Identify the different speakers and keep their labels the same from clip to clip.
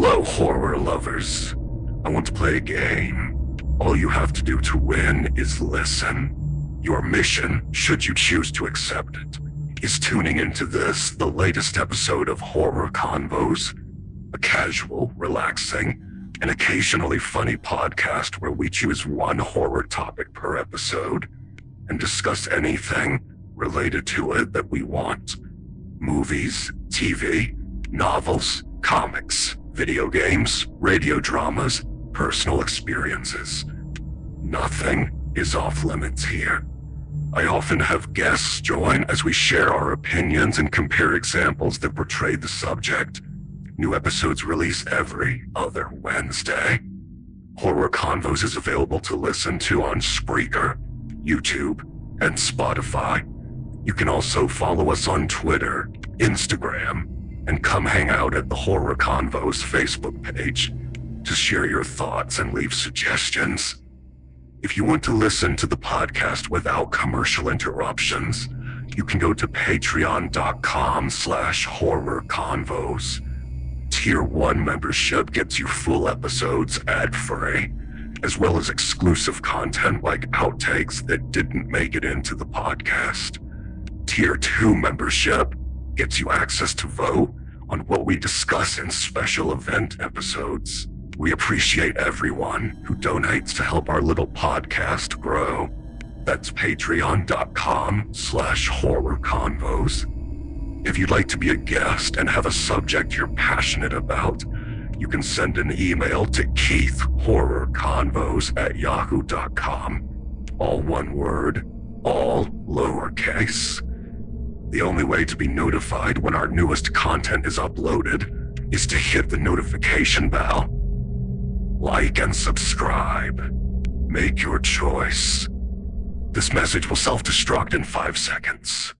Speaker 1: Hello, horror lovers. I want to play a game. All you have to do to win is listen. Your mission, should you choose to accept it, is tuning into this, the latest episode of Horror Convos, a casual, relaxing, and occasionally funny podcast where we choose one horror topic per episode and discuss anything related to it that we want. Movies, TV, novels, comics, video games, radio dramas, personal experiences. Nothing is off limits here. I often have guests join as we share our opinions and compare examples that portray the subject. New episodes release every other Wednesday. Horror Convos is available to listen to on Spreaker, YouTube, and Spotify. You can also follow us on Twitter, Instagram, and come hang out at the Horror Convos Facebook page to share your thoughts and leave suggestions. If you want to listen to the podcast without commercial interruptions, you can go to patreon.com/horrorconvos. Tier 1 membership gets you full episodes ad-free, as well as exclusive content like outtakes that didn't make it into the podcast. Tier 2 membership gets you access to vote on what we discuss in special event episodes. We appreciate everyone who donates to help our little podcast grow. That's patreon.com/horrorconvos. If you'd like to be a guest and have a subject you're passionate about, you can send an email to keithhorrorconvos@yahoo.com. All one word, all lowercase. The only way to be notified when our newest content is uploaded is to hit the notification bell. Like and subscribe. Make your choice. This message will self-destruct in 5 seconds.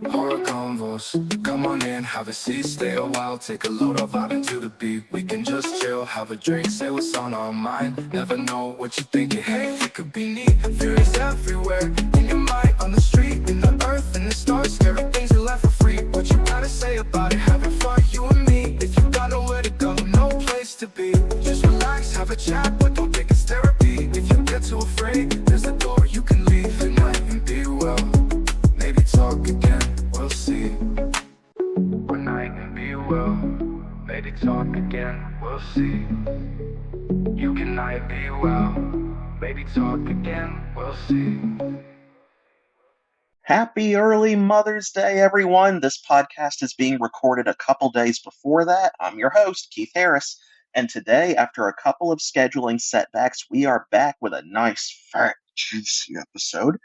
Speaker 2: Horror Convos, come on in, have a seat, stay a while, take a load off out into the beat. We can just chill, have a drink, say what's on our mind. Never know what you're thinking, hey, it could be neat. Fears everywhere, in your mind, on the street, in the earth, and the stars. Scary things we left for free. What you gotta say about it? Having fun, you and me. If you got nowhere to go, no place to be, just relax, have a chat, but don't think it's therapy. If you get too afraid, there's a door you can leave. Good night and be well. Maybe talk again, we'll see. Good night and be well. Maybe talk again, we'll see. You can night be well. Maybe talk again, we'll see.
Speaker 3: Happy early Mother's Day, everyone. This podcast is being recorded a couple days before that. I'm your host, Keith Harris. And today, after a couple of scheduling setbacks, we are back with a nice, fat, juicy episode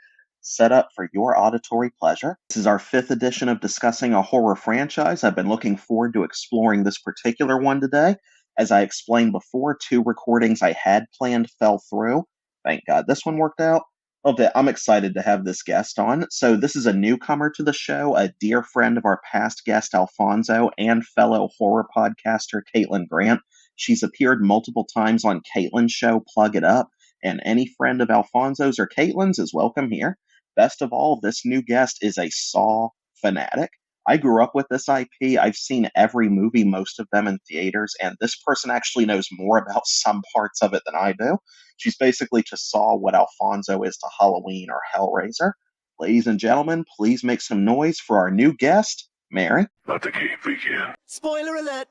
Speaker 3: set up for your auditory pleasure. This is our 5th edition of discussing a horror franchise. I've been looking forward to exploring this particular one today. As I explained before, 2 recordings I had planned fell through. Thank God this one worked out. Okay, I'm excited to have this guest on. So this is a newcomer to the show, a dear friend of our past guest, Alfonso, and fellow horror podcaster, Caitlin Grant. She's appeared multiple times on Caitlin's show, Plug It Up, and any friend of Alfonso's or Caitlin's is welcome here. Best of all, this new guest is a Saw fanatic. I grew up with this IP. I've seen every movie, most of them in theaters, and this person actually knows more about some parts of it than I do. She's basically to Saw what Alfonso is to Halloween or Hellraiser. Ladies and gentlemen, please make some noise for our new guest, Mary.
Speaker 1: Let the game begin.
Speaker 4: Spoiler alert!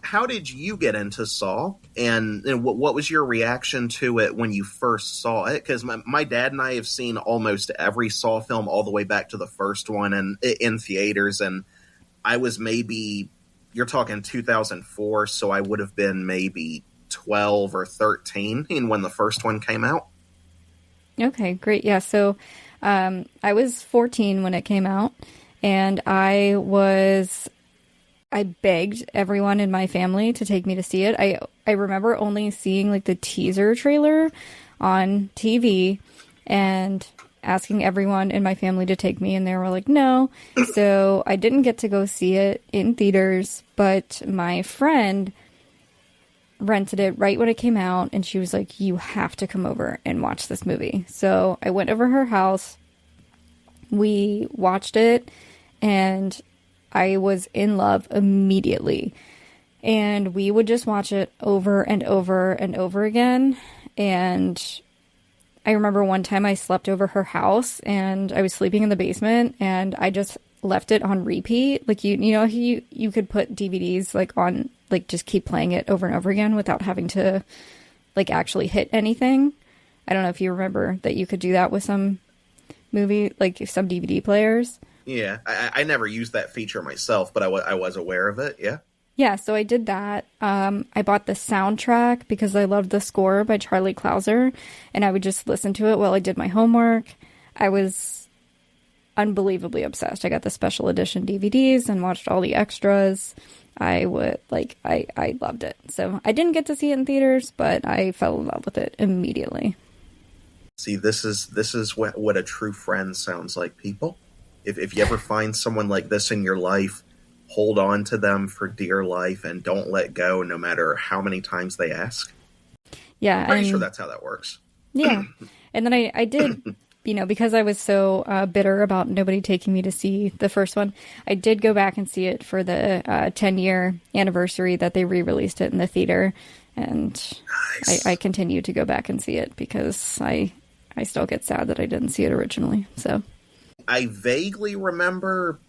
Speaker 3: How did you get into Saw, and what was your reaction to it when you first saw it? Because my dad and I have seen almost every Saw film all the way back to the first one and in theaters, and I was maybe, you're talking 2004, so I would have been maybe 12 or 13 when the first one came out.
Speaker 5: Okay, great. Yeah, so I was 14 when it came out, and I begged everyone in my family to take me to see it. I remember only seeing like the teaser trailer on TV and asking everyone in my family to take me, and they were like, no. So I didn't get to go see it in theaters, but my friend rented it right when it came out, and she was like, you have to come over and watch this movie. So I went over her house, we watched it, and I was in love immediately. And we would just watch it over and over and over again. And I remember one time I slept over her house, and I was sleeping in the basement, and I just left it on repeat. Like, you know, you could put DVDs like on, like, just keep playing it over and over again without having to like actually hit anything. I don't know if you remember that you could do that with some movie, like some DVD players.
Speaker 4: Yeah, I never used that feature myself, but I was aware of it. Yeah.
Speaker 5: Yeah, so I did that. I bought the soundtrack because I loved the score by Charlie Clouser, and I would just listen to it while I did my homework. I was unbelievably obsessed. I got the special edition DVDs and watched all the extras. I loved it. So I didn't get to see it in theaters, but I fell in love with it immediately.
Speaker 4: See, this is what a true friend sounds like, people. If you ever find someone like this in your life, hold on to them for dear life and don't let go no matter how many times they ask.
Speaker 5: Yeah.
Speaker 4: I'm pretty sure that's how that works.
Speaker 5: Yeah. And then I did, you know, because I was so bitter about nobody taking me to see the first one, I did go back and see it for the 10-year anniversary that they re-released it in the theater. And nice. I continue to go back and see it because I still get sad that I didn't see it originally. So
Speaker 4: I vaguely remember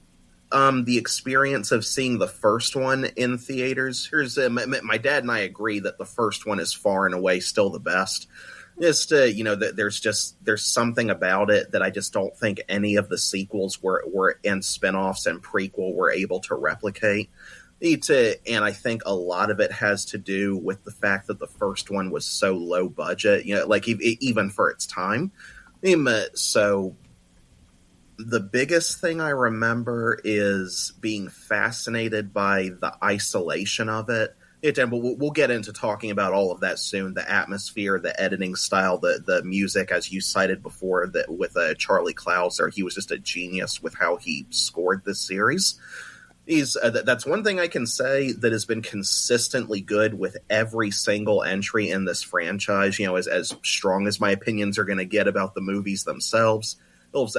Speaker 4: the experience of seeing the first one in theaters. Here's my dad and I agree that the first one is far and away still the best. Just you know, that there's something about it that I just don't think any of the sequels were and spinoffs and prequel were able to replicate. And I think a lot of it has to do with the fact that the first one was so low budget, you know, like even for its time. So the biggest thing I remember is being fascinated by the isolation of it. But we'll get into talking about all of that soon. The atmosphere, the editing style, the music, as you cited before, that with Charlie Clouser, he was just a genius with how he scored this series. That's one thing I can say that has been consistently good with every single entry in this franchise. You know, as strong as my opinions are going to get about the movies themselves,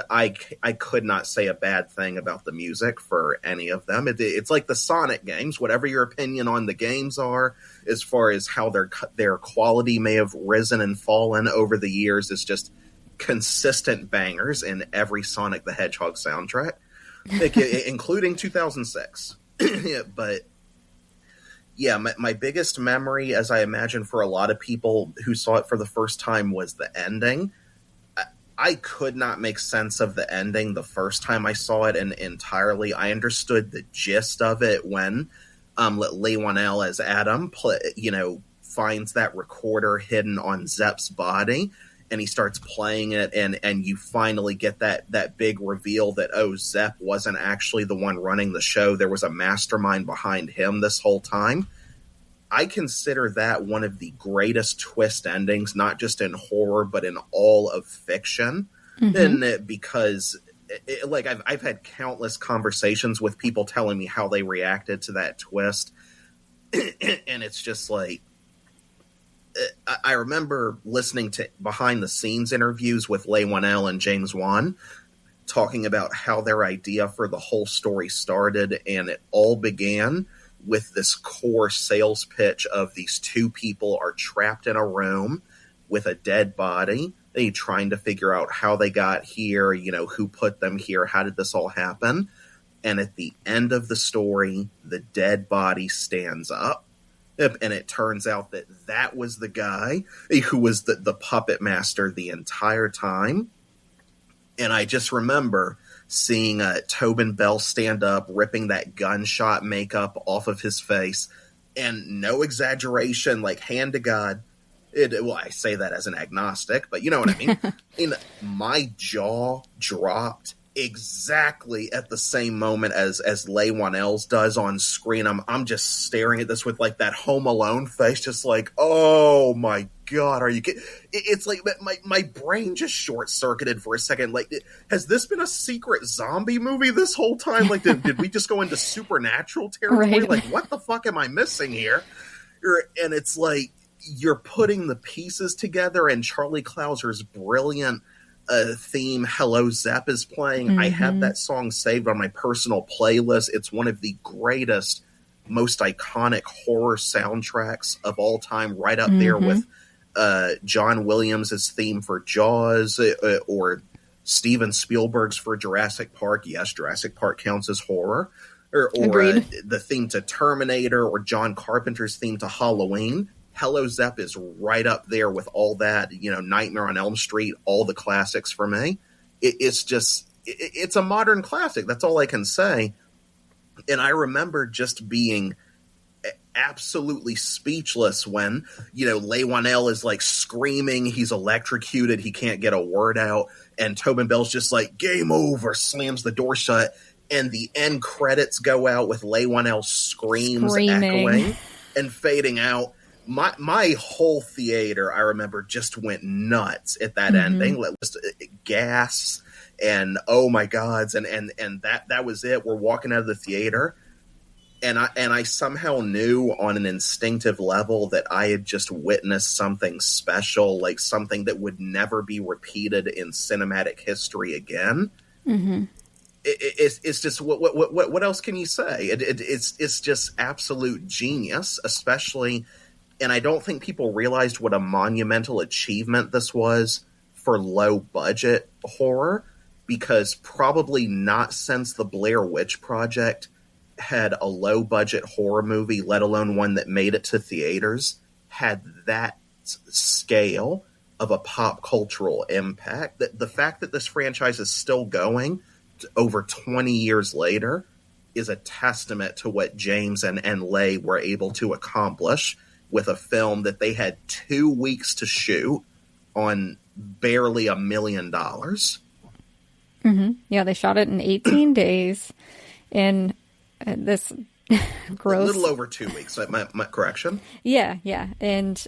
Speaker 4: I could not say a bad thing about the music for any of them. It's like the Sonic games. Whatever your opinion on the games are, as far as how their quality may have risen and fallen over the years, is just consistent bangers in every Sonic the Hedgehog soundtrack, including 2006. But yeah, my biggest memory, as I imagine for a lot of people who saw it for the first time, was the ending. I could not make sense of the ending the first time I saw it entirely. I understood the gist of it when Leigh Whannell as Adam, finds that recorder hidden on Zepp's body, and he starts playing it, and you finally get that big reveal that, oh, Zepp wasn't actually the one running the show. There was a mastermind behind him this whole time. I consider that one of the greatest twist endings, not just in horror, but in all of fiction. Mm-hmm. And because, I've had countless conversations with people telling me how they reacted to that twist. And it's just like, I remember listening to behind-the-scenes interviews with Leigh Whannell and James Wan, talking about how their idea for the whole story started, and it all began with this core sales pitch of these two people are trapped in a room with a dead body. They trying to figure out how they got here, who put them here, how did this all happen? And at the end of the story, the dead body stands up. And it turns out that was the guy who was the puppet master the entire time. And I just remember seeing Tobin Bell stand up, ripping that gunshot makeup off of his face, and no exaggeration, like hand to God. I say that as an agnostic, but you know what I mean. My jaw dropped exactly at the same moment as Leigh Whannell's does on screen. I'm just staring at this with like that Home Alone face, just like, oh my God, are you kidding? It's like my brain just short-circuited for a second. Like, has this been a secret zombie movie this whole time? Like, did we just go into supernatural territory?
Speaker 5: Right.
Speaker 4: Like, what the fuck am I missing here? And it's like you're putting the pieces together, and Charlie Clouser's brilliant theme, Hello Zepp, is playing. I have that song saved on my personal playlist. It's one of the greatest, most iconic horror soundtracks of all time, right up there with John Williams' theme for Jaws, or Steven Spielberg's for Jurassic Park. Yes, Jurassic Park counts as horror. Or the theme to Terminator, or John Carpenter's theme to Halloween. Hello Zepp is right up there with all that, Nightmare on Elm Street, all the classics for me. It's a modern classic. That's all I can say. And I remember just being absolutely speechless when, Leigh Whannell is like screaming, he's electrocuted, he can't get a word out, and Tobin Bell's just like, game over, slams the door shut, and the end credits go out with Leigh Whannell's screams echoing and fading out. My whole theater, I remember, just went nuts at that ending. Just gasps and oh my gods, and that was it. We're walking out of the theater, and I somehow knew on an instinctive level that I had just witnessed something special, like something that would never be repeated in cinematic history again. It's just what else can you say? It's just absolute genius, especially. And I don't think people realized what a monumental achievement this was for low-budget horror, because probably not since the Blair Witch Project had a low-budget horror movie, let alone one that made it to theaters, had that scale of a pop cultural impact. The fact that this franchise is still going over 20 years later is a testament to what James and Leigh were able to accomplish with a film that they had 2 weeks to shoot on barely $1 million.
Speaker 5: Yeah, they shot it in 18 days in this gross...
Speaker 4: A little over 2 weeks, my correction.
Speaker 5: Yeah. And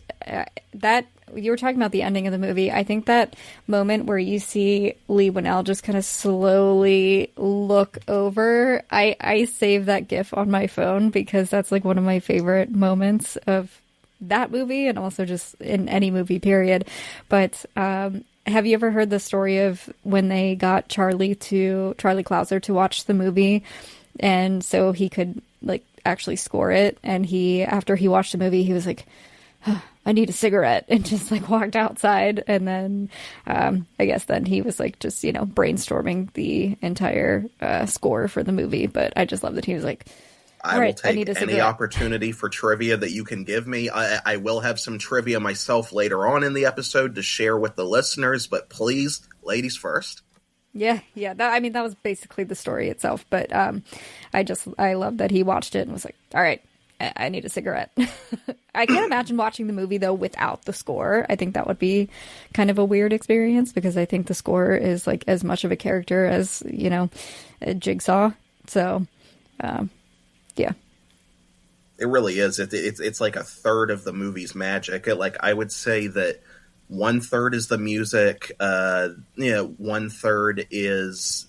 Speaker 5: that... You were talking about the ending of the movie. I think that moment where you see Leigh Whannell just kind of slowly look over, I save that GIF on my phone because that's like one of my favorite moments of that movie, and also just in any movie, period. But have you ever heard the story of when they got Charlie Clouser to watch the movie, and so he could like actually score it, and after he watched the movie, he was like, I need a cigarette, and just like walked outside. And then I guess then he was like just, brainstorming the entire score for the movie. But I just love that he was like,
Speaker 4: I will take any opportunity for trivia that you can give me. I will have some trivia myself later on in the episode to share with the listeners, but please, ladies first.
Speaker 5: Yeah. That was basically the story itself. But I love that he watched it and was like, all right, I need a cigarette. I can't imagine watching the movie, though, without the score. I think that would be kind of a weird experience, because I think the score is like as much of a character as, a Jigsaw. So, yeah.
Speaker 4: It really is. It's like a third of the movie's magic. I would say that 1/3 is the music. 1/3 is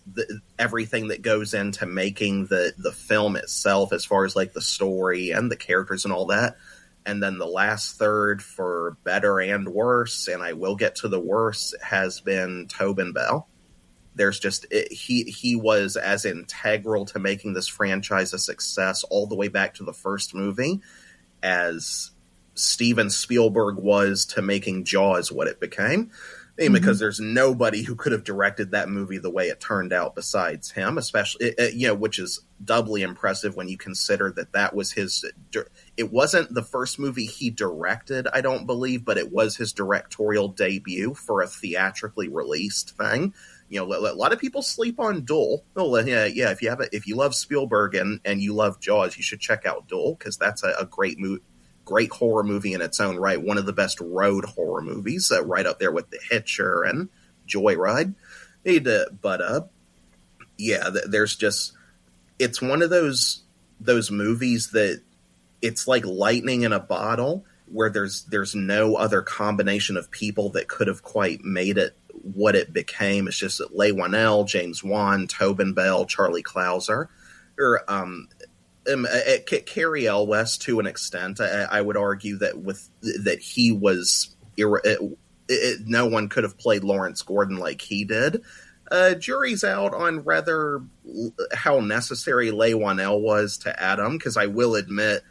Speaker 4: everything that goes into making the film itself, as far as like the story and the characters and all that. And then the last third, for better and worse, and I will get to the worst, has been Tobin Bell. There's just he was as integral to making this franchise a success all the way back to the first movie as Steven Spielberg was to making Jaws what it became. Because there's nobody who could have directed that movie the way it turned out besides him, especially, which is doubly impressive when you consider that was his. It wasn't the first movie he directed, I don't believe, but it was his directorial debut for a theatrically released thing. A lot of people sleep on Duel. If you love Spielberg and you love Jaws, you should check out Duel, because that's a great movie. Great horror movie in its own right. One of the best road horror movies, right up there with The Hitcher and Joyride. There's just, it's one of those movies that it's like lightning in a bottle, where there's no other combination of people that could have quite made it what it became. It's just that Leigh Whannell, James Wan, Tobin Bell, Charlie Clouser, Cary Elwes to an extent. I would argue that he was no one could have played Lawrence Gordon like he did. Jury's out on rather how necessary Leigh Whannell was to Adam, because I will admit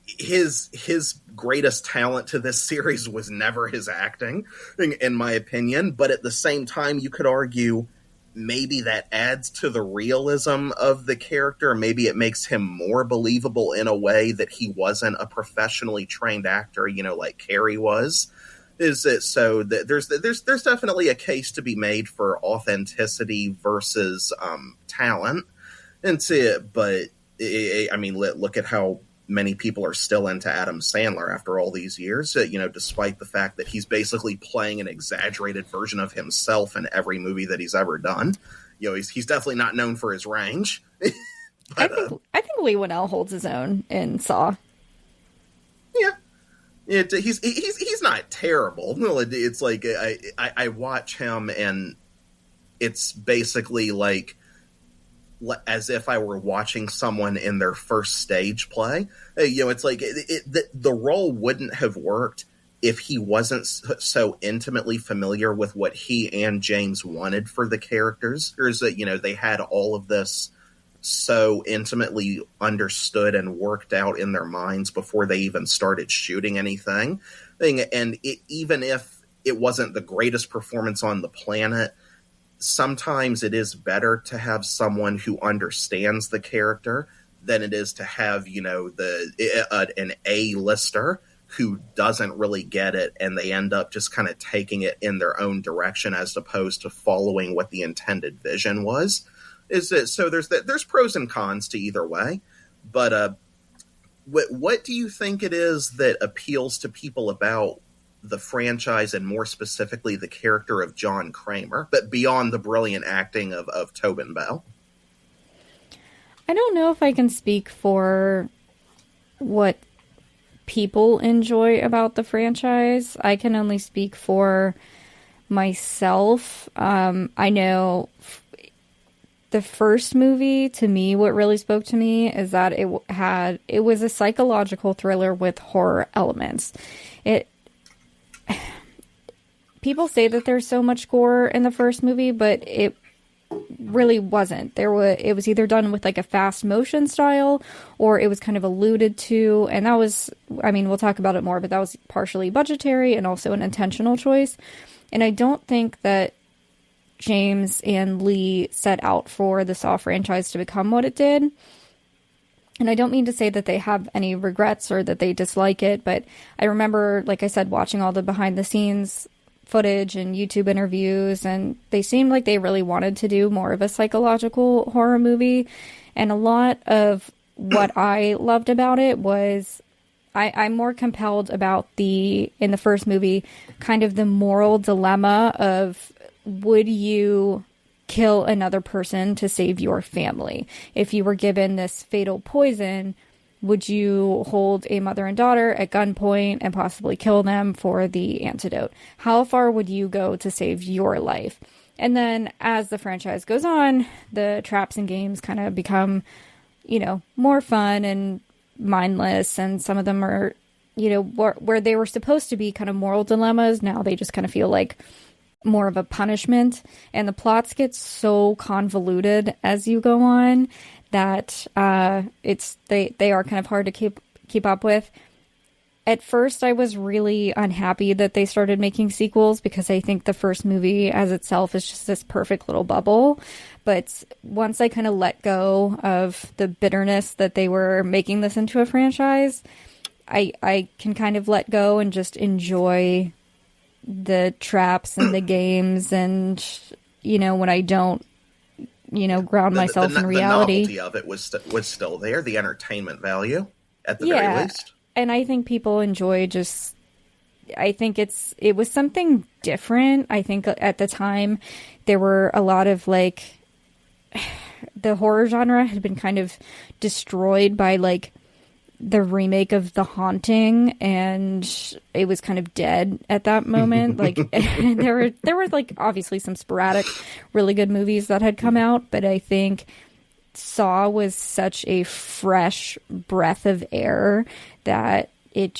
Speaker 4: his greatest talent to this series was never his acting, in my opinion. But at the same time, you could argue maybe that adds to the realism of the character. Maybe it makes him more believable in a way that he wasn't a professionally trained actor, like Cary was. Is it so that there's definitely a case to be made for authenticity versus talent, and look at how many people are still into Adam Sandler after all these years. Despite the fact that he's basically playing an exaggerated version of himself in every movie that he's ever done. He's definitely not known for his range. But,
Speaker 5: I think Leigh Whannell holds his own in Saw.
Speaker 4: Yeah. He's not terrible. It's like I watch him and it's basically like as if I were watching someone in their first stage play. It's like the role wouldn't have worked if he wasn't so intimately familiar with what he and James wanted for the characters. They had all of this so intimately understood and worked out in their minds before they even started shooting anything. And even if it wasn't the greatest performance on the planet, sometimes it is better to have someone who understands the character than it is to have, an A-lister who doesn't really get it, and they end up just kind of taking it in their own direction as opposed to following what the intended vision was. So there's pros and cons to either way, but what do you think it is that appeals to people about the franchise, and more specifically the character of John Kramer, but beyond the brilliant acting of Tobin Bell?
Speaker 5: I don't know if I can speak for what people enjoy about the franchise. I can only speak for myself. I know the first movie, to me, what really spoke to me is that it was a psychological thriller with horror elements. People say that there's so much gore in the first movie, but it really wasn't. It was either done with like a fast motion style, or it was kind of alluded to, and that was, we'll talk about it more, but that was partially budgetary and also an intentional choice. And I don't think that James and Lee set out for the Saw franchise to become what it did. And I don't mean to say that they have any regrets or that they dislike it, but I remember, like I said, watching all the behind the scenes footage and YouTube interviews, and they seemed like they really wanted to do more of a psychological horror movie. And a lot of what I loved about it was I'm more compelled about in the first movie, kind of the moral dilemma of, would you kill another person to save your family? If you were given this fatal poison, would you hold a mother and daughter at gunpoint and possibly kill them for the antidote? How far would you go to save your life? And then as the franchise goes on, the traps and games kind of become, more fun and mindless. And some of them are, where they were supposed to be kind of moral dilemmas. Now they just kind of feel like more of a punishment, and the plots get so convoluted as you go on that they are kind of hard to keep up with. At first, I was really unhappy that they started making sequels, because I think the first movie as itself is just this perfect little bubble. But once I kind of let go of the bitterness that they were making this into a franchise, I can kind of let go and just enjoy the traps and the games, and when I don't ground myself in reality.
Speaker 4: The novelty of it was still there, the entertainment value at the very least.
Speaker 5: And I think people enjoy I think it was something different. I think at the time there were a lot of the horror genre had been kind of destroyed by the remake of The Haunting, and it was kind of dead at that moment. There were obviously some sporadic, really good movies that had come out, but I think Saw was such a fresh breath of air that it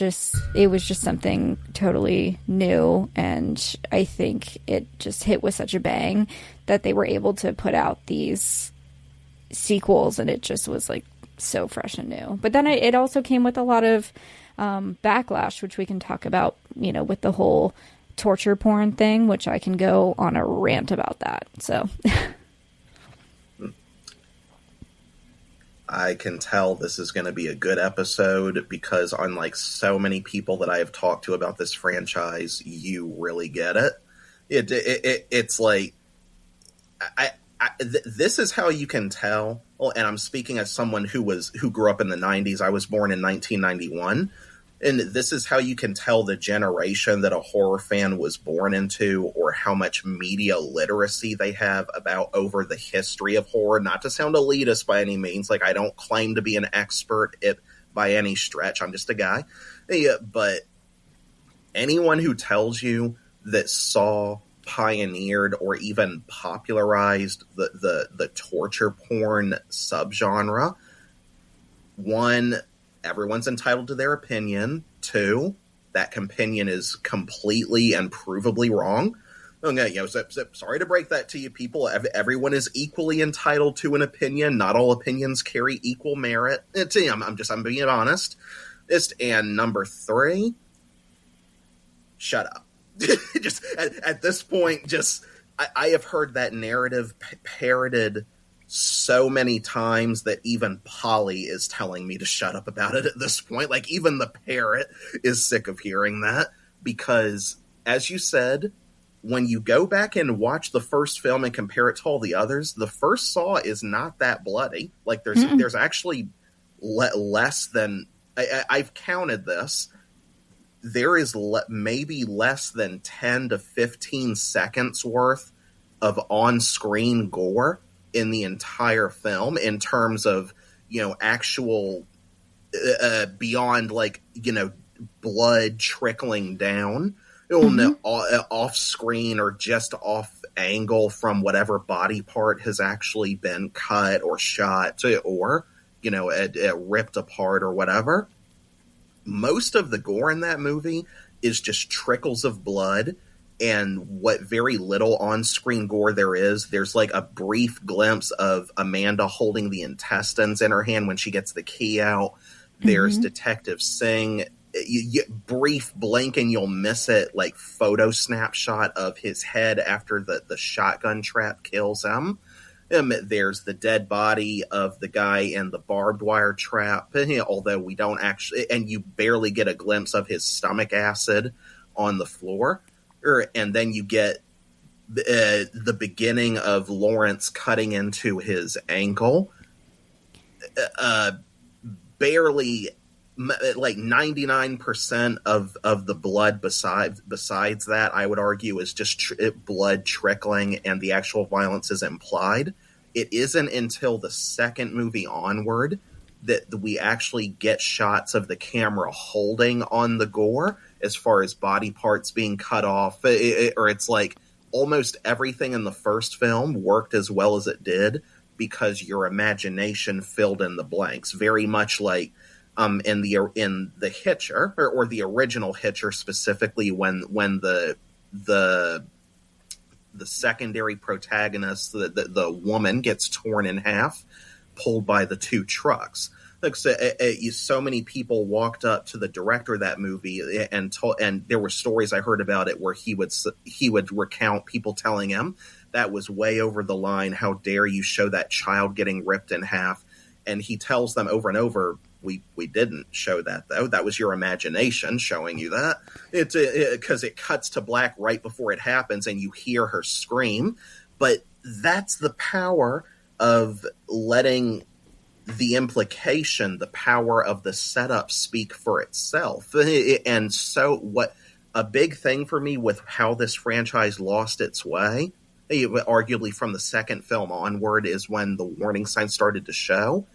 Speaker 5: was just something totally new, and I think it just hit with such a bang that they were able to put out these sequels, and it just was like so fresh and new. But then it also came with a lot of backlash, which we can talk about, with the whole torture porn thing, which I can go on a rant about that. So
Speaker 4: I can tell this is going to be a good episode because, unlike so many people that I have talked to about this franchise, you really get it. It's like this is how you can tell. Well, and I'm speaking as someone who grew up in the 90s. I was born in 1991. And this is how you can tell the generation that a horror fan was born into, or how much media literacy they have over the history of horror. Not to sound elitist by any means. Like, I don't claim to be an expert by any stretch. I'm just a guy. Yeah, but anyone who tells you that Saw pioneered or even popularized the torture porn subgenre, one, everyone's entitled to their opinion. Two, that opinion is completely and provably wrong. Okay, sorry to break that to you people. Everyone is equally entitled to an opinion. Not all opinions carry equal merit. I'm being honest. And number three, shut up. Just at this point, I have heard that narrative parroted so many times that even Polly is telling me to shut up about it at this point. Like, even the parrot is sick of hearing that, because, as you said, when you go back and watch the first film and compare it to all the others, the first Saw is not that bloody. Like, there's actually less than... I've counted this. There is maybe less than 10 to 15 seconds worth of on-screen gore in the entire film, in terms of, actual beyond, like, blood trickling down off screen or just off angle from whatever body part has actually been cut or shot or ripped apart or whatever. Most of the gore in that movie is just trickles of blood. And what very little on-screen gore there is, there's like a brief glimpse of Amanda holding the intestines in her hand when she gets the key out. There's Detective Singh. Brief blink and you'll miss it, like photo snapshot of his head after the shotgun trap kills him. There's the dead body of the guy in the barbed wire trap, although we don't actually, and you barely get a glimpse of his stomach acid on the floor. And then you get the beginning of Lawrence cutting into his ankle. Barely, like 99% of the blood besides that, I would argue, is just blood trickling, and the actual violence is implied. It isn't until the second movie onward that we actually get shots of the camera holding on the gore, as far as body parts being cut off, or it's like almost everything in the first film worked as well as it did because your imagination filled in the blanks. Very much like in the Hitcher, or the original Hitcher specifically, when the secondary protagonist, the woman, gets torn in half, pulled by the two trucks. Like, so many people walked up to the director of that movie and there were stories I heard about it where he would recount people telling him that was way over the line. How dare you show that child getting ripped in half? And he tells them over and over, we didn't show that, though. That was your imagination showing you that. It's because it cuts to black right before it happens and you hear her scream. But that's the power of letting the implication, the power of the setup speak for itself. And so what a big thing for me with how this franchise lost its way, arguably from the second film onward, is when the warning signs started to show.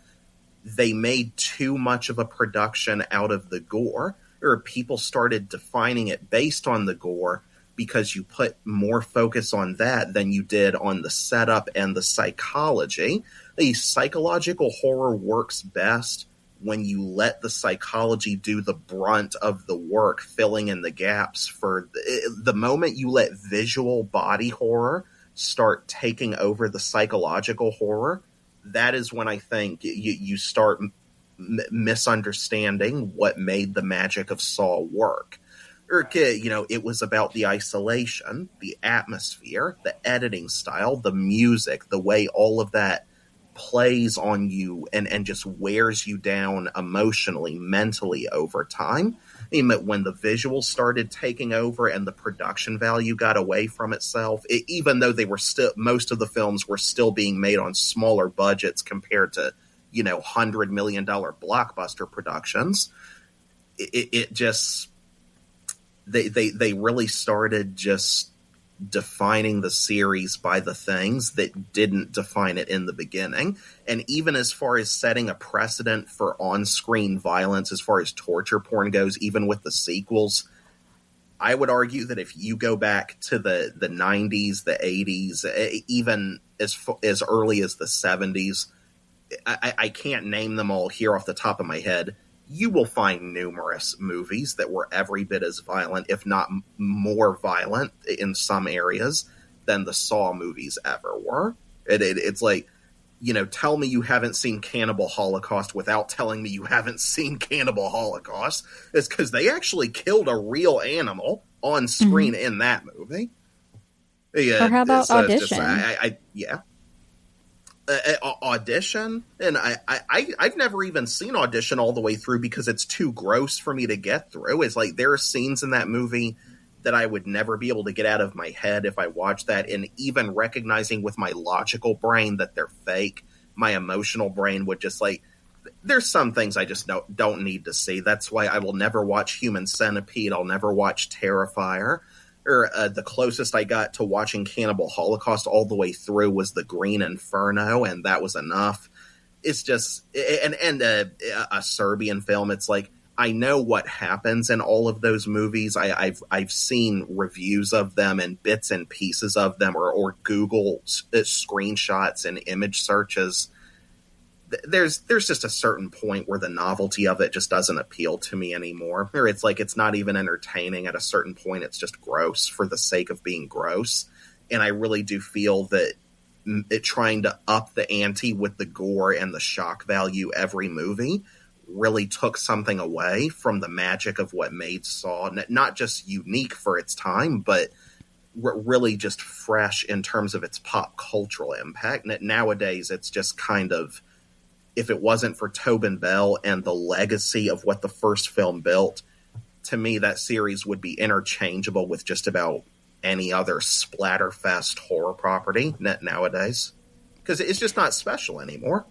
Speaker 4: They made too much of a production out of the gore, or people started defining it based on the gore because you put more focus on that than you did on the setup and the psychology. The psychological horror works best when you let the psychology do the brunt of the work, filling in the gaps. For the moment you let visual body horror start taking over the psychological horror, that is when I think you start misunderstanding what made the magic of Saw work. Or, it was about the isolation, the atmosphere, the editing style, the music, the way all of that plays on you and just wears you down emotionally, mentally over time. I mean, when the visuals started taking over and the production value got away from itself, even though they were still, most of the films were still being made on smaller budgets compared to, $100 million blockbuster productions, it just, they really started just defining the series by the things that didn't define it in the beginning. And even as far as setting a precedent for on-screen violence, as far as torture porn goes, even with the sequels, I would argue that if you go back to the 90s, the 80s, even as early as the 70s, I can't name them all here off the top of my head, you will find numerous movies that were every bit as violent, if not more violent in some areas, than the Saw movies ever were. It's like, tell me you haven't seen Cannibal Holocaust without telling me you haven't seen Cannibal Holocaust. It's because they actually killed a real animal on screen in that movie. Yeah,
Speaker 5: or how about Audition?
Speaker 4: Audition, and I've never even seen Audition all the way through because it's too gross for me to get through. It's like there are scenes in that movie that I would never be able to get out of my head if I watched that, and even recognizing with my logical brain that they're fake, my emotional brain would just there's some things I just don't need to see. That's why I will never watch Human Centipede. I'll never watch Terrifier. Or the closest I got to watching Cannibal Holocaust all the way through was The Green Inferno, and that was enough. It's just a Serbian film. It's like I know what happens in all of those movies. I've seen reviews of them and bits and pieces of them, or Google screenshots and image searches. There's just a certain point where the novelty of it just doesn't appeal to me anymore. Or it's like it's not even entertaining. At a certain point, it's just gross for the sake of being gross. And I really do feel that trying to up the ante with the gore and the shock value every movie really took something away from the magic of what made Saw not just unique for its time, but really just fresh in terms of its pop cultural impact. And nowadays, it's just kind of, if it wasn't for Tobin Bell and the legacy of what the first film built, to me, that series would be interchangeable with just about any other splatterfest horror property nowadays. Because it's just not special anymore.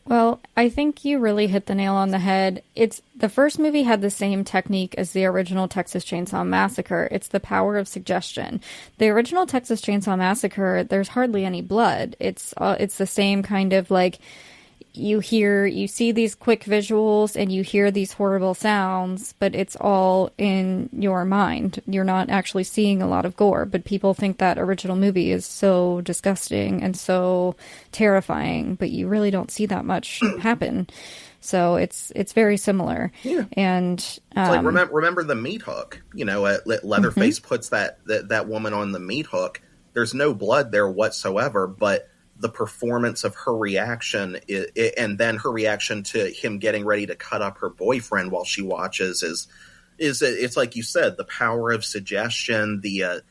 Speaker 5: Well, I think you really hit the nail on the head. The first movie had the same technique as the original Texas Chainsaw Massacre. It's the power of suggestion. The original Texas Chainsaw Massacre, there's hardly any blood. It's the same kind of you see these quick visuals and you hear these horrible sounds, but it's all in your mind. You're not actually seeing a lot of gore, but people think that original movie is so disgusting and so terrifying, but you really don't see that much happen. So it's very similar. Yeah. And it's
Speaker 4: like, remember the meat hook, Leatherface puts that woman on the meat hook. There's no blood there whatsoever, but the performance of her reaction and then her reaction to him getting ready to cut up her boyfriend while she watches is it's like you said, the power of suggestion, the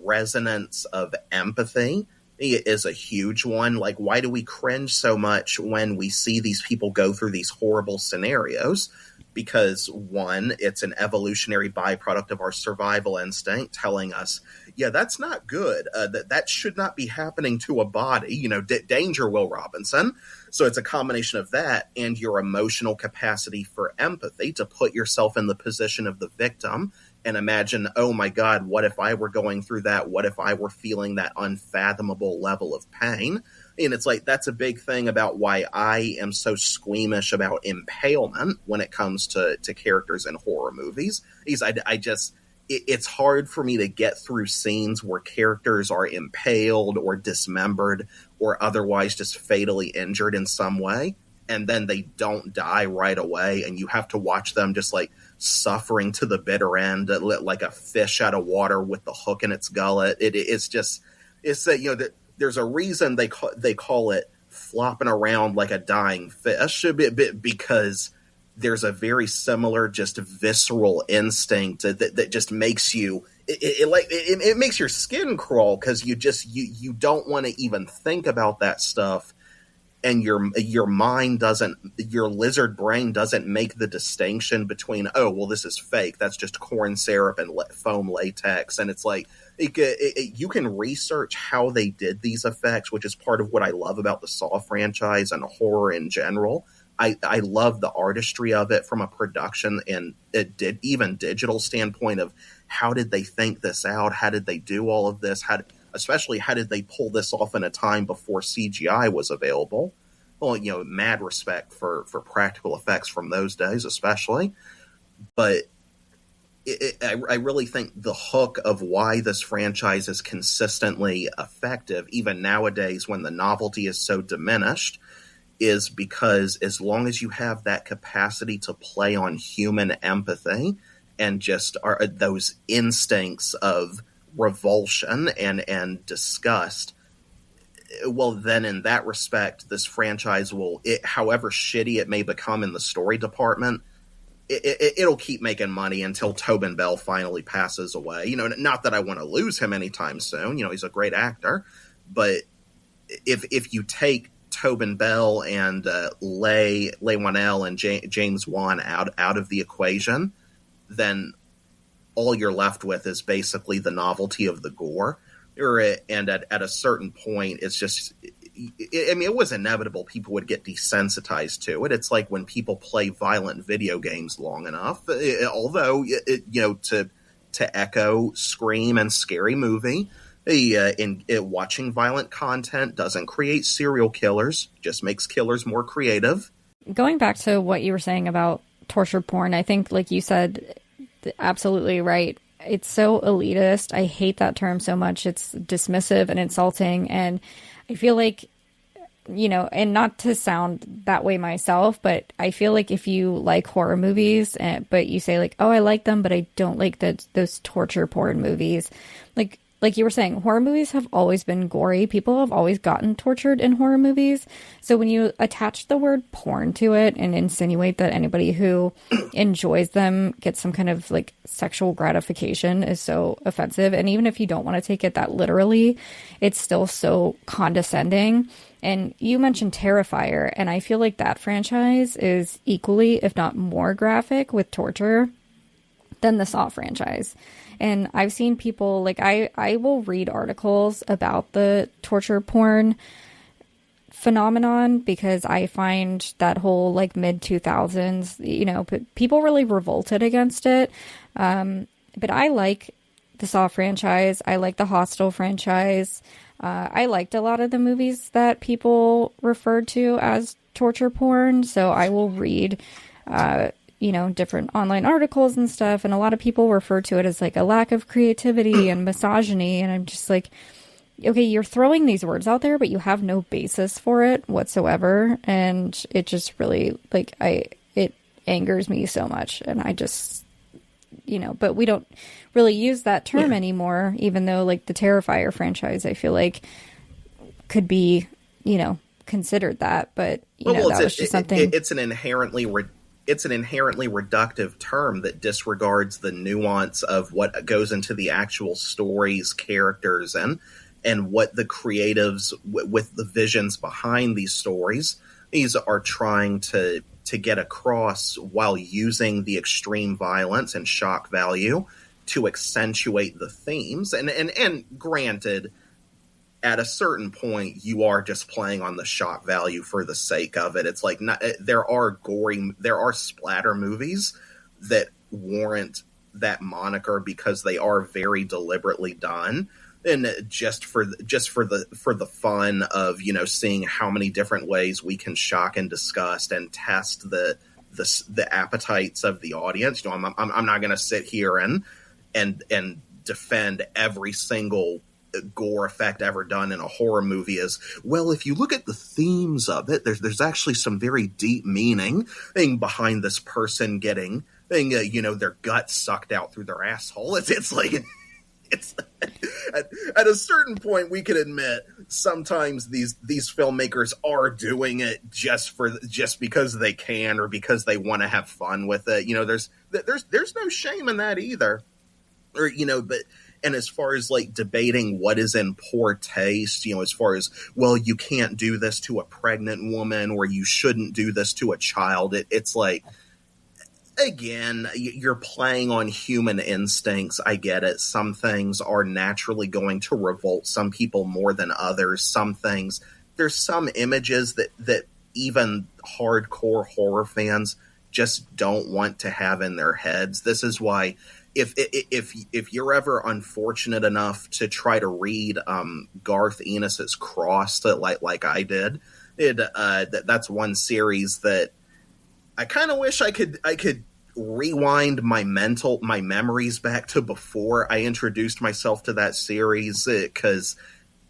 Speaker 4: resonance of empathy is a huge one. Like, why do we cringe so much when we see these people go through these horrible scenarios? Because one, it's an evolutionary byproduct of our survival instinct telling us, yeah, that's not good. That should not be happening to a body. Danger, Will Robinson. So it's a combination of that and your emotional capacity for empathy to put yourself in the position of the victim and imagine, oh my God, what if I were going through that? What if I were feeling that unfathomable level of pain? And it's like, that's a big thing about why I am so squeamish about impalement when it comes to characters in horror movies. I just, it's hard for me to get through scenes where characters are impaled or dismembered or otherwise just fatally injured in some way, and then they don't die right away, and you have to watch them just like suffering to the bitter end, like a fish out of water with the hook in its gullet. It's that there's a reason they call it flopping around like a dying fish, because there's a very similar, just visceral instinct that just makes you it makes your skin crawl, because you don't want to even think about that stuff, and your mind doesn't, your lizard brain doesn't make the distinction between, oh well, this is fake, that's just corn syrup and foam latex, and it's like you can research how they did these effects, which is part of what I love about the Saw franchise and horror in general. I love the artistry of it from a production and even digital standpoint of how did they think this out? How did they do all of this? Especially how did they pull this off in a time before CGI was available? Well, mad respect for practical effects from those days, especially. But I really think the hook of why this franchise is consistently effective, even nowadays when the novelty is so diminished, is because as long as you have that capacity to play on human empathy and just those instincts of revulsion and disgust, well, then in that respect, this franchise will, however shitty it may become in the story department, it'll keep making money until Tobin Bell finally passes away. Not that I want to lose him anytime soon. He's a great actor, but if you take Tobin Bell and Leigh Whannell and James Wan out of the equation, then all you're left with is basically the novelty of the gore. And at a certain point, it's just, it was inevitable people would get desensitized to it. It's like when people play violent video games long enough, although, to echo Scream and Scary Movie, watching violent content doesn't create serial killers, just makes killers more creative.
Speaker 5: Going back to what you were saying about torture porn, I think, like you said, absolutely right. It's so elitist. I hate that term so much. It's dismissive and insulting. And I feel like, and not to sound that way myself, but I feel like if you like horror movies, but you say like, oh, I like them, but I don't like those torture porn movies. Like you were saying, horror movies have always been gory. People have always gotten tortured in horror movies. So when you attach the word porn to it and insinuate that anybody who enjoys them gets some kind of like sexual gratification is so offensive. And even if you don't want to take it that literally, it's still so condescending. And you mentioned Terrifier, and I feel like that franchise is equally, if not more graphic with torture than the Saw franchise. And I've seen people, like, I will read articles about the torture porn phenomenon because I find that whole, like, mid-2000s, people really revolted against it. But I like the Saw franchise. I like the Hostel franchise. I liked a lot of the movies that people referred to as torture porn. So I will read different online articles and stuff. And a lot of people refer to it as like a lack of creativity and misogyny. And I'm just like, okay, you're throwing these words out there, but you have no basis for it whatsoever. And it just really, it angers me so much. And I just, but we don't really use that term anymore, even though like the Terrifier franchise, I feel like could be, considered that. But, that was just something.
Speaker 4: It's an inherently reductive term that disregards the nuance of what goes into the actual stories, characters, and what the creatives with the visions behind these stories are trying to get across while using the extreme violence and shock value to accentuate the themes. And granted, at a certain point, you are just playing on the shock value for the sake of it. It's like there are splatter movies that warrant that moniker because they are very deliberately done, and just for the fun of seeing how many different ways we can shock and disgust and test the appetites of the audience. I'm not going to sit here and and defend every single gore effect ever done in a horror movie as well. If you look at the themes of it, there's actually some very deep meaning behind this person getting their guts sucked out through their asshole. It's like it's at a certain point we can admit sometimes these filmmakers are doing it just because they can or because they want to have fun with it. There's no shame in that either. Or but and as far as like debating what is in poor taste, as far as, well, you can't do this to a pregnant woman or you shouldn't do this to a child, it's like, again, you're playing on human instincts. I get it. Some things are naturally going to revolt some people more than others. Some things, there's some images that even hardcore horror fans just don't want to have in their heads. This is why if you're ever unfortunate enough to try to read Garth Ennis's Crossed like I did, that's one series that I kind of wish I could rewind my memories back to before I introduced myself to that series, because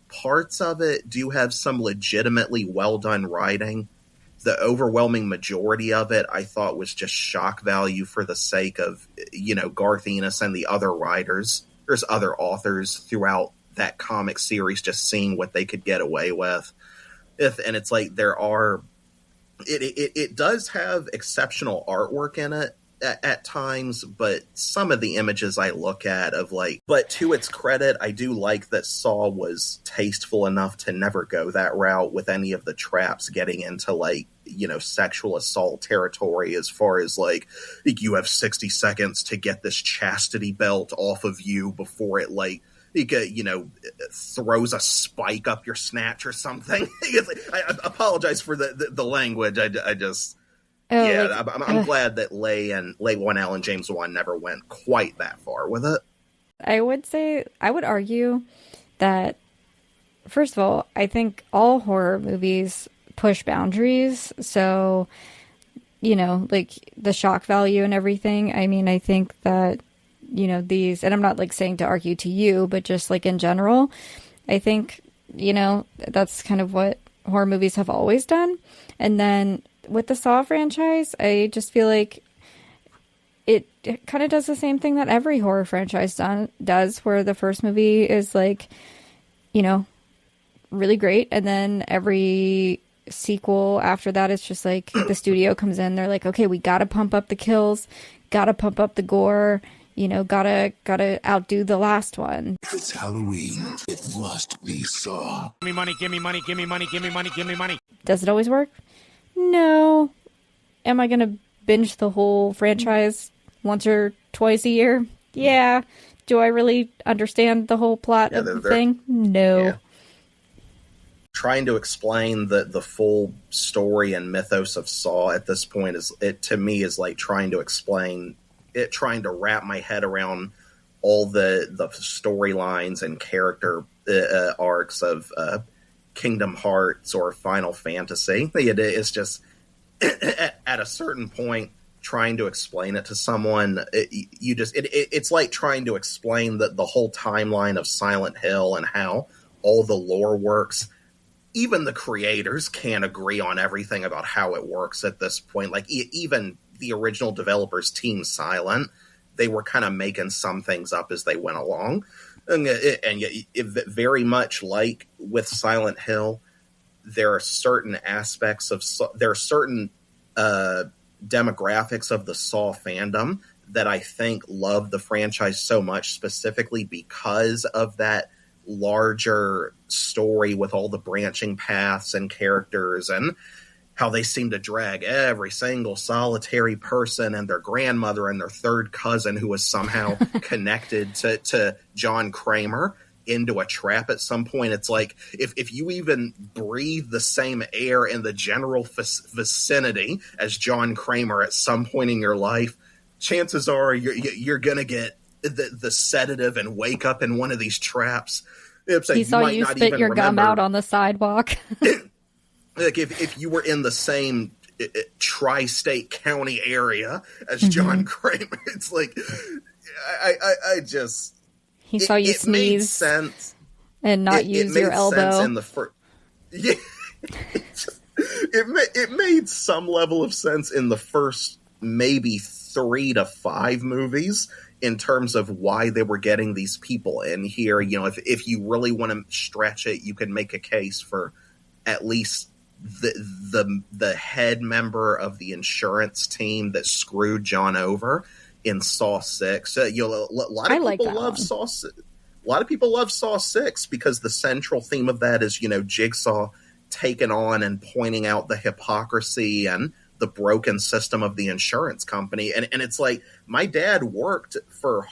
Speaker 4: parts of it do have some legitimately well done writing. The overwhelming majority of it I thought was just shock value for the sake of, Garth Ennis and the other writers. There's other authors throughout that comic series just seeing what they could get away with. And it's like it does have exceptional artwork in it at times, but some of the images I look at but to its credit, I do like that Saw was tasteful enough to never go that route with any of the traps getting into sexual assault territory, as far as you have 60 seconds to get this chastity belt off of you before it throws a spike up your snatch or something. I apologize for the language. I just... I'm glad that Leigh 1L and James Wan never went quite that far with it.
Speaker 5: I would argue that, first of all, I think all horror movies push boundaries. So, the shock value and everything. I mean, I think that, these, and I'm not saying to argue to you, but just in general, I think, that's kind of what horror movies have always done. And then with the Saw franchise, I just feel like it kind of does the same thing that every horror franchise does, where the first movie is really great, and then every sequel after that is just the studio comes in, they're like, okay, we gotta pump up the kills, gotta pump up the gore, gotta outdo the last one.
Speaker 2: If it's Halloween, it must be Saw.
Speaker 6: Give me money, give me money, give me money, give me money, give me money.
Speaker 5: Does it always work? No. Am I gonna binge the whole franchise once or twice a year? Yeah. Do I really understand the whole plot of the thing? No. Yeah.
Speaker 4: Trying to explain the full story and mythos of Saw at this point is like trying to wrap my head around all the storylines and character arcs of Kingdom Hearts or Final Fantasy. It's just at a certain point, trying to explain it to someone, it's like trying to explain the whole timeline of Silent Hill and how all the lore works. Even the creators can't agree on everything about how it works at this point. Even the original developers, Team Silent, they were kind of making some things up as they went along. And very much like with Silent Hill, there are certain demographics of the Saw fandom that I think love the franchise so much, specifically because of that larger story with all the branching paths and characters and how they seem to drag every single solitary person and their grandmother and their third cousin who was somehow connected to John Kramer into a trap at some point. It's like, if you even breathe the same air in the general vicinity as John Kramer at some point in your life, chances are you're going to get the sedative and wake up in one of these traps.
Speaker 5: He saw you spit your gum out on the sidewalk.
Speaker 4: If you were in the same tri-state county area as John Kramer, it's like I just
Speaker 5: He saw you
Speaker 4: it made
Speaker 5: sneeze
Speaker 4: sense.
Speaker 5: and not use your elbow.
Speaker 4: Sense in the yeah, it made some level of sense in the first maybe 3 to 5 movies in terms of why they were getting these people in here. You know, if you really want to stretch it, you can make a case for at least the head member of the insurance team that screwed John over in Saw 6. A lot of people love Saw 6. A lot of people love Saw 6 because the central theme of that is, Jigsaw taking on and pointing out the hypocrisy and the broken system of the insurance company. And it's like, my dad worked for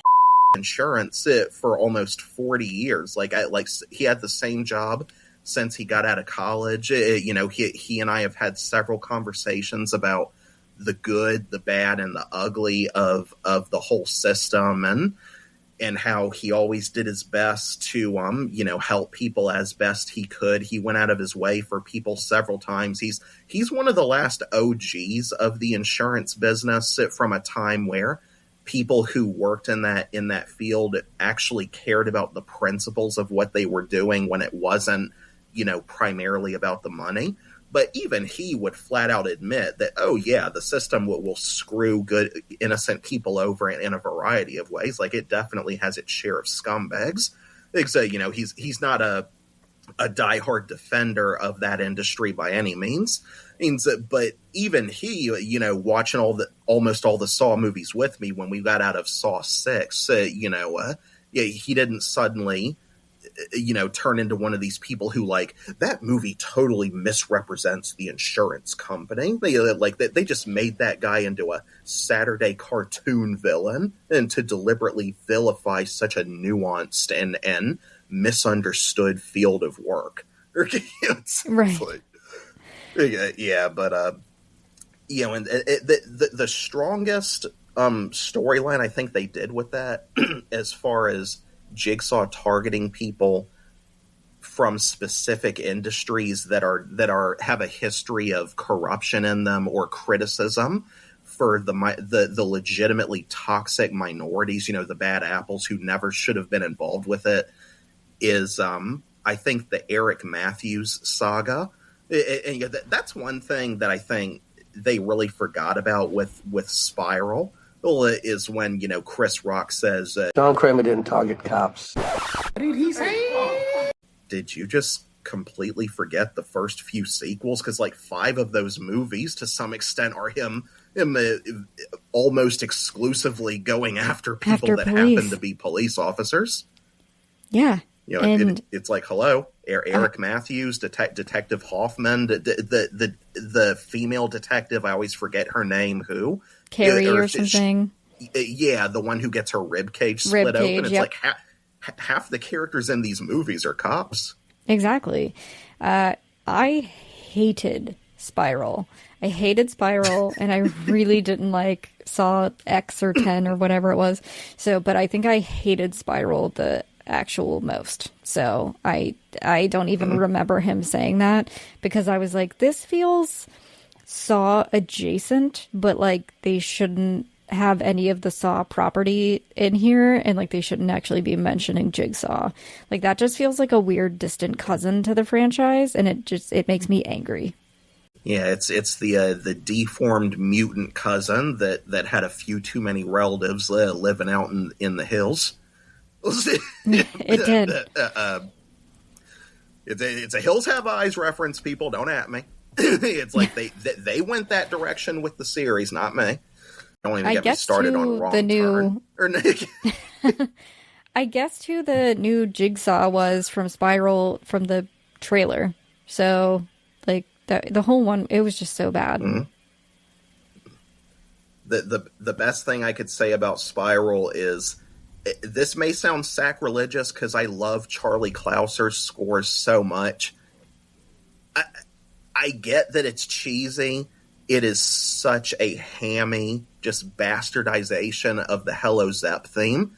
Speaker 4: insurance for almost 40 years. He had the same job since he got out of college. He and I have had several conversations about the good, the bad, and the ugly of the whole system, and how he always did his best to, help people as best he could. He went out of his way for people several times. He's one of the last OGs of the insurance business from a time where people who worked in that field actually cared about the principles of what they were doing when it wasn't, primarily about the money. But even he would flat out admit that, oh yeah, the system will screw good, innocent people over in a variety of ways. Like, it definitely has its share of scumbags. So, he's not a diehard defender of that industry by any means. But even he, watching almost all the Saw movies with me when we got out of Saw 6, he didn't suddenly turn into one of these people who, like, that movie totally misrepresents the insurance company. They just made that guy into a Saturday cartoon villain, and to deliberately vilify such a nuanced and misunderstood field of work.
Speaker 5: Right.
Speaker 4: And the strongest storyline I think they did with that, as far as Jigsaw targeting people from specific industries that have a history of corruption in them or criticism for the legitimately toxic minorities, the bad apples who never should have been involved with it, is I think the Eric Matthews saga. And that's one thing that I think they really forgot about with Spiral. Is when, Chris Rock says,
Speaker 7: John Kramer didn't target cops.
Speaker 6: What did he say?
Speaker 4: Did you just completely forget the first few sequels? Because, 5 of those movies, to some extent, are him almost exclusively going after people that happen to be police officers.
Speaker 5: Yeah.
Speaker 4: It's like, hello, Eric Matthews, Detective Hoffman, the female detective, I always forget her name, who?
Speaker 5: Carrie or something.
Speaker 4: Yeah, the one who gets her rib cage split open. It's like half the characters in these movies are cops.
Speaker 5: Exactly. I hated Spiral. And I really didn't like Saw X or 10 or whatever it was. But I think I hated Spiral the actual most. So I don't even remember him saying that, because I was like, this feels Saw adjacent, but they shouldn't have any of the Saw property in here, and they shouldn't actually be mentioning Jigsaw. That just feels like a weird distant cousin to the franchise, and it makes me angry.
Speaker 4: Yeah, it's the deformed mutant cousin that had a few too many relatives living out in the hills.
Speaker 5: It did.
Speaker 4: It's a Hills Have Eyes reference, people. Don't at me. It's like they went that direction with the series, not me. Don't even get me started on Wrong Turn.
Speaker 5: I guessed who the new Jigsaw was from Spiral from the trailer. So, the whole one, it was just so bad.
Speaker 4: Mm-hmm. The best thing I could say about Spiral is, this may sound sacrilegious because I love Charlie Clouser's scores so much. I get that it's cheesy. It is such a hammy, just bastardization of the Hello Zepp theme.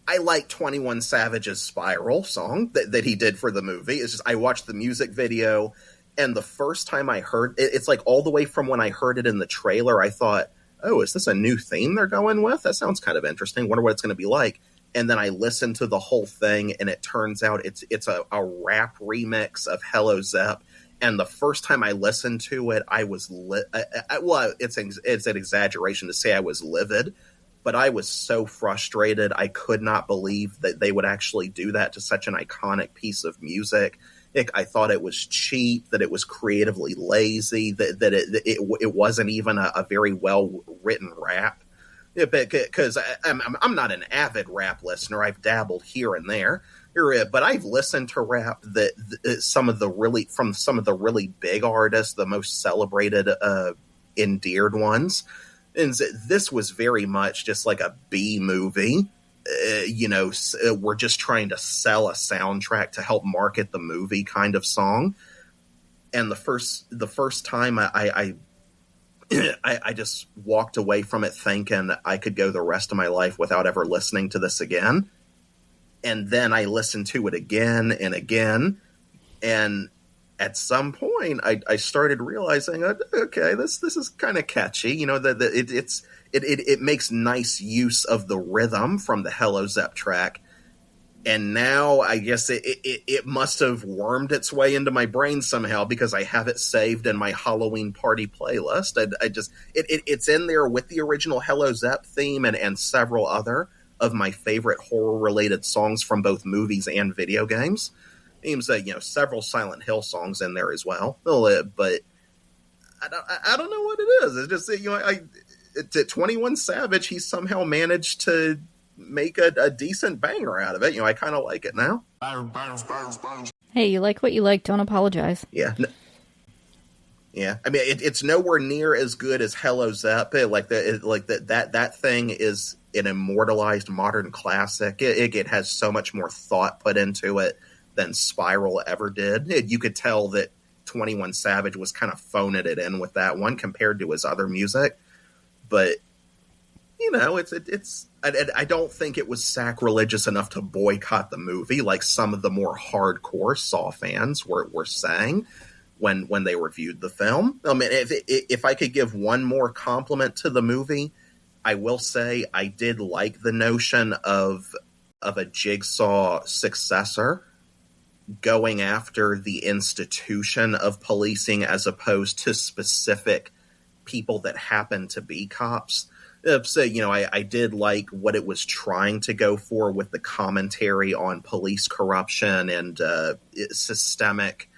Speaker 4: I like 21 Savage's Spiral song that he did for the movie. It's just, I watched the music video, and the first time I heard it, it's all the way from when I heard it in the trailer, I thought, oh, is this a new theme they're going with? That sounds kind of interesting. Wonder what it's going to be like. And then I listened to the whole thing, and it turns out it's a rap remix of Hello Zepp. And the first time I listened to it, I was well, it's an exaggeration to say I was livid, but I was so frustrated. I could not believe that they would actually do that to such an iconic piece of music. I thought it was cheap, that it was creatively lazy, that it wasn't even a very well written rap. Because I'm not an avid rap listener. I've dabbled here and there, but I've listened to rap that some of the really big artists, the most celebrated, endeared ones. And this was very much just like a B movie. We're just trying to sell a soundtrack to help market the movie kind of song. And the first time I just walked away from it thinking I could go the rest of my life without ever listening to this again. And then I listened to it again and again. And at some point I started realizing, okay, this is kind of catchy. It makes nice use of the rhythm from the Hello Zepp track. And now I guess it must have wormed its way into my brain somehow, because I have it saved in my Halloween party playlist. It's in there with the original Hello Zepp theme and several other of my favorite horror related songs from both movies and video games. Seems several Silent Hill songs in there as well. But I don't know what it is. It's just 21 Savage, he somehow managed to make a decent banger out of it. I kind of like it now.
Speaker 5: Hey, you like what you like, don't apologize.
Speaker 4: Yeah. Yeah. I mean, it's nowhere near as good as Hello Zepp. That thing is an immortalized modern classic. It has so much more thought put into it than Spiral ever did. You could tell that 21 Savage was kind of phoning it in with that one compared to his other music. But I don't think it was sacrilegious enough to boycott the movie like some of the more hardcore Saw fans were saying when they reviewed the film. I mean, if I could give one more compliment to the movie, I will say I did like the notion of a Jigsaw successor going after the institution of policing as opposed to specific people that happen to be cops. So, I did like what it was trying to go for with the commentary on police corruption and systemic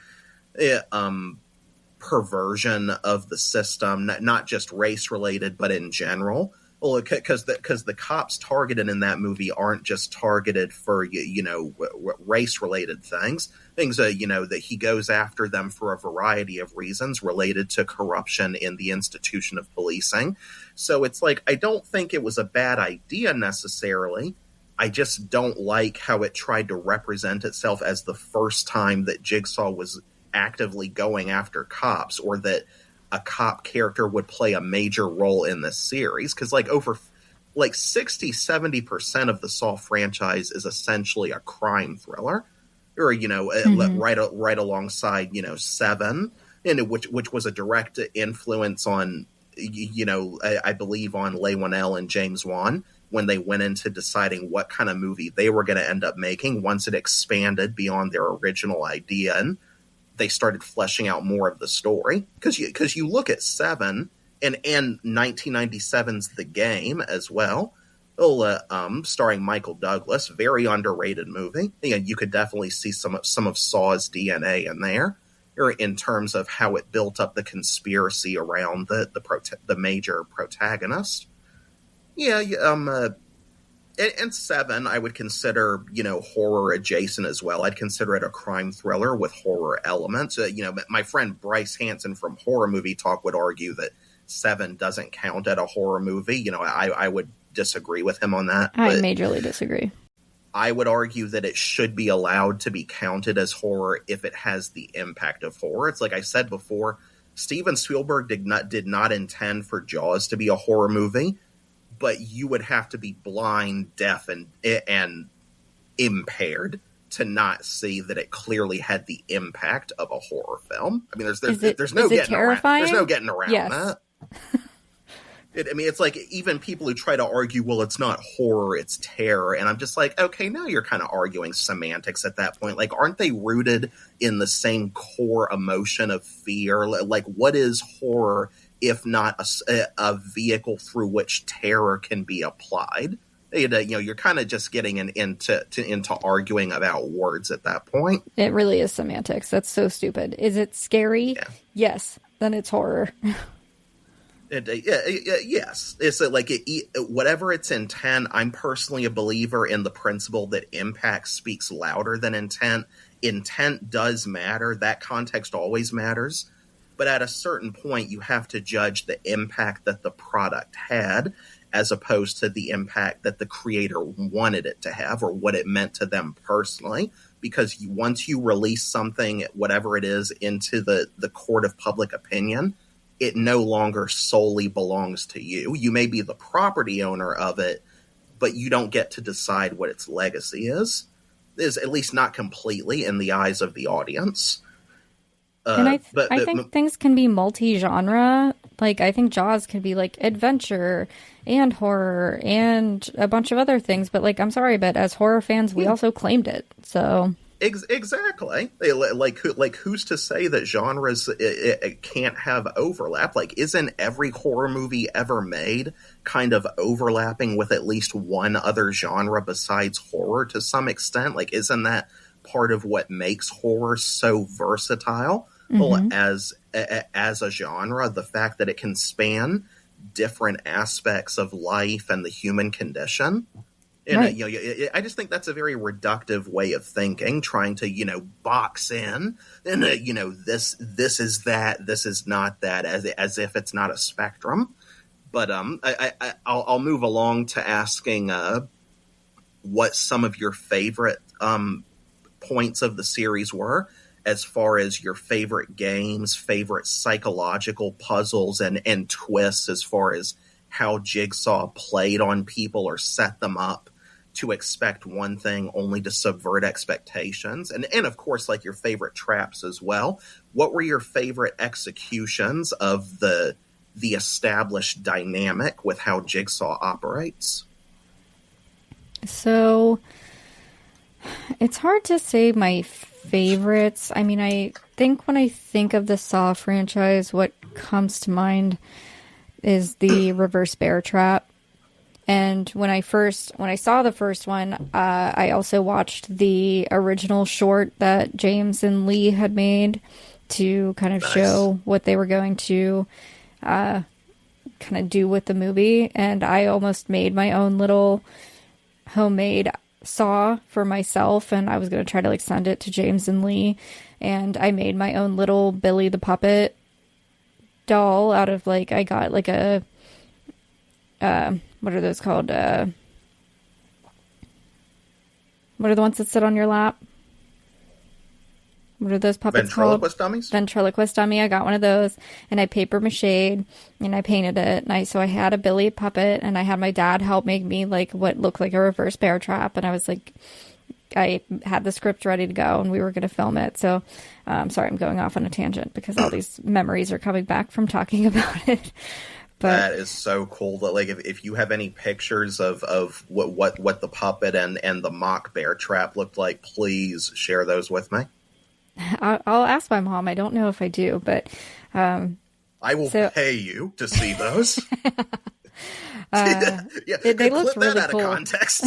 Speaker 4: perversion of the system, not just race-related, but in general. Well, because the cops targeted in that movie aren't just targeted for, race-related things that he goes after them for a variety of reasons related to corruption in the institution of policing. So it's like, I don't think it was a bad idea necessarily. I just don't like how it tried to represent itself as the first time that Jigsaw was actively going after cops, or that a cop character would play a major role in this series. Because over 60-70% of the Saw franchise is essentially a crime thriller, or right alongside 7, and which was a direct influence on I believe on Leigh Whannell and James Wan when they went into deciding what kind of movie they were going to end up making once it expanded beyond their original idea, and they started fleshing out more of the story. Because you look at 7 and 1997's The Game as well, starring Michael Douglas, very underrated movie. You could definitely see some of Saw's DNA in there, or in terms of how it built up the conspiracy around the major protagonist. Yeah, and 7 I would consider, horror adjacent as well. I'd consider it a crime thriller with horror elements. My friend Bryce Hansen from Horror Movie Talk would argue that 7 doesn't count at a horror movie. I would disagree with him on that.
Speaker 5: I majorly disagree.
Speaker 4: I would argue that it should be allowed to be counted as horror if it has the impact of horror. It's like I said before, Steven Spielberg did not intend for Jaws to be a horror movie, but you would have to be blind, deaf, and impaired to not see that it clearly had the impact of a horror film. I mean, there's no getting around that. It's like even people who try to argue, well, it's not horror, it's terror. And I'm just like, okay, now you're kind of arguing semantics at that point. Like, aren't they rooted in the same core emotion of fear? Like, what is horror if not a vehicle through which terror can be applied? You're kind of just getting into arguing about words at that point.
Speaker 5: It really is semantics. That's so stupid. Is it scary?
Speaker 4: Yeah.
Speaker 5: Yes. Then it's horror.
Speaker 4: Yes. It's like whatever its intent. I'm personally a believer in the principle that impact speaks louder than intent. Intent does matter. That context always matters. But at a certain point, you have to judge the impact that the product had as opposed to the impact that the creator wanted it to have or what it meant to them personally. Because once you release something, whatever it is, into the court of public opinion, it no longer solely belongs to you. You may be the property owner of it, but you don't get to decide what its legacy is at least not completely in the eyes of the audience.
Speaker 5: And I think things can be multi-genre. Like, I think Jaws could be, like, adventure and horror and a bunch of other things. But, like, I'm sorry, but as horror fans, we also claimed it. So...
Speaker 4: Exactly. Like who's to say that genres it can't have overlap? Like, isn't every horror movie ever made kind of overlapping with at least one other genre besides horror to some extent? Like, isn't that part of what makes horror so versatile?
Speaker 5: Mm-hmm.
Speaker 4: Well, as a genre, the fact that it can span different aspects of life and the human condition. And,
Speaker 5: right.
Speaker 4: I just think that's a very reductive way of thinking, trying to, box in and, this is that, this is not that, as if it's not a spectrum. But I'll move along to asking what some of your favorite points of the series were, as far as your favorite games, favorite psychological puzzles and twists, as far as how Jigsaw played on people or set them up to expect one thing only to subvert expectations. And of course, like, your favorite traps as well. What were your favorite executions of the established dynamic with how Jigsaw operates?
Speaker 5: So it's hard to say my favorites. I mean, I think when I think of the Saw franchise, what comes to mind is the reverse bear trap. And when I saw the first one, I also watched the original short that James and Lee had made to kind of show what they were going to kind of do with the movie. And I almost made my own little homemade Saw for myself, and I was going to try to, like, send it to James and Lee. And I made my own little Billy the Puppet doll out of, like, I got like a what are those called? What are the ones that sit on your lap? What are those puppets called?
Speaker 4: Ventriloquist dummies?
Speaker 5: Ventriloquist dummy. I got one of those, and I paper mache'd, and I painted it. And so I had a Billy puppet, and I had my dad help make me, like, what looked like a reverse bear trap. And I was like, I had the script ready to go, and we were going to film it. So, sorry, I'm going off on a tangent because all these memories are coming back from talking about it. But
Speaker 4: that is so cool. That, like, if you have any pictures of what the puppet and the mock bear trap looked like, please share those with me.
Speaker 5: I'll ask my mom. I don't know if I do, but
Speaker 4: I will pay you to see those.
Speaker 5: They looked really
Speaker 4: out
Speaker 5: cool.
Speaker 4: Of context.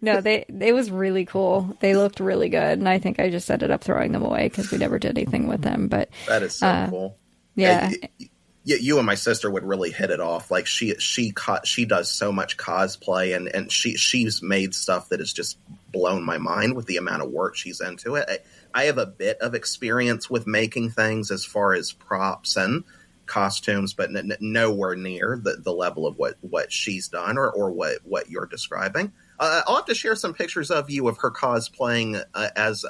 Speaker 5: No, they was really cool. They looked really good, and I think I just ended up throwing them away because we never did anything with them. But
Speaker 4: that is so cool.
Speaker 5: Yeah.
Speaker 4: You and my sister would really hit it off. Like, she does so much cosplay, and she's made stuff that has just blown my mind with the amount of work she's into it. I have a bit of experience with making things as far as props and costumes, but nowhere near the level of what she's done or what you're describing. I'll have to share some pictures of her cosplaying as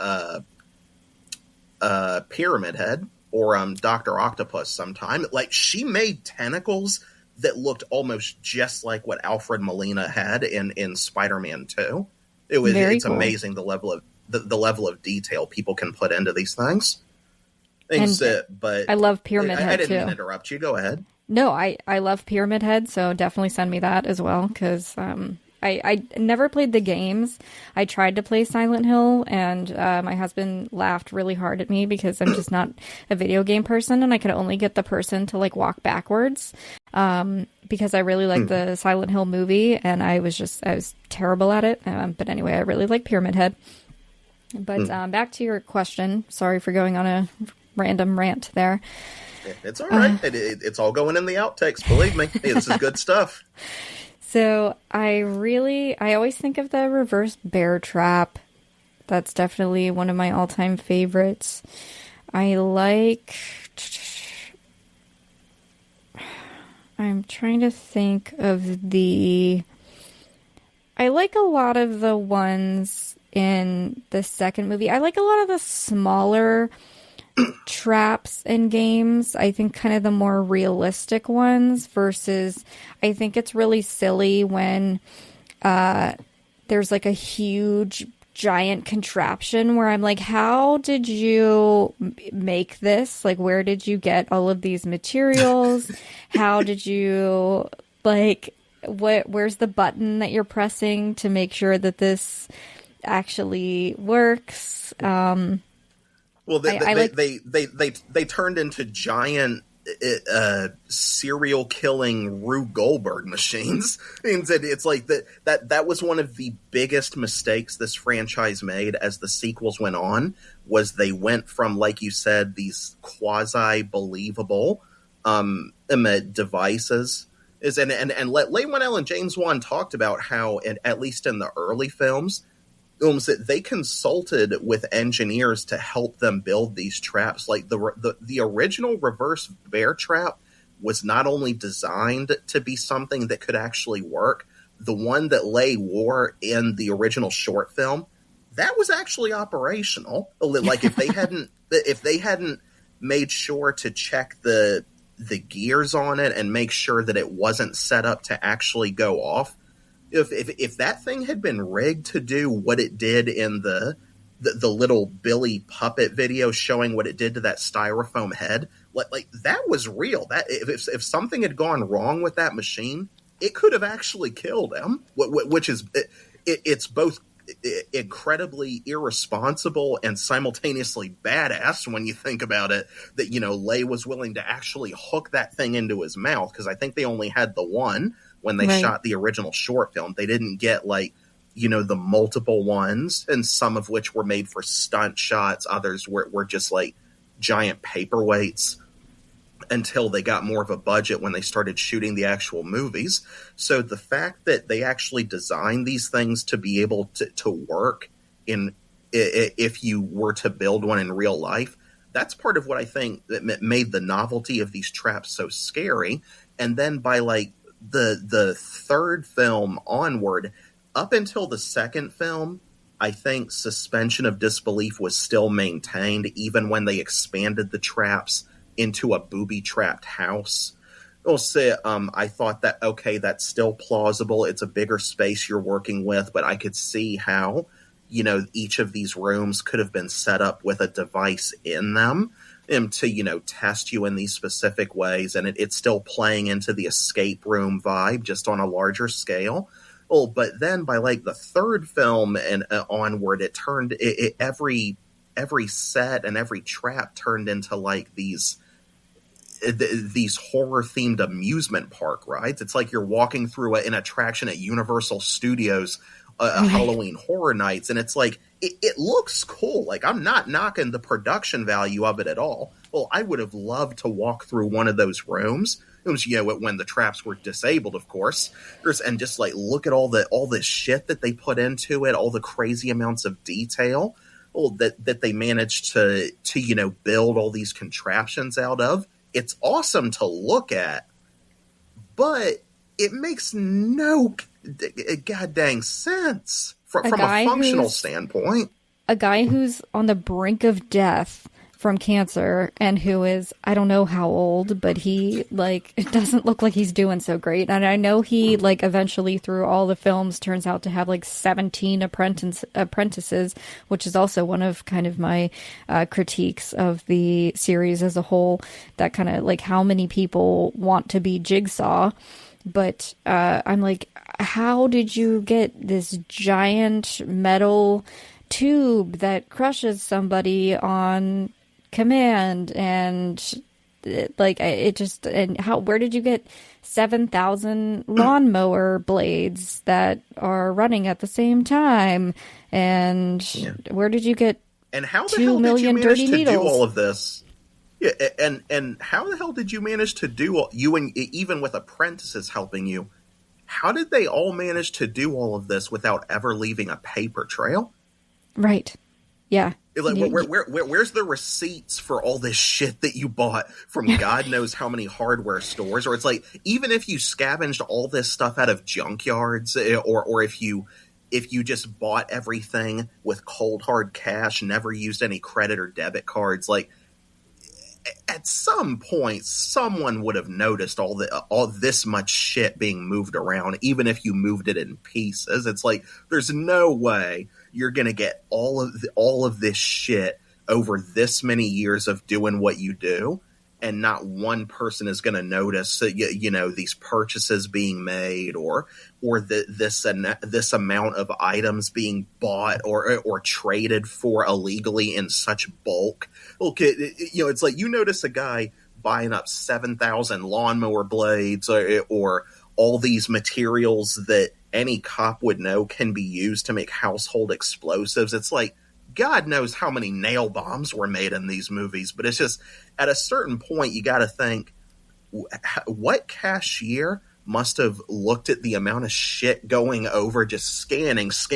Speaker 4: Pyramid Head or Dr. Octopus sometime. Like, she made tentacles that looked almost just like what Alfred Molina had in Spider-Man 2. It's cool. Amazing the level of detail people can put into these things.
Speaker 5: But I love Pyramid Head,
Speaker 4: I didn't
Speaker 5: too.
Speaker 4: interrupt you. Go ahead.
Speaker 5: No, I love Pyramid Head, so definitely send me that as well, because I never played the games. I tried to play Silent Hill, and my husband laughed really hard at me because I'm just not a video game person, and I could only get the person to like walk backwards because I really like the Silent Hill movie, and I was terrible at it. But anyway, I really like Pyramid Head. But back to your question. Sorry for going on a random rant there.
Speaker 4: It's all right. It's all going in the outtakes. Believe me, this is good stuff.
Speaker 5: So I always think of the reverse bear trap. That's definitely one of my all-time favorites. I'm trying to think of I like a lot of the ones in the second movie. I like a lot of the smaller traps in games. I think kind of the more realistic ones versus I think it's really silly when there's like a huge giant contraption where I'm like, how did you make this? Like, where did you get all of these materials? How did you where's the button that you're pressing to make sure that this actually works?
Speaker 4: Well, they turned into giant serial killing Rube Goldberg machines. It's like that was one of the biggest mistakes this franchise made as the sequels went on. Was they went from, like you said, these quasi believable devices. And Leigh Whannell and James Wan talked about how, at least in the early films, that they consulted with engineers to help them build these traps. Like the original reverse bear trap was not only designed to be something that could actually work. The one that Leigh wore in the original short film, that was actually operational. Like if they hadn't made sure to check the gears on it and make sure that it wasn't set up to actually go off. If that thing had been rigged to do what it did in the little Billy puppet video showing what it did to that styrofoam head, like that was real. That if something had gone wrong with that machine, it could have actually killed him. Which is it's both incredibly irresponsible and simultaneously badass when you think about it. That Leigh was willing to actually hook that thing into his mouth, because I think they only had the one. When they shot the original short film, they didn't get the multiple ones, and some of which were made for stunt shots. Others were just like giant paperweights until they got more of a budget when they started shooting the actual movies. So the fact that they actually designed these things to be able to work if you were to build one in real life, that's part of what I think that made the novelty of these traps so scary. And then by the third film onward, up until the second film, I think suspension of disbelief was still maintained, even when they expanded the traps into a booby-trapped house. Also, I thought that, okay, that's still plausible. It's a bigger space you're working with, but I could see how, each of these rooms could have been set up with a device in them to, test you in these specific ways, and it's still playing into the escape room vibe, just on a larger scale. Oh, but then by the third film and onward, it turned every set and every trap turned into these horror-themed amusement park rides. It's like you're walking through an attraction at Universal Studios, Halloween Horror Nights, and it's like, it looks cool. I'm not knocking the production value of it at all. Well, I would have loved to walk through one of those rooms. It was, when the traps were disabled, of course, and just look at all the shit that they put into it, all the crazy amounts of detail, that they managed to build all these contraptions out of. It's awesome to look at, but it makes no goddamn sense from a functional standpoint.
Speaker 5: A guy who's on the brink of death from cancer and who is, I don't know how old, but he, like, it doesn't look like he's doing so great. And I know he, like, eventually through all the films turns out to have, like, 17 apprentices, which is also one of kind of my critiques of the series as a whole, that kind of, like, how many people want to be Jigsaw. But I'm like, how did you get this giant metal tube that crushes somebody on command? And where did you get 7,000 lawnmower blades that are running at the same time? And where did you get
Speaker 4: and how the
Speaker 5: 2
Speaker 4: hell
Speaker 5: million
Speaker 4: did you manage
Speaker 5: dirty
Speaker 4: to
Speaker 5: needles?
Speaker 4: do all of this? Yeah, and how the hell did you manage to do even with apprentices helping you? How did they all manage to do all of this without ever leaving a paper trail?
Speaker 5: Right. Yeah.
Speaker 4: Like, where's the receipts for all this shit that you bought from God knows how many hardware stores? Or it's like, even if you scavenged all this stuff out of junkyards, or if you just bought everything with cold hard cash, never used any credit or debit cards, like, at some point, someone would have noticed all this much shit being moved around, even if you moved it in pieces. It's like, there's no way you're going to get all of this shit over this many years of doing what you do, and not one person is going to notice, these purchases being made, or this amount of items being bought or traded for illegally in such bulk. Okay, it's like you notice a guy buying up 7,000 lawnmower blades, or all these materials that any cop would know can be used to make household explosives. It's like, God knows how many nail bombs were made in these movies, but it's just, at a certain point, you got to think, what cashier must have looked at the amount of shit going over, just scanning. It's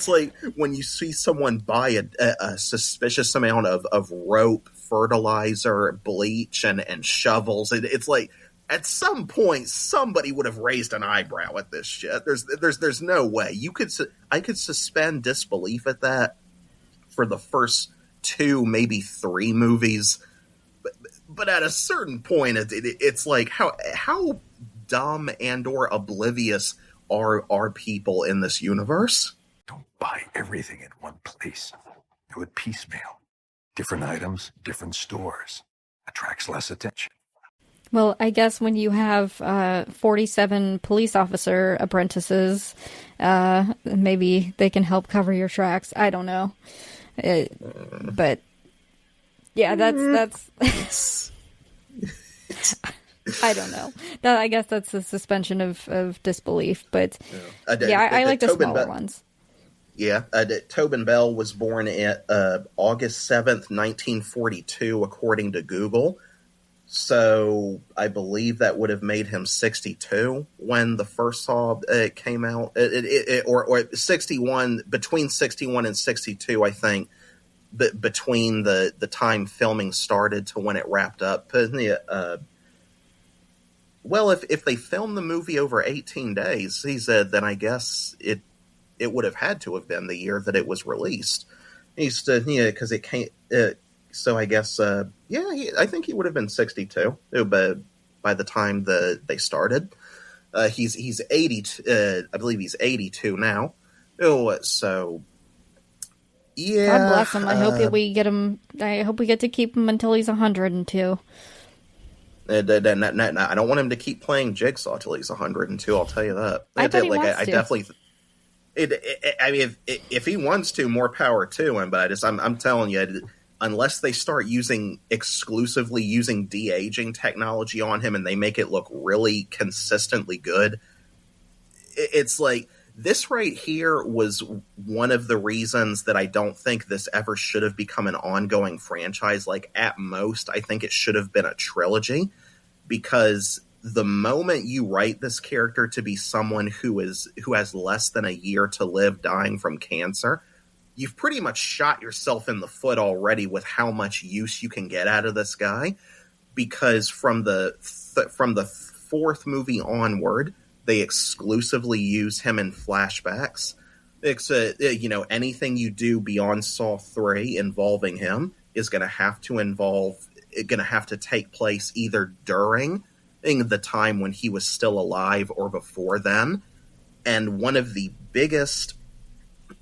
Speaker 4: like when you see someone buy a suspicious amount of rope, fertilizer, bleach, and shovels. It's like, at some point, somebody would have raised an eyebrow at this shit. There's no way I could suspend disbelief at that for the first 2, maybe 3 movies, but at a certain point, it's like, how dumb and or oblivious are people in this universe?
Speaker 1: Don't buy everything in one place. Do it piecemeal. Different items, different stores. Attracts less attention.
Speaker 5: Well, I guess when you have 47 police officer apprentices, maybe they can help cover your tracks. I don't know. But yeah, that's I don't know. I guess that's a suspension of disbelief. But I like the smaller ones.
Speaker 4: Yeah, Tobin Bell was born at August 7th, 1942, according to Google. So I believe that would have made him 62 when the first Saw came out, or 61, between 61 and 62, I think, between the time filming started to when it wrapped up. Well, if they filmed the movie over 18 days, he said, then I guess it would have had to have been the year that it was released. Because it came. So I guess, I think he would have been 62 by the time they started. He's 80. I believe he's 82 now. So yeah.
Speaker 5: God bless him. I hope we get him. I hope we get to keep him until he's 102.
Speaker 4: I don't want him to keep playing Jigsaw till he's 102. I'll tell you that.
Speaker 5: I bet he wants to.
Speaker 4: Definitely. I mean, if he wants to, more power to him. But I'm telling you, unless they start exclusively using de-aging technology on him and they make it look really consistently good, it's like, this right here was one of the reasons that I don't think this ever should have become an ongoing franchise. Like, at most, I think it should have been a trilogy, because the moment you write this character to be someone who has less than a year to live dying from cancer, you've pretty much shot yourself in the foot already with how much use you can get out of this guy, because from the fourth movie onward, they exclusively use him in flashbacks. It's anything you do beyond Saw 3 involving him is going to have to take place either during the time when he was still alive or before then. And one of the biggest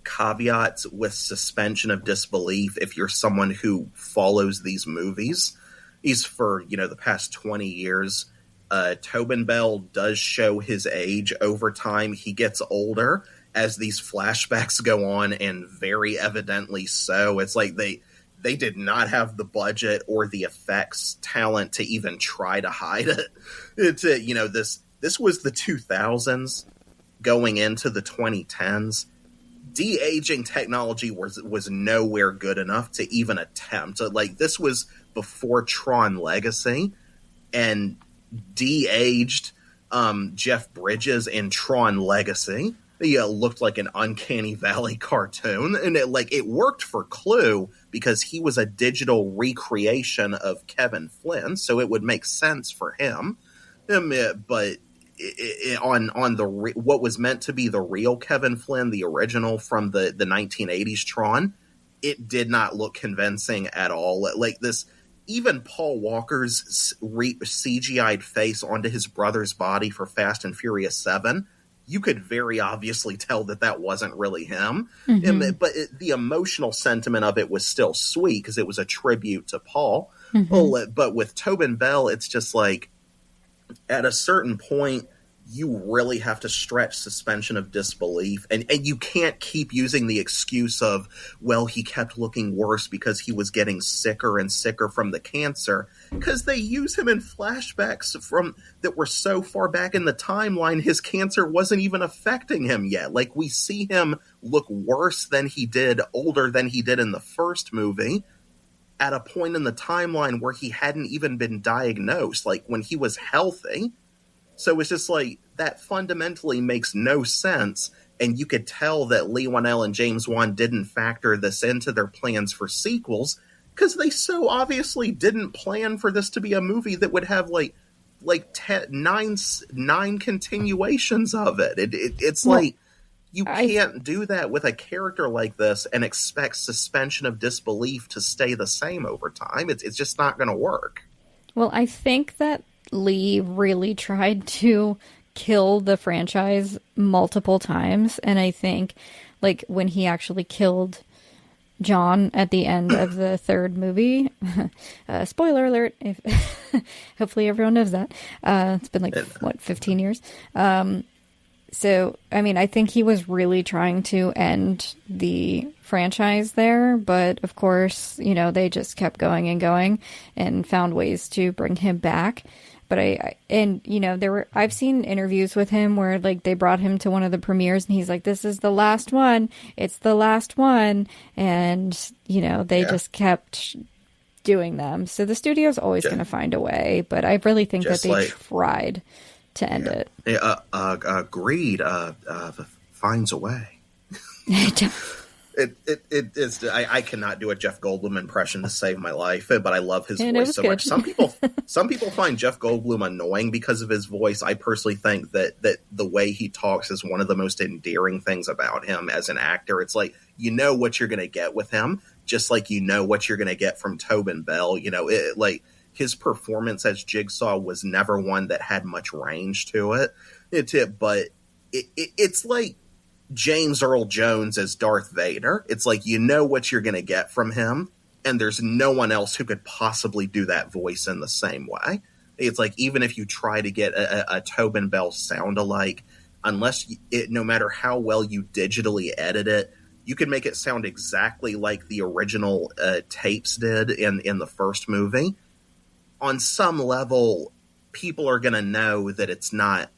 Speaker 4: caveats with suspension of disbelief, if you're someone who follows these movies, is for, the past 20 years, Tobin Bell does show his age over time. He gets older as these flashbacks go on, and very evidently so. It's like they did not have the budget or the effects talent to even try to hide it. It's this was the 2000s going into the 2010s. De-aging technology was nowhere good enough to even attempt. Like, this was before Tron Legacy, and de-aged Jeff Bridges in Tron Legacy. He looked like an Uncanny Valley cartoon, and it worked for Clue because he was a digital recreation of Kevin Flynn, so it would make sense for him. But what was meant to be the real Kevin Flynn, the original from the 1980s Tron, it did not look convincing at all. Like this, even Paul Walker's CGI'd face onto his brother's body for Fast and Furious 7, you could very obviously tell that wasn't really him. Mm-hmm. But the emotional sentiment of it was still sweet because it was a tribute to Paul. Mm-hmm. But with Tobin Bell, it's just like, at a certain point, you really have to stretch suspension of disbelief. And you can't keep using the excuse of, well, he kept looking worse because he was getting sicker and sicker from the cancer. Because they use him in flashbacks that were so far back in the timeline, his cancer wasn't even affecting him yet. Like, we see him look worse than he did, older than he did in the first movie, at a point in the timeline where he hadn't even been diagnosed, like when he was healthy. So it's just like, that fundamentally makes no sense, and you could tell that Lee Whannell and James Wan didn't factor this into their plans for sequels, because they so obviously didn't plan for this to be a movie that would have nine continuations of it. It's like, you can't do that with a character like this and expect suspension of disbelief to stay the same over time. It's just not going to work.
Speaker 5: Well, I think that Lee really tried to kill the franchise multiple times, and I think, like, when he actually killed John at the end of the third movie, spoiler alert, hopefully everyone knows that, it's been 15 years, so, I mean, I think he was really trying to end the franchise there, but of course, they just kept going and going and found ways to bring him back. But I've seen interviews with him where, like, they brought him to one of the premieres and he's like, this is the last one. It's the last one. And, they just kept doing them. So the studio's always going to find a way, but I really think that they tried to end it.
Speaker 4: Greed finds a way. I cannot do a Jeff Goldblum impression to save my life, but I love his voice so much. Some people find Jeff Goldblum annoying because of his voice. I personally think that the way he talks is one of the most endearing things about him as an actor. It's like, you know what you're going to get with him, just like you know what you're going to get from Tobin Bell. His performance as Jigsaw was never one that had much range to it. But it's like James Earl Jones as Darth Vader. It's like, you know what you're going to get from him, and there's no one else who could possibly do that voice in the same way. It's like, even if you try to get a Tobin Bell sound-alike, no matter how well you digitally edit it, you can make it sound exactly like the original tapes did in the first movie. On some level, people are going to know that it's not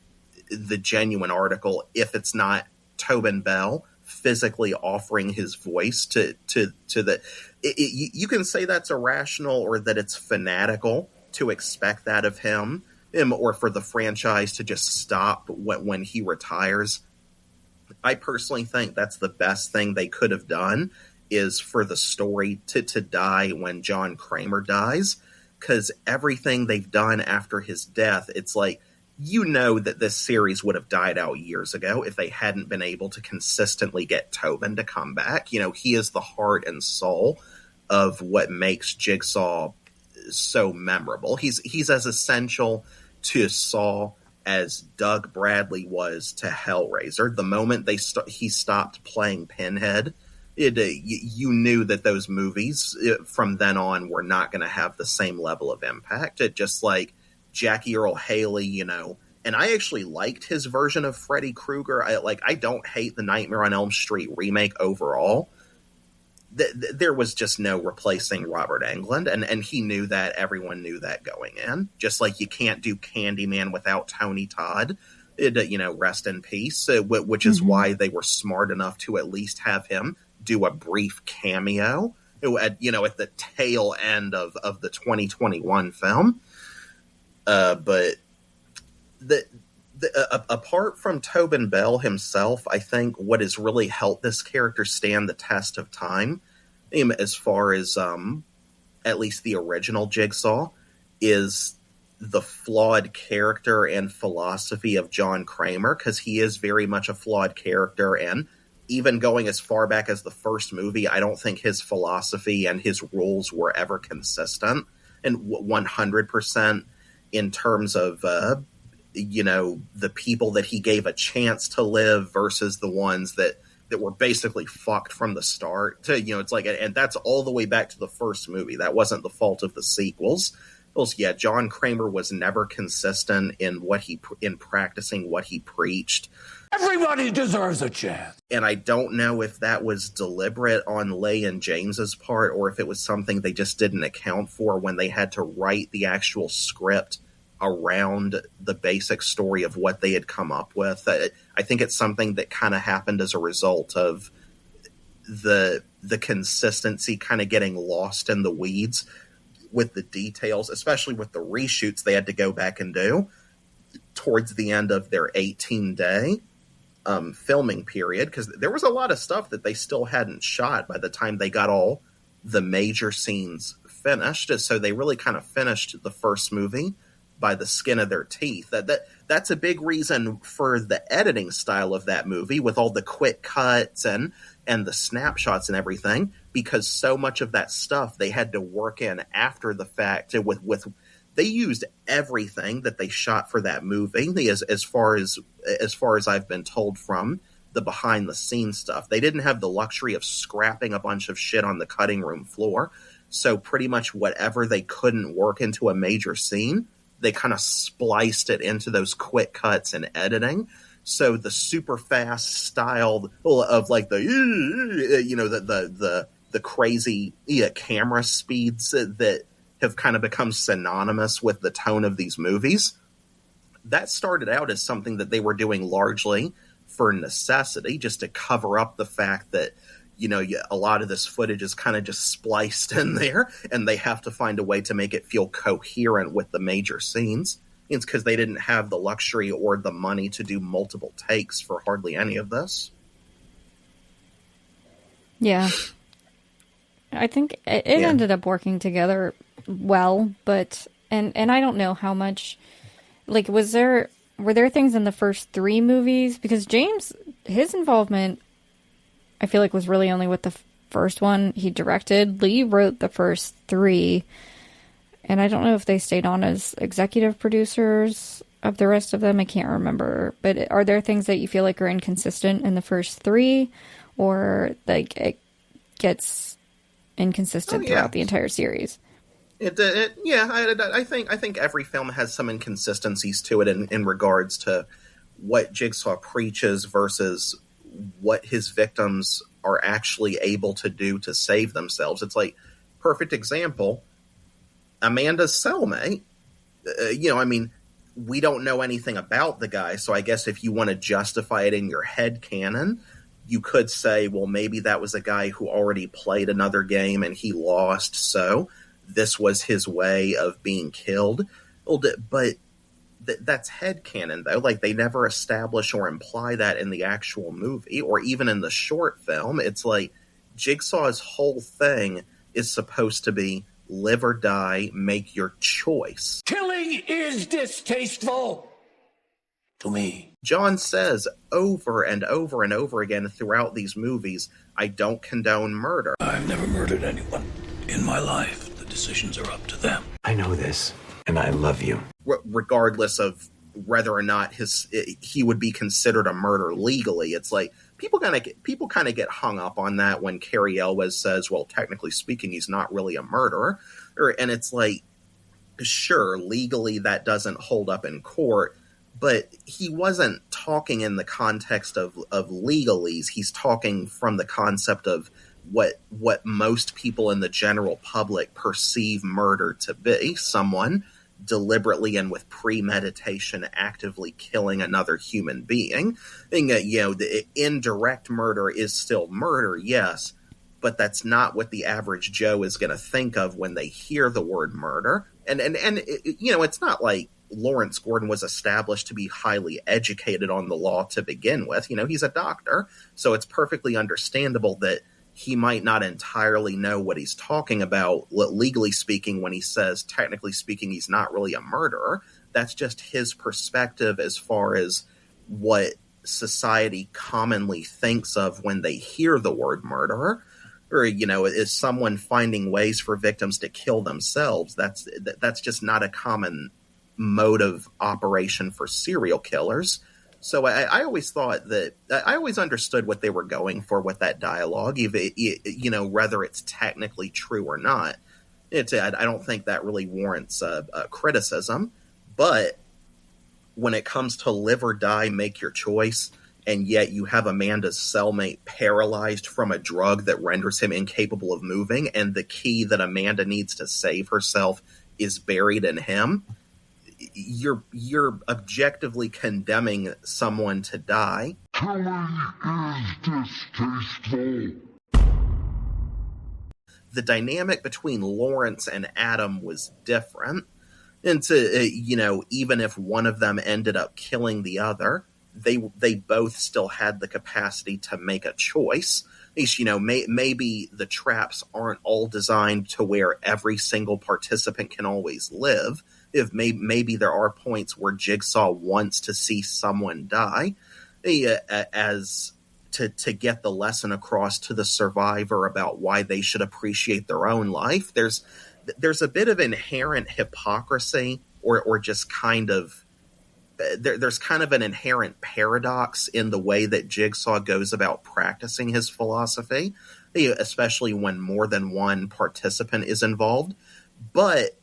Speaker 4: the genuine article if it's not Tobin Bell physically offering his voice to the... You can say that's irrational or that it's fanatical to expect that of him, or for the franchise to just stop when he retires. I personally think that's the best thing they could have done, is for the story to die when John Kramer dies. Because everything they've done after his death, it's like, you know that this series would have died out years ago if they hadn't been able to consistently get Tobin to come back. You know, he is the heart and soul of what makes Jigsaw so memorable. He's as essential to Saw as Doug Bradley was to Hellraiser. The moment he stopped playing Pinhead, you knew that those movies from then on were not going to have the same level of impact. It just like Jackie Earle Haley, you know, and I actually liked his version of Freddy Krueger. I don't hate the Nightmare on Elm Street remake overall. There was just no replacing Robert Englund, and he knew that. Everyone knew that going in. Just like you can't do Candyman without Tony Todd, you know, rest in peace, which is why they were smart enough to at least have him do a brief cameo at the tail end of the 2021 film. But apart from Tobin Bell himself, I think what has really helped this character stand the test of time, as far as at least the original Jigsaw, is the flawed character and philosophy of John Kramer, because he is very much a flawed character, and even going as far back as the first movie, I don't think his philosophy and his rules were ever consistent and 100% in terms of the people that he gave a chance to live versus the ones that were basically fucked from the start. It's like, and that's all the way back to the first movie. That wasn't the fault of the sequels. Yeah, John Kramer was never consistent in practicing what he preached.
Speaker 6: Everybody deserves a chance.
Speaker 4: And I don't know if that was deliberate on Leigh and James's part, or if it was something they just didn't account for when they had to write the actual script around the basic story of what they had come up with. I think it's something that kind of happened as a result of the consistency kind of getting lost in the weeds with the details, especially with the reshoots they had to go back and do towards the end of their 18-day filming period, because there was a lot of stuff that they still hadn't shot by the time they got all the major scenes finished. So they really kind of finished the first movie by the skin of their teeth. That's a big reason for the editing style of that movie, with all the quick cuts and the snapshots and everything, because so much of that stuff they had to work in after the fact. They used everything that they shot for that movie, as far as I've been told from the behind the scenes stuff. They didn't have the luxury of scrapping a bunch of shit on the cutting room floor. So pretty much whatever they couldn't work into a major scene, they kind of spliced it into those quick cuts and editing. So the super fast style of like the crazy camera speeds that have kind of become synonymous with the tone of these movies, that started out as something that they were doing largely for necessity, just to cover up the fact that, a lot of this footage is kind of just spliced in there, and they have to find a way to make it feel coherent with the major scenes. It's because they didn't have the luxury or the money to do multiple takes for hardly any of this.
Speaker 5: Yeah. I think it ended up working together well, but and I don't know how much, like, were there things in the first three movies? Because James, his involvement, I feel like, was really only with the first one. He directed. Lee wrote the first three, and I don't know if they stayed on as executive producers of the rest of them. I can't remember. But are there things that you feel like are inconsistent in the first three, or like it gets inconsistent throughout the entire series?
Speaker 4: I think every film has some inconsistencies to it in regards to what Jigsaw preaches versus what his victims are actually able to do to save themselves. It's like, perfect example, Amanda's cellmate. We don't know anything about the guy, so I guess if you want to justify it in your head canon, you could say, well, maybe that was a guy who already played another game and he lost, so this was his way of being killed. But that's headcanon, though. Like, they never establish or imply that in the actual movie, or even in the short film. It's like, Jigsaw's whole thing is supposed to be live or die, make your choice.
Speaker 6: Killing is distasteful. to me.
Speaker 4: John says over and over and over again throughout these movies, I don't condone murder.
Speaker 6: I've never murdered anyone in my life. The decisions are up to them.
Speaker 7: I know this, and I love you.
Speaker 4: Regardless of whether or not he would be considered a murder legally, it's like people kind of get hung up on that when Cary Elwes says, well, technically speaking, he's not really a murderer. And it's like, sure, legally that doesn't hold up in court, but he wasn't talking in the context of legalese. He's talking from the concept of what most people in the general public perceive murder to be: someone deliberately and with premeditation actively killing another human being. The indirect murder is still murder, yes, but that's not what the average Joe is going to think of when they hear the word murder. And it's not like Lawrence Gordon was established to be highly educated on the law to begin with. He's a doctor, so it's perfectly understandable that he might not entirely know what he's talking about, legally speaking, when he says, technically speaking, he's not really a murderer. That's just his perspective as far as what society commonly thinks of when they hear the word murderer. Or, is someone finding ways for victims to kill themselves? That's just not a common mode of operation for serial killers. So I always thought that I always understood what they were going for with that dialogue, whether it's technically true or not. I don't think that really warrants a criticism. But when it comes to live or die, make your choice, and yet you have Amanda's cellmate paralyzed from a drug that renders him incapable of moving, and the key that Amanda needs to save herself is buried in him, you're objectively condemning someone to die.
Speaker 1: Killing is distasteful.
Speaker 4: The dynamic between Lawrence and Adam was different. And even if one of them ended up killing the other, they both still had the capacity to make a choice. Maybe the traps aren't all designed to where every single participant can always live. If maybe there are points where Jigsaw wants to see someone die, as to get the lesson across to the survivor about why they should appreciate their own life. There's a bit of inherent hypocrisy, or just kind of there's kind of an inherent paradox in the way that Jigsaw goes about practicing his philosophy, especially when more than one participant is involved. But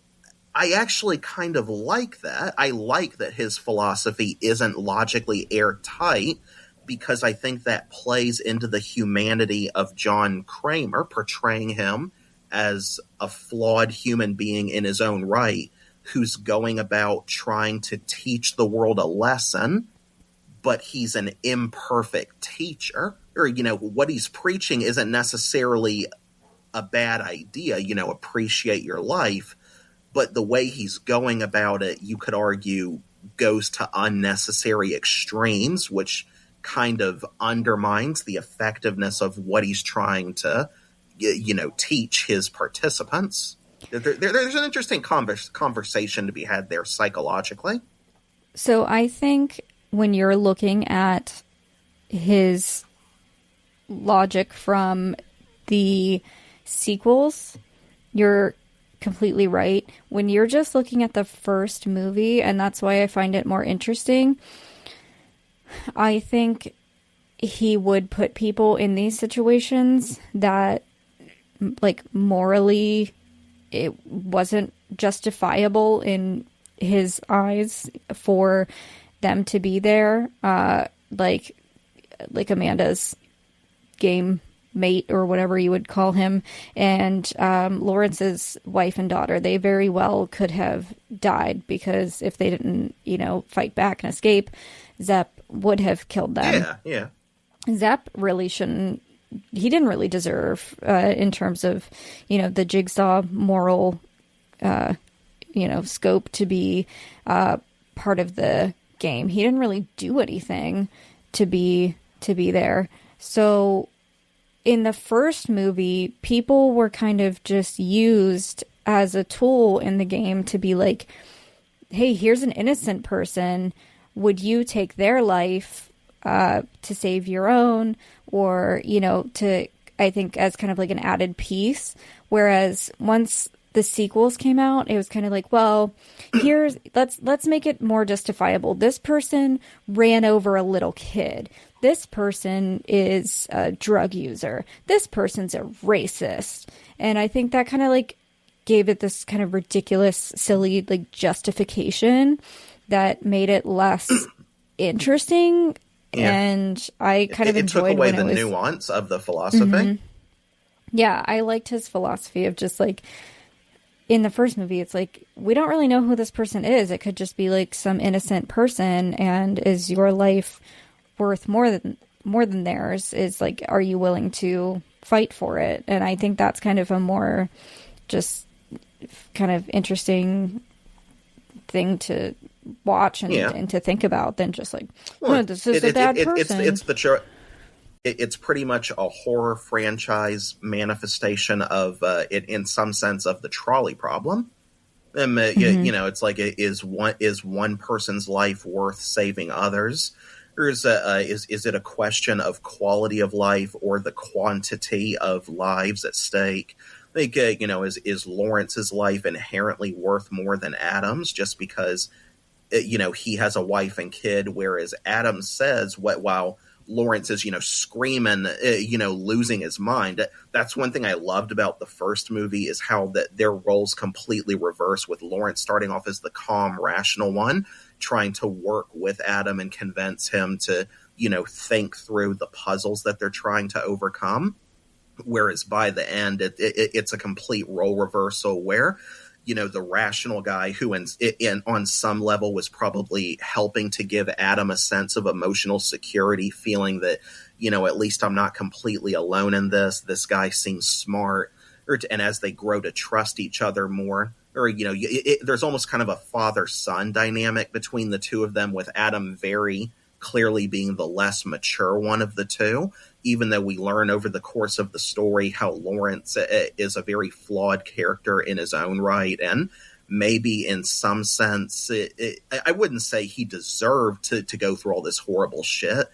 Speaker 4: I actually kind of like that. I like that his philosophy isn't logically airtight, because I think that plays into the humanity of John Kramer, portraying him as a flawed human being in his own right, who's going about trying to teach the world a lesson, but he's an imperfect teacher. Or, what he's preaching isn't necessarily a bad idea, appreciate your life, but the way he's going about it, you could argue, goes to unnecessary extremes, which kind of undermines the effectiveness of what he's trying to, teach his participants. There's an interesting conversation to be had there psychologically.
Speaker 5: So I think when you're looking at his logic from the sequels, you're completely right. When you're just looking at the first movie, and that's why I find it more interesting, I think he would put people in these situations that, like, morally it wasn't justifiable in his eyes for them to be there, like Amanda's game mate, or whatever you would call him, and Lawrence's wife and daughter. They very well could have died, because if they didn't, fight back and escape, Zepp would have killed them.
Speaker 4: Yeah.
Speaker 5: Zepp really shouldn't. He didn't really deserve, in terms of, the Jigsaw moral, scope to be part of the game. He didn't really do anything to be there. So in the first movie, people were kind of just used as a tool in the game to be like, hey, here's an innocent person. would you take their life to save your own, or, you know, to, I think, as kind of like an added piece. Whereas once the sequels came out, it was kind of like, well, here's, let's make it more justifiable. This person ran over a little kid. This person is a drug user. This person's a racist. And I think that kind of like gave it this kind of ridiculous, silly, like, justification that made it less interesting. Yeah. And I kind of enjoyed
Speaker 4: took away
Speaker 5: when
Speaker 4: the nuance of the philosophy. Mm-hmm.
Speaker 5: Yeah, I liked his philosophy of just like, in the first movie, it's like, we don't really know who this person is. It could just be like some innocent person, and is your life worth more than theirs? Is like, are you willing to fight for it? And I think that's kind of a more just kind of interesting thing to watch and to think about than just like, oh, this is a bad person.
Speaker 4: It's pretty much a horror franchise manifestation of it, in some sense, of the trolley problem. You know, it's like, is one person's life worth saving others, or is it a question of quality of life or the quantity of lives at stake? Like, you know, is Lawrence's life inherently worth more than Adam's just because, you know, he has a wife and kid, whereas Adam says, while Lawrence is, you know, screaming, you know, losing his mind. That's one thing I loved about the first movie, is how that their roles completely reverse, with Lawrence starting off as the calm, rational one, trying to work with Adam and convince him to, you know, think through the puzzles that they're trying to overcome. Whereas by the end, it's a complete role reversal where, you know, the rational guy who on some level was probably helping to give Adam a sense of emotional security, feeling that, you know, at least I'm not completely alone in this. This guy seems smart. And as they grow to trust each other more, or, you know, there's almost kind of a father-son dynamic between the two of them, with Adam very clearly being the less mature one of the two, even though we learn over the course of the story how Lawrence is a very flawed character in his own right, and maybe in some sense, I wouldn't say he deserved to go through all this horrible shit,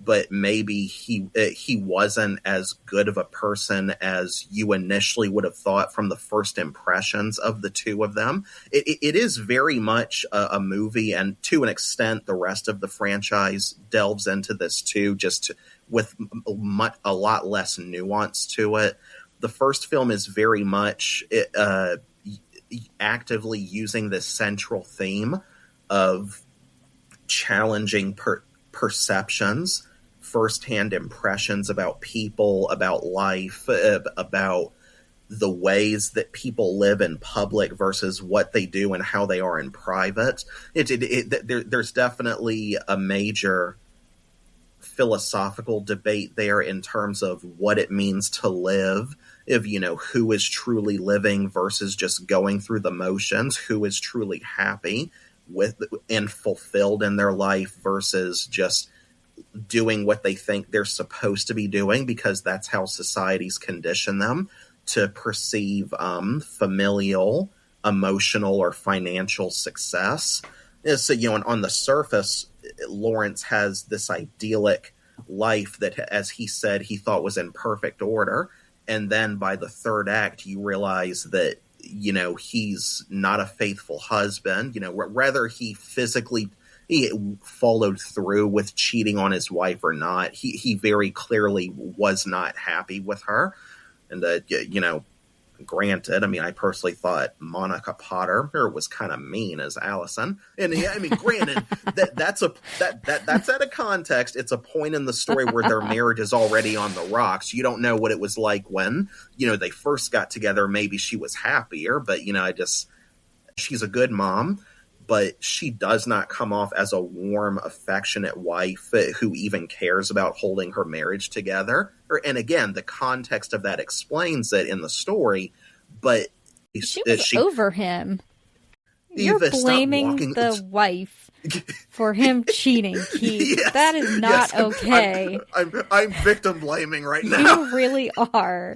Speaker 4: but maybe he wasn't as good of a person as you initially would have thought from the first impressions of the two of them. It is very much a movie, and to an extent, the rest of the franchise delves into this too, just with a lot less nuance to it. The first film is very much actively using this central theme of challenging perceptions, firsthand impressions about people, about life, about the ways that people live in public versus what they do and how they are in private. There's definitely a major philosophical debate there in terms of what it means to live, if, you know, who is truly living versus just going through the motions, who is truly happy with and fulfilled in their life versus just doing what they think they're supposed to be doing because that's how society's condition them to perceive familial, emotional, or financial success. So, you know, on the surface, Lawrence has this idyllic life that, as he said, he thought was in perfect order. And then by the third act, you realize that, you know, he's not a faithful husband. You know, rather he followed through with cheating on his wife or not. He very clearly was not happy with her. And, you know, granted, I mean, I personally thought Monica Potter was kind of mean as Allison. And yeah, I mean, granted, that's out of context. It's a point in the story where their marriage is already on the rocks. You don't know what it was like when, you know, they first got together. Maybe she was happier, but, you know, she's a good mom, but she does not come off as a warm, affectionate wife who even cares about holding her marriage together. And again, the context of that explains it in the story, but
Speaker 5: she was over him. You're blaming the wife for him cheating, Keith. Yes, that is not okay.
Speaker 4: I'm victim blaming right now.
Speaker 5: You really are.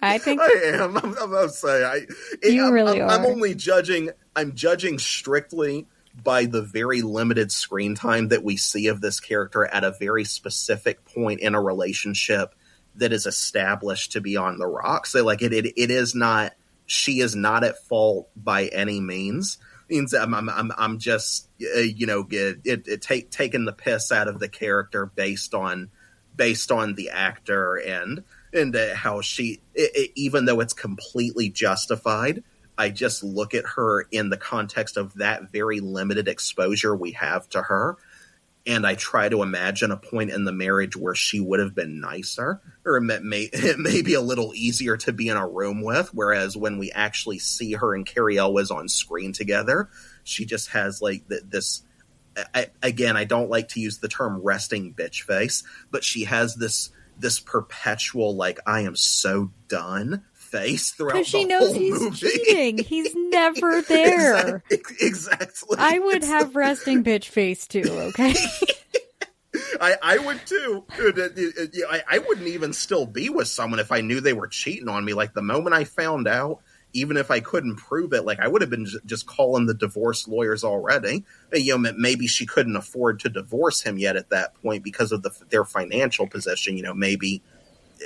Speaker 5: I think
Speaker 4: I am. I'm saying
Speaker 5: you really are.
Speaker 4: I'm only judging. I'm judging strictly by the very limited screen time that we see of this character at a very specific point in a relationship that is established to be on the rocks. So like it is not, she is not at fault by any means. Means I'm just taking the piss out of the character based on the actor and how she even though it's completely justified, I just look at her in the context of that very limited exposure we have to her, and I try to imagine a point in the marriage where she would have been nicer, or it may be a little easier to be in a room with, whereas when we actually see her and Carrie Elwes on screen together, she just has like this... Again, I don't like to use the term resting bitch face, but she has this perpetual, like, I am so done face throughout the whole movie.
Speaker 5: Because she knows he's cheating. He's never there.
Speaker 4: Exactly.
Speaker 5: I would have resting bitch face too, okay?
Speaker 4: I would too. I wouldn't even still be with someone if I knew they were cheating on me. Like, the moment I found out, even if I couldn't prove it, like, I would have been just calling the divorce lawyers already. Maybe she couldn't afford to divorce him yet at that point because of their financial position. Maybe,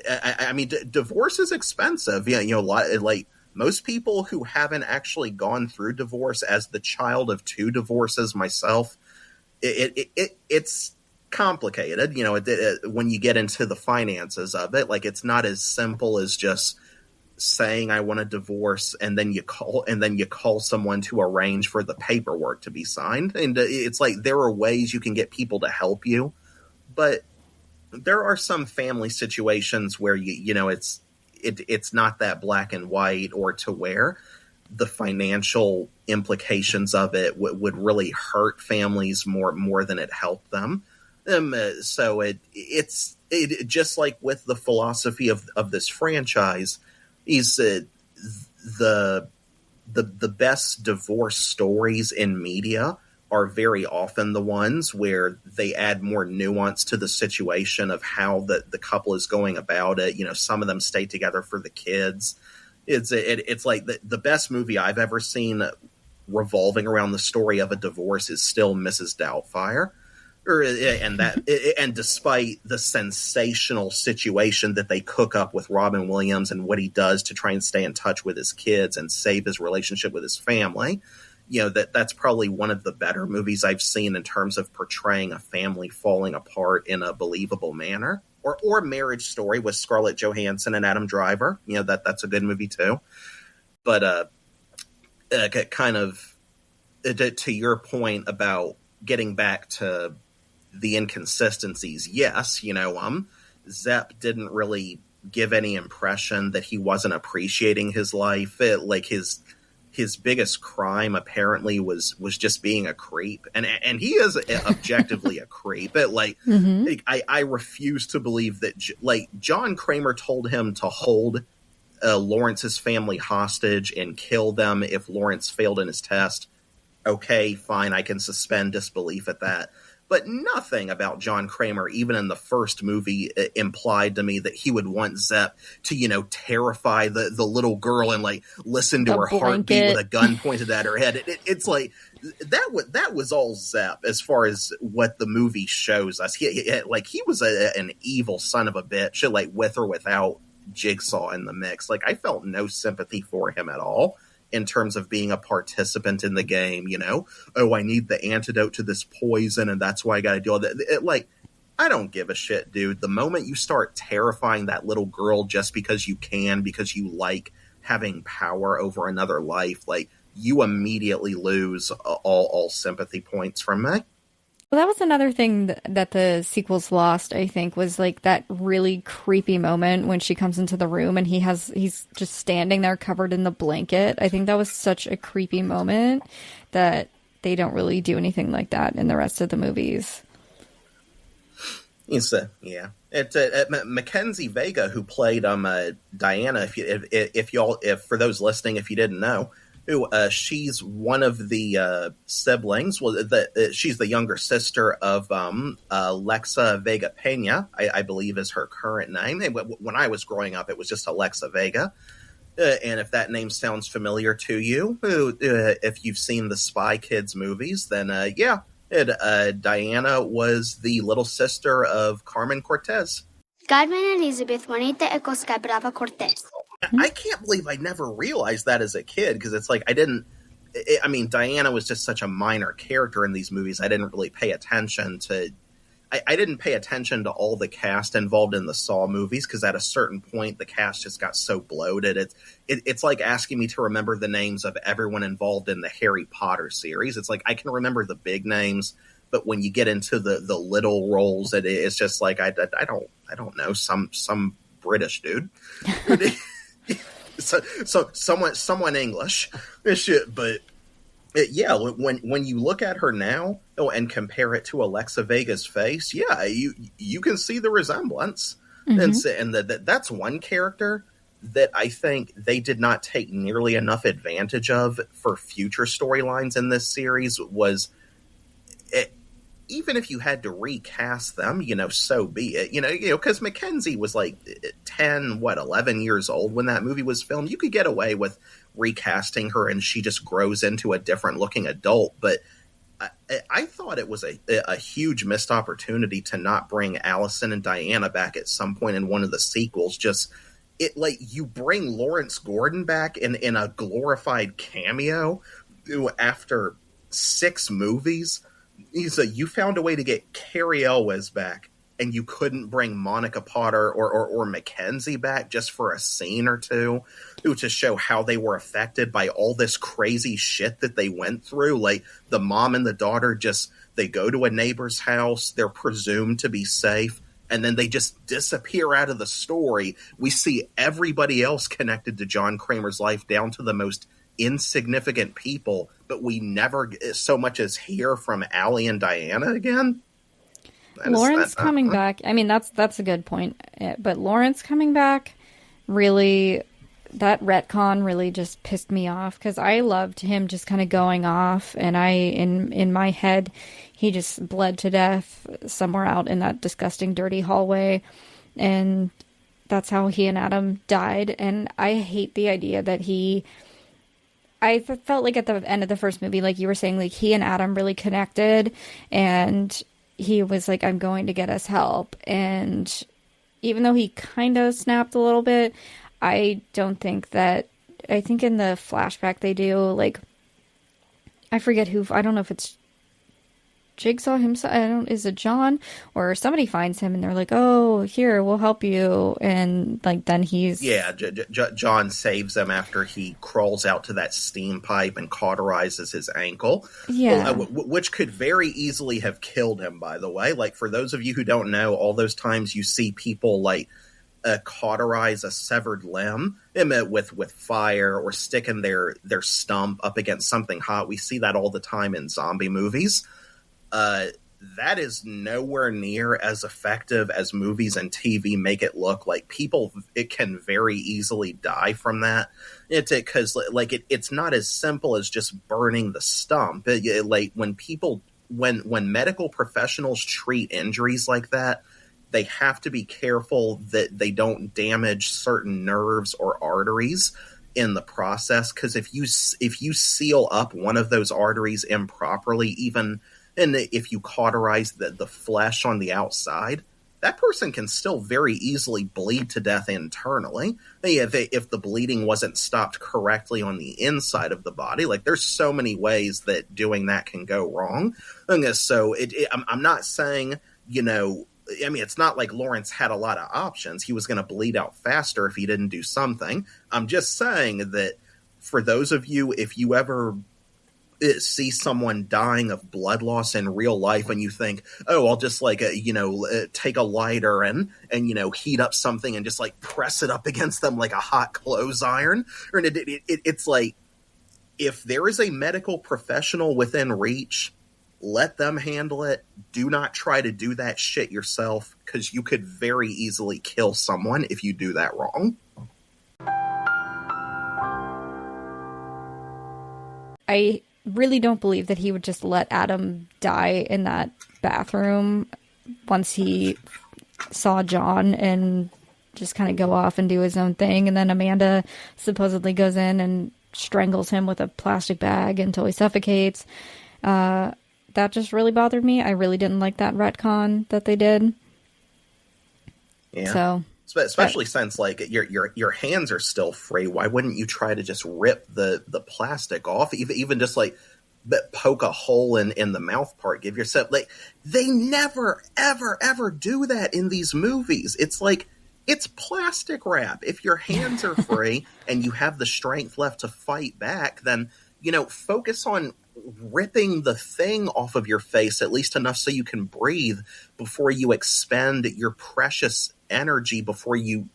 Speaker 4: I mean, divorce is expensive. Yeah, a lot, like, most people who haven't actually gone through divorce, as the child of 2 divorces myself, it's complicated. When you get into the finances of it, like, it's not as simple as just saying I want a divorce and then you call someone to arrange for the paperwork to be signed. And it's like, there are ways you can get people to help you, but there are some family situations where it's not that black and white, or to where the financial implications of it would really hurt families more than it helped them. So it's just like with the philosophy of this franchise. He's the best divorce stories in media are very often the ones where they add more nuance to the situation of how the couple is going about it. Some of them stay together for the kids. It's like the best movie I've ever seen revolving around the story of a divorce is still Mrs. Doubtfire. And despite the sensational situation that they cook up with Robin Williams and what he does to try and stay in touch with his kids and save his relationship with his family, that's probably one of the better movies I've seen in terms of portraying a family falling apart in a believable manner. Or Marriage Story with Scarlett Johansson and Adam Driver. That's a good movie too. But kind of to your point about getting back to the inconsistencies, yes, Zepp didn't really give any impression that he wasn't appreciating his life. His biggest crime apparently was just being a creep, and he is objectively a creep. I refuse to believe that John Kramer told him to hold Lawrence's family hostage and kill them if Lawrence failed in his test. Okay, fine, I can suspend disbelief at that. But nothing about John Kramer, even in the first movie, implied to me that he would want Zepp to, terrify the little girl and listen to her heartbeat with a gun pointed at her head. It's like that was all Zepp as far as what the movie shows us. He was an evil son of a bitch, with or without Jigsaw in the mix. I felt no sympathy for him at all. In terms of being a participant in the game, oh, I need the antidote to this poison, and that's why I got to do all that. I don't give a shit, dude. The moment you start terrifying that little girl just because you can, because you like having power over another life, you immediately lose all sympathy points from me.
Speaker 5: Well, that was another thing that the sequels lost, I think, was that really creepy moment when she comes into the room and he's just standing there covered in the blanket. I think that was such a creepy moment that they don't really do anything like that in the rest of the movies.
Speaker 4: Yeah. It's Mackenzie Vega, who played Diana. If for those listening, if you didn't know. She's one of the siblings. Well, she's the younger sister of Alexa Vega Pena, I believe is her current name. When I was growing up, it was just Alexa Vega. And if that name sounds familiar to you, if you've seen the Spy Kids movies, then Diana was the little sister of Carmen Cortez.
Speaker 8: Carmen Elizabeth Juanita Ecosca Brava Cortez.
Speaker 4: I can't believe I never realized that as a kid, because it's like Diana was just such a minor character in these movies. I didn't really pay attention to... I didn't pay attention to all the cast involved in the Saw movies, because at a certain point the cast just got so bloated. It's like asking me to remember the names of everyone involved in the Harry Potter series. It's like I can remember the big names, but when you get into the little roles, it's just like I don't know, some British dude, so someone English, but. When you look at her now and compare it to Alexa Vega's face, you can see the resemblance. Mm-hmm. And that's one character that I think they did not take nearly enough advantage of for future storylines in this series. Even if you had to recast them, so be it. Because Mackenzie was like 11 years old when that movie was filmed. You could get away with recasting her and she just grows into a different looking adult. But I thought it was a huge missed opportunity to not bring Allison and Diana back at some point in one of the sequels. You bring Lawrence Gordon back in a glorified cameo after 6 movies. You found a way to get Carrie Elwes back, and you couldn't bring Monica Potter or Mackenzie back just for a scene or two to show how they were affected by all this crazy shit that they went through. Like, the mom and the daughter they go to a neighbor's house, they're presumed to be safe, and then they just disappear out of the story. We see everybody else connected to John Kramer's life, down to the most insignificant people, but we never so much as hear from Allie and Diana again.
Speaker 5: Lawrence coming back, that's a good point, but Lawrence coming back, really, that retcon really just pissed me off, because I loved him just kind of going off, and in my head he just bled to death somewhere out in that disgusting dirty hallway, and that's how he and Adam died. And I hate the idea that I felt like at the end of the first movie, like you were saying, like he and Adam really connected, and he was like, I'm going to get us help. And even though he kind of snapped a little bit, I think in the flashback they do, like, I forget who, I don't know if it's Jigsaw himself, is it John, or somebody finds him and they're like, oh, here, we'll help you, and like then he's
Speaker 4: John saves him after he crawls out to that steam pipe and cauterizes his ankle, which could very easily have killed him, by the way. Like, for those of you who don't know, all those times you see people like cauterize a severed limb with fire, or sticking their stump up against something hot, we see that all the time in zombie movies. That is nowhere near as effective as movies and TV make it look. Like, it can very easily die from that. It's not as simple as just burning the stump. When medical professionals treat injuries like that, they have to be careful that they don't damage certain nerves or arteries in the process. Because if you seal up one of those arteries improperly, and if you cauterize the flesh on the outside, that person can still very easily bleed to death internally if the bleeding wasn't stopped correctly on the inside of the body. Like, there's so many ways that doing that can go wrong. And so I'm not saying, it's not like Lawrence had a lot of options. He was going to bleed out faster if he didn't do something. I'm just saying that for those of you, if you ever see someone dying of blood loss in real life and you think, oh, I'll just take a lighter and heat up something and just like press it up against them like a hot clothes iron. It's like, if there is a medical professional within reach, let them handle it. Do not try to do that shit yourself, because you could very easily kill someone if you do that wrong.
Speaker 5: I really don't believe that he would just let Adam die in that bathroom once he saw John and just kind of go off and do his own thing. And then Amanda supposedly goes in and strangles him with a plastic bag until he suffocates. That just really bothered me. I really didn't like that retcon that they did.
Speaker 4: Yeah.
Speaker 5: So,
Speaker 4: especially since like your hands are still free, why wouldn't you try to just rip the plastic off? Even just like poke a hole in the mouth part. Give yourself like they never ever do that in these movies. It's like it's plastic wrap. If your hands are free and you have the strength left to fight back, then focus on ripping the thing off of your face at least enough so you can breathe before you expend your precious energy, before you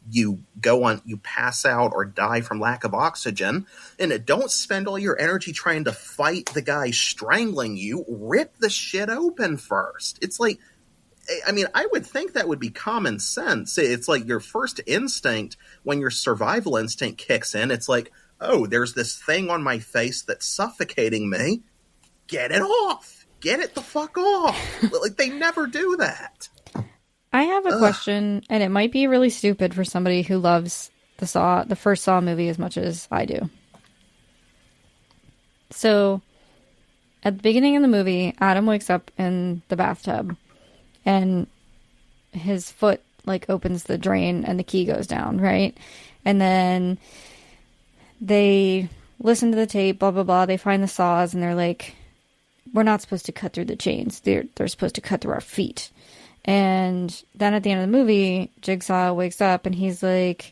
Speaker 4: pass out or die from lack of oxygen. And don't spend all your energy trying to fight the guy strangling you. Rip the shit open first. It's like, I mean, I would think that would be common sense. It's like your first instinct when your survival instinct kicks in. It's like, oh, there's this thing on my face that's suffocating me. Get it off. Get it the fuck off. Like, they never do that.
Speaker 5: I have a question, and it might be really stupid for somebody who loves the first Saw movie as much as I do. So, at the beginning of the movie, Adam wakes up in the bathtub, and his foot, like, opens the drain, and the key goes down, right? And then they listen to the tape, blah, blah, blah. They find the saws, and they're like, we're not supposed to cut through the chains. They're supposed to cut through our feet. And then at the end of the movie, Jigsaw wakes up and he's like,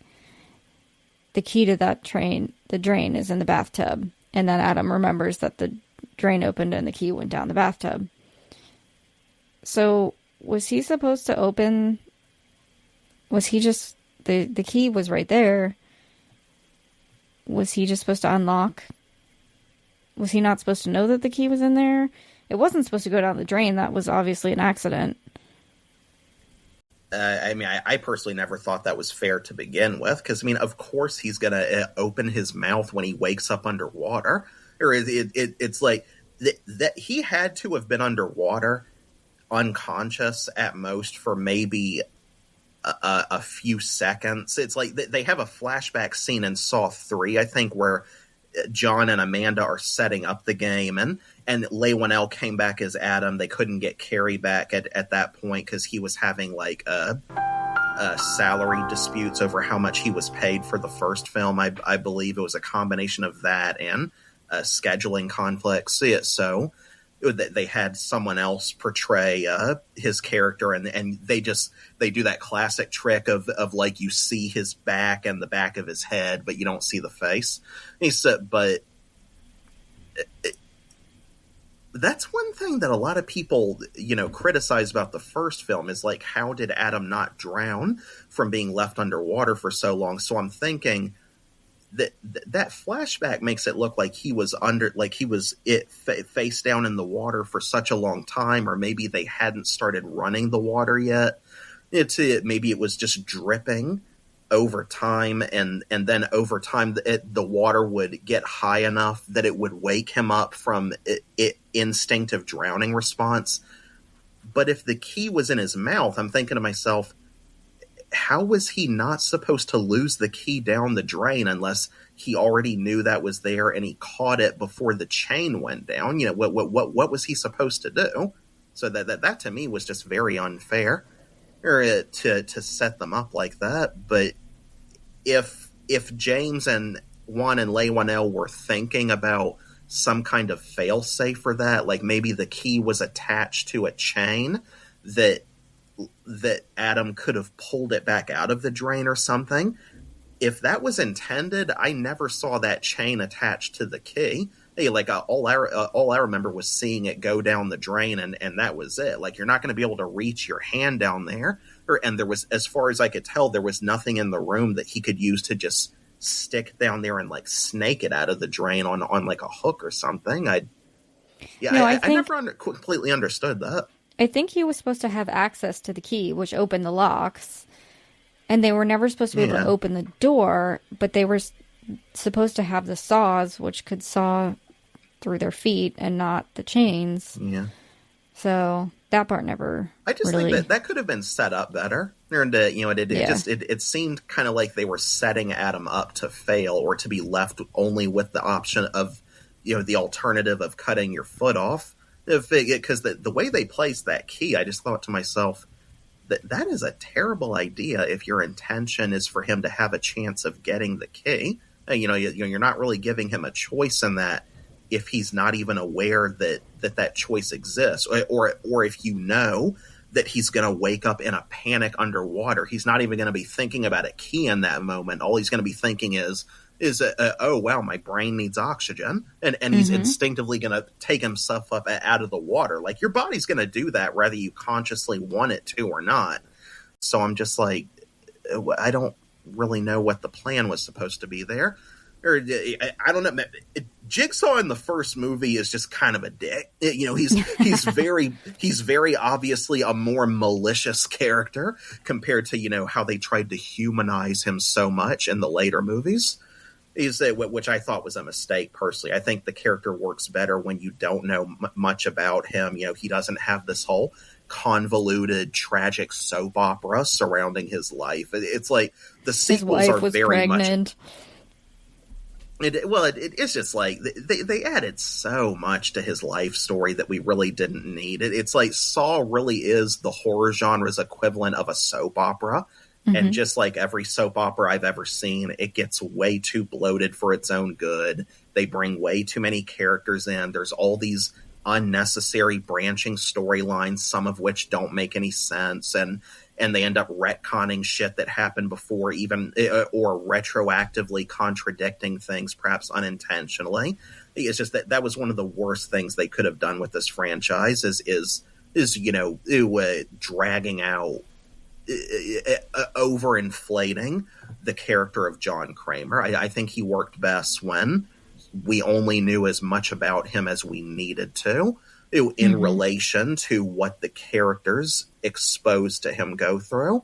Speaker 5: the key to the drain is in the bathtub. And then Adam remembers that the drain opened and the key went down the bathtub. So was he supposed to open? Was he just, the key was right there. Was he just supposed to unlock? Was he not supposed to know that the key was in there? It wasn't supposed to go down the drain. That was obviously an accident.
Speaker 4: I mean, I personally never thought that was fair to begin with, because, I mean, of course he's going to open his mouth when he wakes up underwater. Or it's like that he had to have been underwater, unconscious at most, for maybe a few seconds. It's like they have a flashback scene in Saw 3, I think, where John and Amanda are setting up the game, and Leywinell came back as Adam. They couldn't get Carrie back at that point because he was having like salary disputes over how much he was paid for the first film. I believe it was a combination of that and scheduling conflicts. So they had someone else portray his character, and they do that classic trick of like you see his back and the back of his head, but you don't see the face. He said, but that's one thing that a lot of people, criticize about the first film is like, how did Adam not drown from being left underwater for so long? So I'm thinking that flashback makes it look like he was face down in the water for such a long time, or maybe they hadn't started running the water yet. Maybe it was just dripping over time, and then over time the water would get high enough that it would wake him up from instinctive drowning response. But if the key was in his mouth, I'm thinking to myself, how was he not supposed to lose the key down the drain unless he already knew that was there and he caught it before the chain went down? What was he supposed to do? So that to me was just very unfair, or to set them up like that. But if James and Juan and Leywinell were thinking about some kind of fail-safe for that, like maybe the key was attached to a chain that Adam could have pulled it back out of the drain or something. If that was intended, I never saw that chain attached to the key. Hey, like all I remember was seeing it go down the drain, and that was it. Like, you're not going to be able to reach your hand down there. And there was, as far as I could tell, there was nothing in the room that he could use to just stick down there and like snake it out of the drain on like a hook or something. I never completely understood that.
Speaker 5: I think he was supposed to have access to the key, which opened the locks, and they were never supposed to be able to open the door, but they were supposed to have the saws, which could saw through their feet and not the chains.
Speaker 4: Yeah.
Speaker 5: So that part never.
Speaker 4: I just
Speaker 5: really...
Speaker 4: think that could have been set up better. And it seemed kind of like they were setting Adam up to fail or to be left only with the option of, the alternative of cutting your foot off. Because the way they placed that key, I just thought to myself that is a terrible idea if your intention is for him to have a chance of getting the key. You're not really giving him a choice in that if he's not even aware that choice exists, or if that he's going to wake up in a panic underwater. He's not even going to be thinking about a key in that moment. All he's going to be thinking is oh wow, my brain needs oxygen, and he's instinctively going to take himself up out of the water. Like, your body's going to do that whether you consciously want it to or not. So I'm just like, I don't really know what the plan was supposed to be there. Or I don't know. Jigsaw in the first movie is just kind of a dick. He's very obviously a more malicious character compared to how they tried to humanize him so much in the later movies. Which I thought was a mistake personally. I think the character works better when you don't know much about him. He doesn't have this whole convoluted, tragic soap opera surrounding his life. It's like the sequels are very pregnant. Much. It's just like they added so much to his life story that we really didn't need. It's like Saw really is the horror genre's equivalent of a soap opera. Mm-hmm. And just like every soap opera I've ever seen, it gets way too bloated for its own good. They bring way too many characters in. There's all these unnecessary branching storylines, some of which don't make any sense. And they end up retconning shit that happened before, even or retroactively contradicting things, perhaps unintentionally. It's just that was one of the worst things they could have done with this franchise is dragging out, overinflating the character of John Kramer. I think he worked best when we only knew as much about him as we needed to in relation to what the characters exposed to him go through.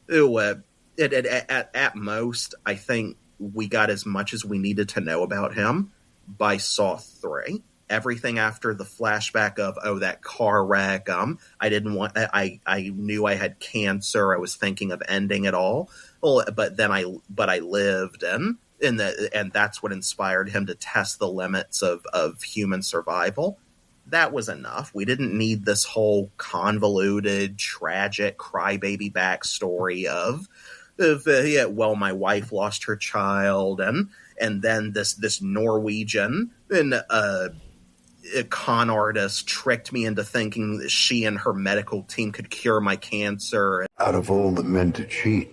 Speaker 4: At most, I think we got as much as we needed to know about him by Saw 3. Everything after the flashback of that car wreck, I knew I had cancer. I was thinking of ending it all. But I lived, and that's what inspired him to test the limits of human survival. That was enough. We didn't need this whole convoluted, tragic, crybaby backstory of my wife lost her child, and then this Norwegian and a con artist tricked me into thinking that she and her medical team could cure my cancer.
Speaker 9: Out of all the men to cheat,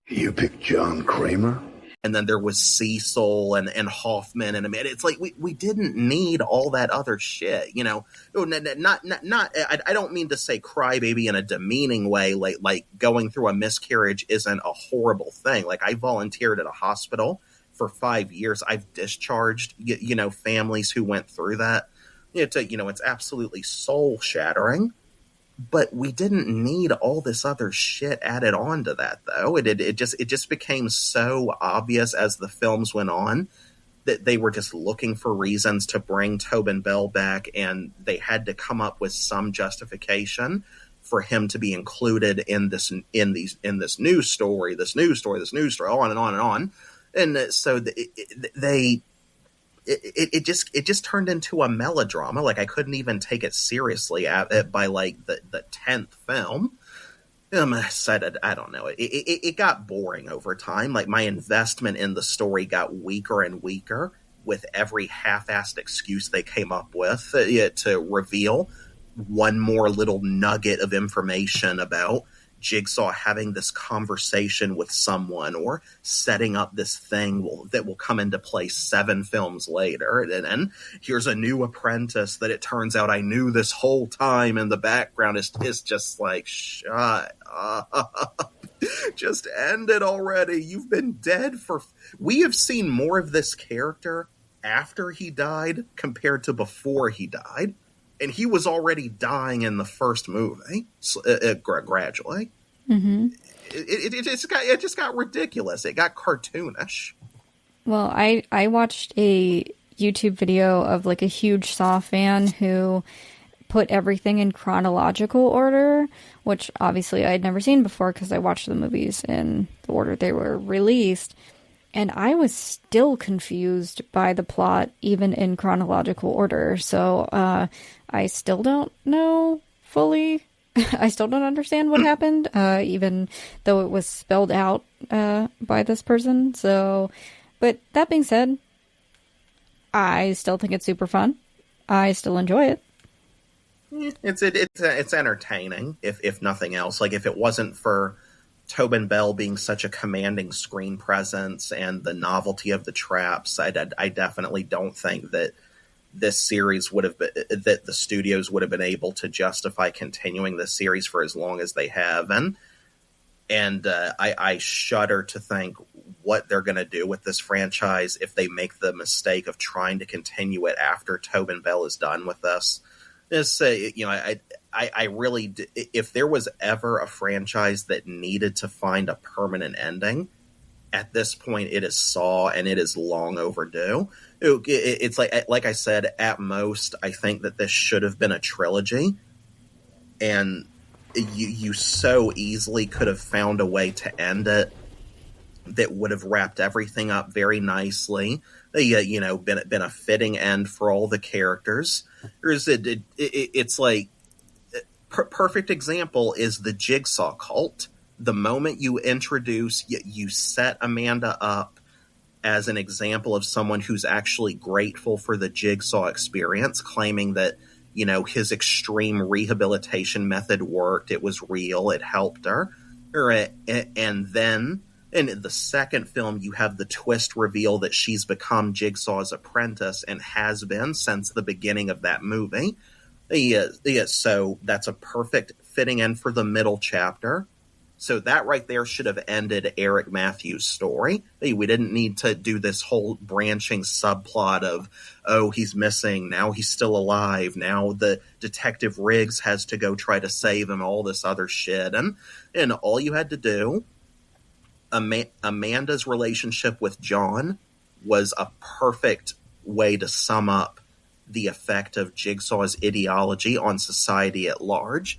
Speaker 9: you picked John Kramer?
Speaker 4: And then there was Cecil and Hoffman, and it's like we didn't need all that other shit, Not. I don't mean to say crybaby in a demeaning way, like going through a miscarriage isn't a horrible thing. Like, I volunteered at a hospital for 5 years. I've discharged families who went through that. It's absolutely soul shattering. But we didn't need all this other shit added on to that, though. It just became so obvious as the films went on that they were just looking for reasons to bring Tobin Bell back, and they had to come up with some justification for him to be included in this news story, on and on and on. And so It just turned into a melodrama. Like, I couldn't even take it seriously by like the 10th film. I don't know. It got boring over time. Like, my investment in the story got weaker and weaker with every half-assed excuse they came up with to reveal one more little nugget of information about Jigsaw having this conversation with someone or setting up this thing that will come into play 7 films later. And here's a new apprentice that it turns out I knew this whole time in the background. Is just like, shut up. Just end it already. You've been dead we have seen more of this character after he died compared to before he died. And he was already dying in the first movie, gradually. Mm-hmm. It just got ridiculous. It got cartoonish.
Speaker 5: Well, I watched a YouTube video of like a huge Saw fan who put everything in chronological order, which obviously I had never seen before because I watched the movies in the order they were released. And I was still confused by the plot, even in chronological order. So I still don't know fully. I still don't understand what happened, even though it was spelled out by this person. So, but that being said, I still think it's super fun. I still enjoy it.
Speaker 4: It's entertaining, if nothing else. Like, if it wasn't for Tobin Bell being such a commanding screen presence and the novelty of the traps, I definitely don't think that this series would have been, that the studios would have been able to justify continuing this series for as long as they have. And I shudder to think what they're going to do with this franchise if they make the mistake of trying to continue it after Tobin Bell is done with this. I really, if there was ever a franchise that needed to find a permanent ending, at this point it is Saw, and it is long overdue. It's like I said, at most, I think that this should have been a trilogy, and you so easily could have found a way to end it that would have wrapped everything up very nicely. Been a fitting end for all the characters. It's like, perfect example is the Jigsaw cult. The moment you introduce, you set Amanda up as an example of someone who's actually grateful for the Jigsaw experience, claiming that, his extreme rehabilitation method worked, it was real, it helped her. And then, in the second film, you have the twist reveal that she's become Jigsaw's apprentice and has been since the beginning of that movie. So that's a perfect fitting in for the middle chapter. So that right there should have ended Eric Matthews' story. We didn't need to do this whole branching subplot of, oh, he's missing, now he's still alive, now the Detective Riggs has to go try to save him, all this other shit. And all you had to do, Amanda's relationship with John was a perfect way to sum up the effect of Jigsaw's ideology on society at large.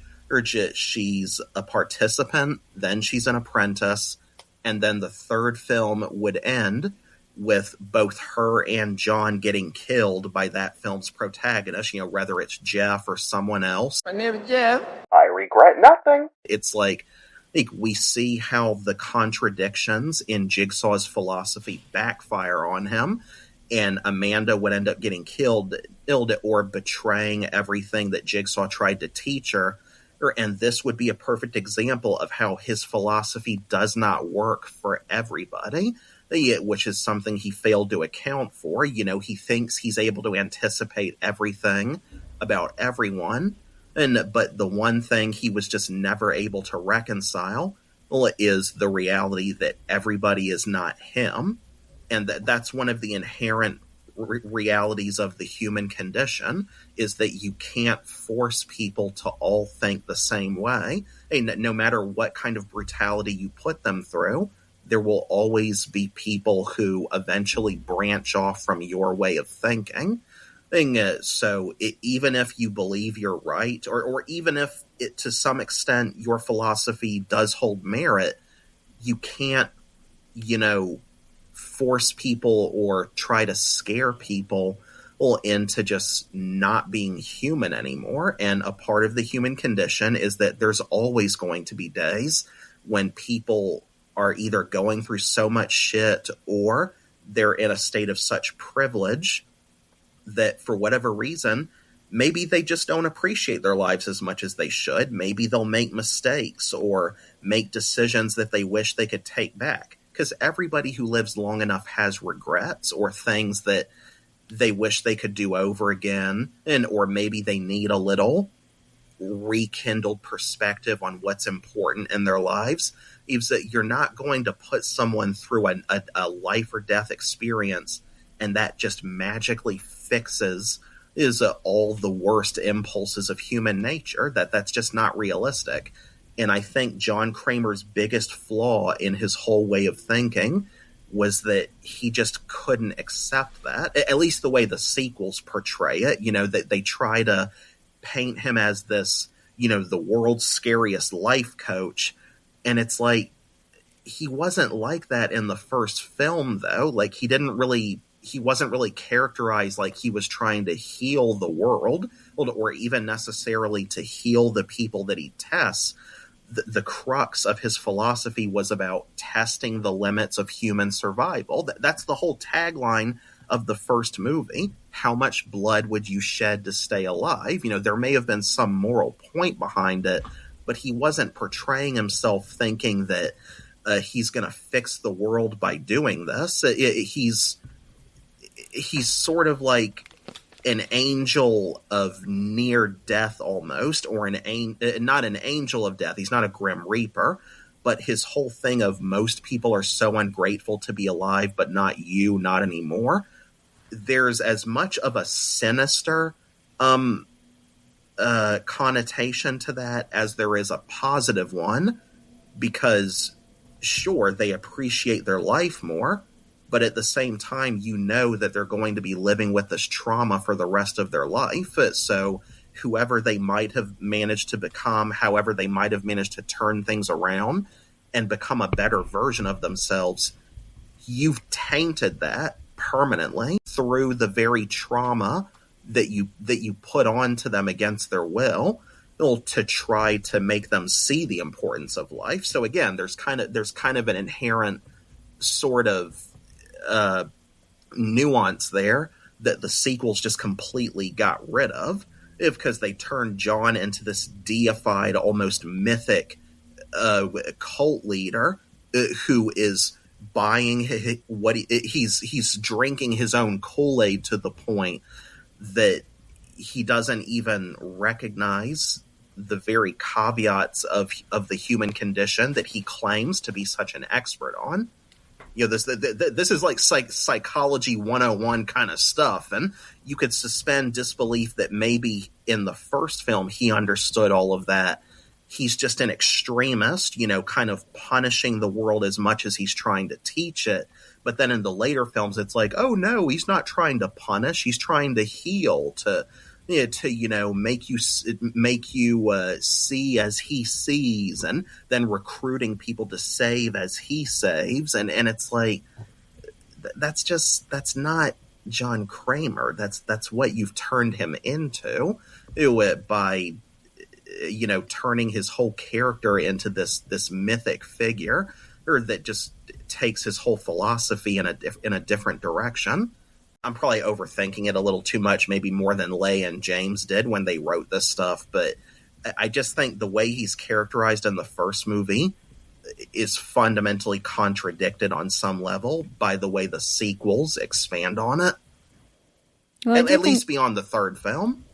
Speaker 4: She's a participant, then she's an apprentice, and then the third film would end with both her and John getting killed by that film's protagonist, whether it's Jeff or someone else.
Speaker 10: My name is Jeff.
Speaker 3: I regret nothing.
Speaker 4: It's like we see how the contradictions in Jigsaw's philosophy backfire on him, and Amanda would end up getting killed or betraying everything that Jigsaw tried to teach her. And this would be a perfect example of how his philosophy does not work for everybody, which is something he failed to account for. He thinks he's able to anticipate everything about everyone, but the one thing he was just never able to reconcile is the reality that everybody is not him, and that's one of the inherent realities of the human condition, is that you can't force people to all think the same way. No matter what kind of brutality you put them through, there will always be people who eventually branch off from your way of thinking. So even if you believe you're right, or even if to some extent your philosophy does hold merit, you can't, force people or try to scare people into just not being human anymore. And a part of the human condition is that there's always going to be days when people are either going through so much shit or they're in a state of such privilege that for whatever reason, maybe they just don't appreciate their lives as much as they should. Maybe they'll make mistakes or make decisions that they wish they could take back. Because everybody who lives long enough has regrets or things that they wish they could do over again, or maybe they need a little rekindled perspective on what's important in their lives. Is that you're not going to put someone through a life or death experience and that just magically fixes all the worst impulses of human nature. That's just not realistic. And I think John Kramer's biggest flaw in his whole way of thinking was that he just couldn't accept that, at least the way the sequels portray it. That they try to paint him as this, the world's scariest life coach. And it's like, he wasn't like that in the first film, though. Like, he wasn't really characterized like he was trying to heal the world, or even necessarily to heal the people that he tests. The crux of his philosophy was about testing the limits of human survival. That's the whole tagline of the first movie. How much blood would you shed to stay alive? There may have been some moral point behind it, but he wasn't portraying himself thinking that he's going to fix the world by doing this. He's sort of like an angel of near death almost, or not an angel of death. He's not a grim reaper, but his whole thing of most people are so ungrateful to be alive, but not you, not anymore. There's as much of a sinister connotation to that as there is a positive one, because sure, they appreciate their life more, but at the same time, that they're going to be living with this trauma for the rest of their life. So whoever they might have managed to become, however they might have managed to turn things around and become a better version of themselves, you've tainted that permanently through the very trauma that you put onto them against their will to try to make them see the importance of life. So again, there's kind of an inherent sort of nuance there that the sequels just completely got rid of, because they turned John into this deified, almost mythic cult leader who is buying he's drinking his own Kool-Aid to the point that he doesn't even recognize the very caveats of the human condition that he claims to be such an expert on. This is like psychology 101 kind of stuff, and you could suspend disbelief that maybe in the first film he understood all of that. He's just an extremist, kind of punishing the world as much as he's trying to teach it. But then in the later films, it's like, oh no, he's not trying to punish. He's trying to heal, to make you see as he sees, and then recruiting people to save as he saves. And it's like, that's not John Kramer. That's what you've turned him into by turning his whole character into this mythic figure, or that just takes his whole philosophy in a different direction. I'm probably overthinking it a little too much, maybe more than Leigh and James did when they wrote this stuff, but I just think the way he's characterized in the first movie is fundamentally contradicted on some level by the way the sequels expand on it. Well, at least beyond the third film.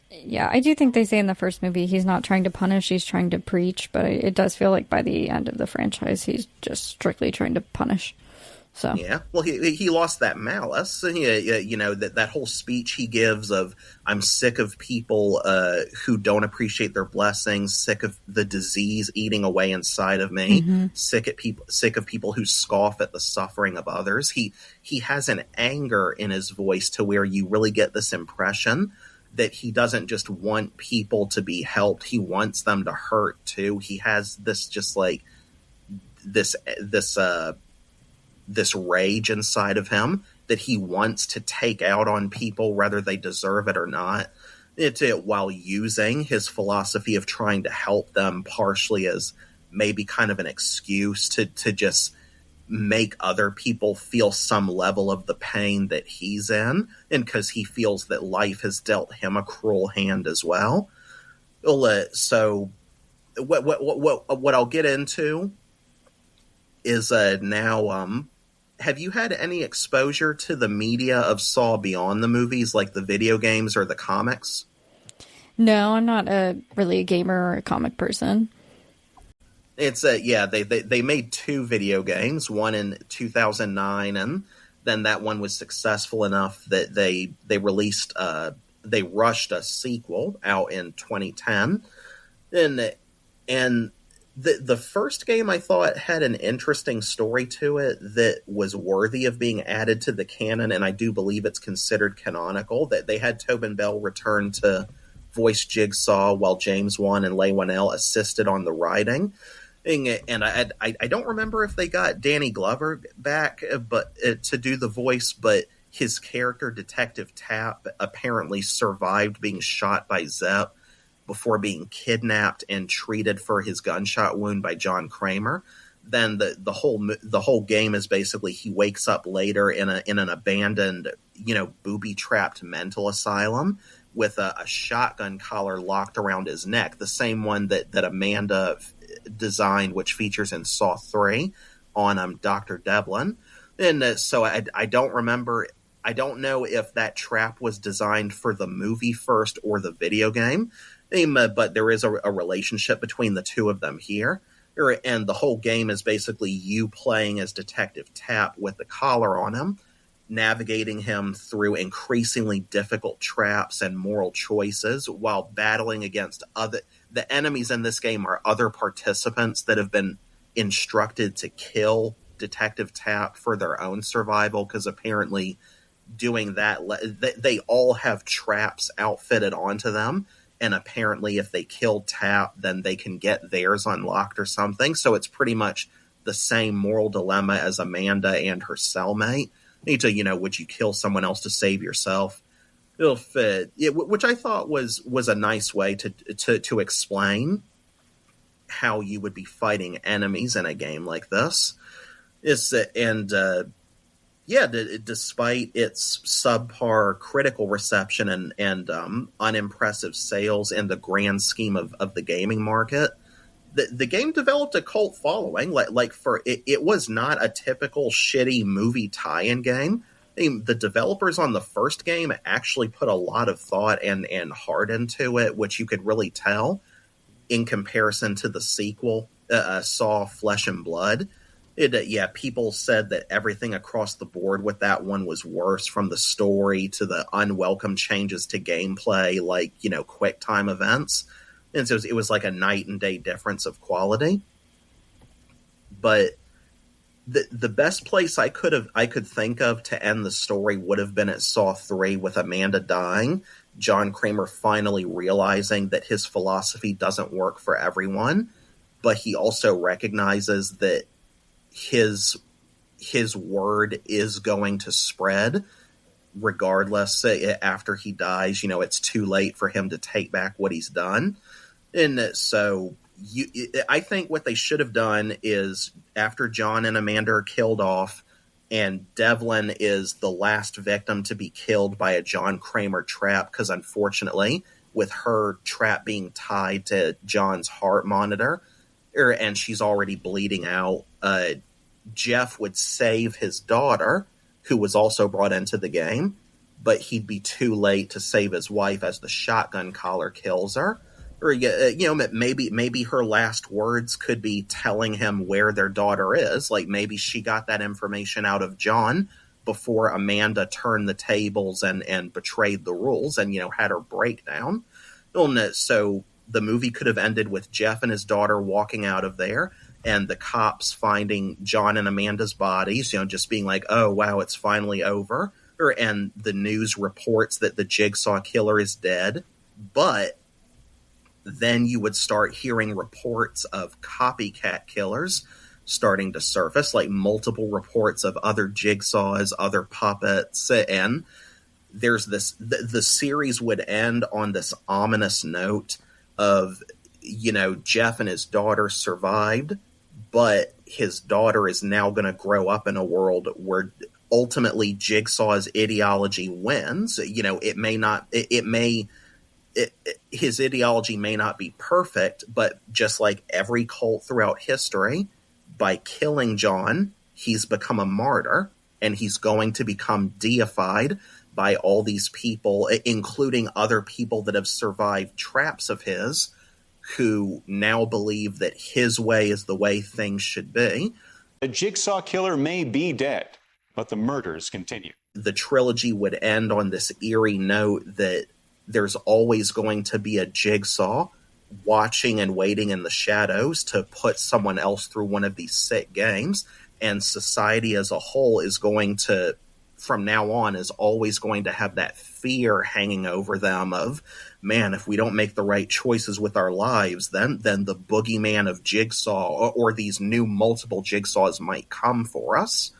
Speaker 5: Yeah, I do think they say in the first movie he's not trying to punish, he's trying to preach, but it does feel like by the end of the franchise he's just strictly trying to punish. So
Speaker 4: yeah, well, he lost that malice. That whole speech he gives of "I'm sick of people who don't appreciate their blessings, sick of the disease eating away inside of me, sick of people who scoff at the suffering of others." He has an anger in his voice to where you really get this impression that he doesn't just want people to be helped; he wants them to hurt too. He has this just like this rage inside of him that he wants to take out on people whether they deserve it or not, while using his philosophy of trying to help them partially as maybe kind of an excuse to just make other people feel some level of the pain that he's in, and because he feels that life has dealt him a cruel hand as well. So what I'll get into is now have you had any exposure to the media of Saw beyond the movies, like the video games or the comics?
Speaker 5: No, I'm not really a gamer or a comic person.
Speaker 4: It's they made 2 video games, one in 2009, and then that one was successful enough that they released they rushed a sequel out in 2010, and the first game I thought had an interesting story to it that was worthy of being added to the canon, and I do believe it's considered canonical, that they had Tobin Bell return to voiced Jigsaw, while James Wan and Leigh Whannell assisted on the writing. And I don't remember if they got Danny Glover back but to do the voice, but his character, Detective Tapp, apparently survived being shot by Zepp before being kidnapped and treated for his gunshot wound by John Kramer. Then the whole game is basically he wakes up later in an abandoned, booby-trapped mental asylum with a shotgun collar locked around his neck, the same one that Amanda designed, which features in Saw 3 on Dr. Devlin. And so I don't remember. I don't know if that trap was designed for the movie first or the video game, but there is a relationship between the two of them here. And the whole game is basically you playing as Detective Tapp with the collar on him, navigating him through increasingly difficult traps and moral choices while battling against the enemies in this game are other participants that have been instructed to kill Detective Tapp for their own survival, because apparently doing that, they all have traps outfitted onto them, and apparently if they kill Tapp, then they can get theirs unlocked or something. So it's pretty much the same moral dilemma as Amanda and her cellmate. Would you kill someone else to save yourself? It'll fit, which I thought was a nice way to explain how you would be fighting enemies in a game like this. Despite its subpar critical reception and unimpressive sales in the grand scheme of the gaming market, the game developed a cult following. It was not a typical shitty movie tie-in game. The developers on the first game actually put a lot of thought and heart into it, which you could really tell in comparison to the sequel, Saw Flesh and Blood. People said that everything across the board with that one was worse, from the story to the unwelcome changes to gameplay, quick time events. And so it was like a night and day difference of quality. But the best place I could think of to end the story would have been at Saw 3 with Amanda dying, John Kramer finally realizing that his philosophy doesn't work for everyone, but he also recognizes that his word is going to spread regardless. After he dies, it's too late for him to take back what he's done. And so I think what they should have done is, after John and Amanda are killed off and Devlin is the last victim to be killed by a John Kramer trap, because unfortunately with her trap being tied to John's heart monitor, and she's already bleeding out, Jeff would save his daughter, who was also brought into the game, but he'd be too late to save his wife as the shotgun collar kills her. Or maybe her last words could be telling him where their daughter is. Like, maybe she got that information out of John before Amanda turned the tables and betrayed the rules and had her breakdown. So the movie could have ended with Jeff and his daughter walking out of there, and the cops finding John and Amanda's bodies, just being like, oh, wow, it's finally over. And the news reports that the Jigsaw killer is dead. But then you would start hearing reports of copycat killers starting to surface, like multiple reports of other Jigsaws, other puppets. And there's the series would end on this ominous note of, Jeff and his daughter survived, but his daughter is now going to grow up in a world where ultimately Jigsaw's ideology wins. His ideology may not be perfect, but just like every cult throughout history, by killing John, he's become a martyr, and he's going to become deified by all these people, including other people that have survived traps of his, who now believe that his way is the way things should be.
Speaker 10: The Jigsaw killer may be dead, but the murders continue.
Speaker 4: The trilogy would end on this eerie note that there's always going to be a Jigsaw watching and waiting in the shadows to put someone else through one of these sick games, and society as a whole is going to from now on is always going to have that fear hanging over them of, man, if we don't make the right choices with our lives, then the boogeyman of Jigsaw or these new multiple Jigsaws might come for us.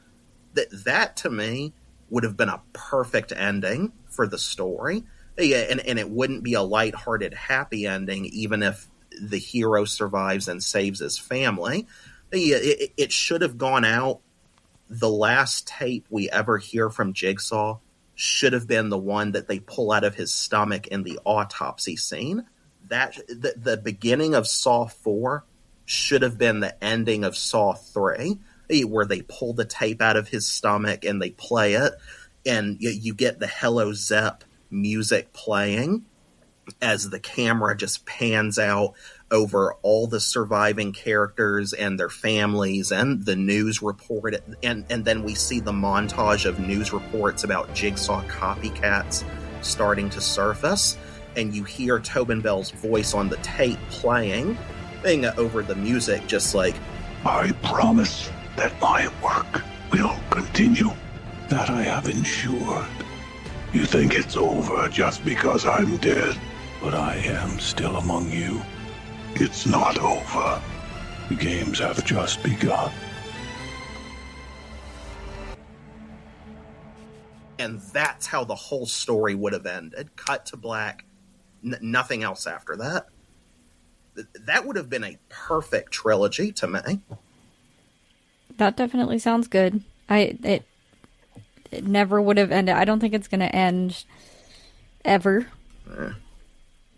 Speaker 4: That to me would have been a perfect ending for the story. Yeah, and it wouldn't be a lighthearted, happy ending, even if the hero survives and saves his family. Yeah, it should have gone out. The last tape we ever hear from Jigsaw should have been the one that they pull out of his stomach in the autopsy scene. That the beginning of Saw 4 should have been the ending of Saw 3, where they pull the tape out of his stomach and they play it, and you get the Hello Zepp music playing as the camera just pans out over all the surviving characters and their families and the news report, and then we see the montage of news reports about Jigsaw copycats starting to surface, and you hear Tobin Bell's voice on the tape playing over the music, just like,
Speaker 9: I promise that my work will continue. That I have ensured. You think it's over just because I'm dead? But I am still among you. It's not over. The games have just begun.
Speaker 4: And that's how the whole story would have ended. Cut to black. Nothing else after that. That would have been a perfect trilogy to me.
Speaker 5: That definitely sounds good. It never would have ended. I don't think it's going to end ever.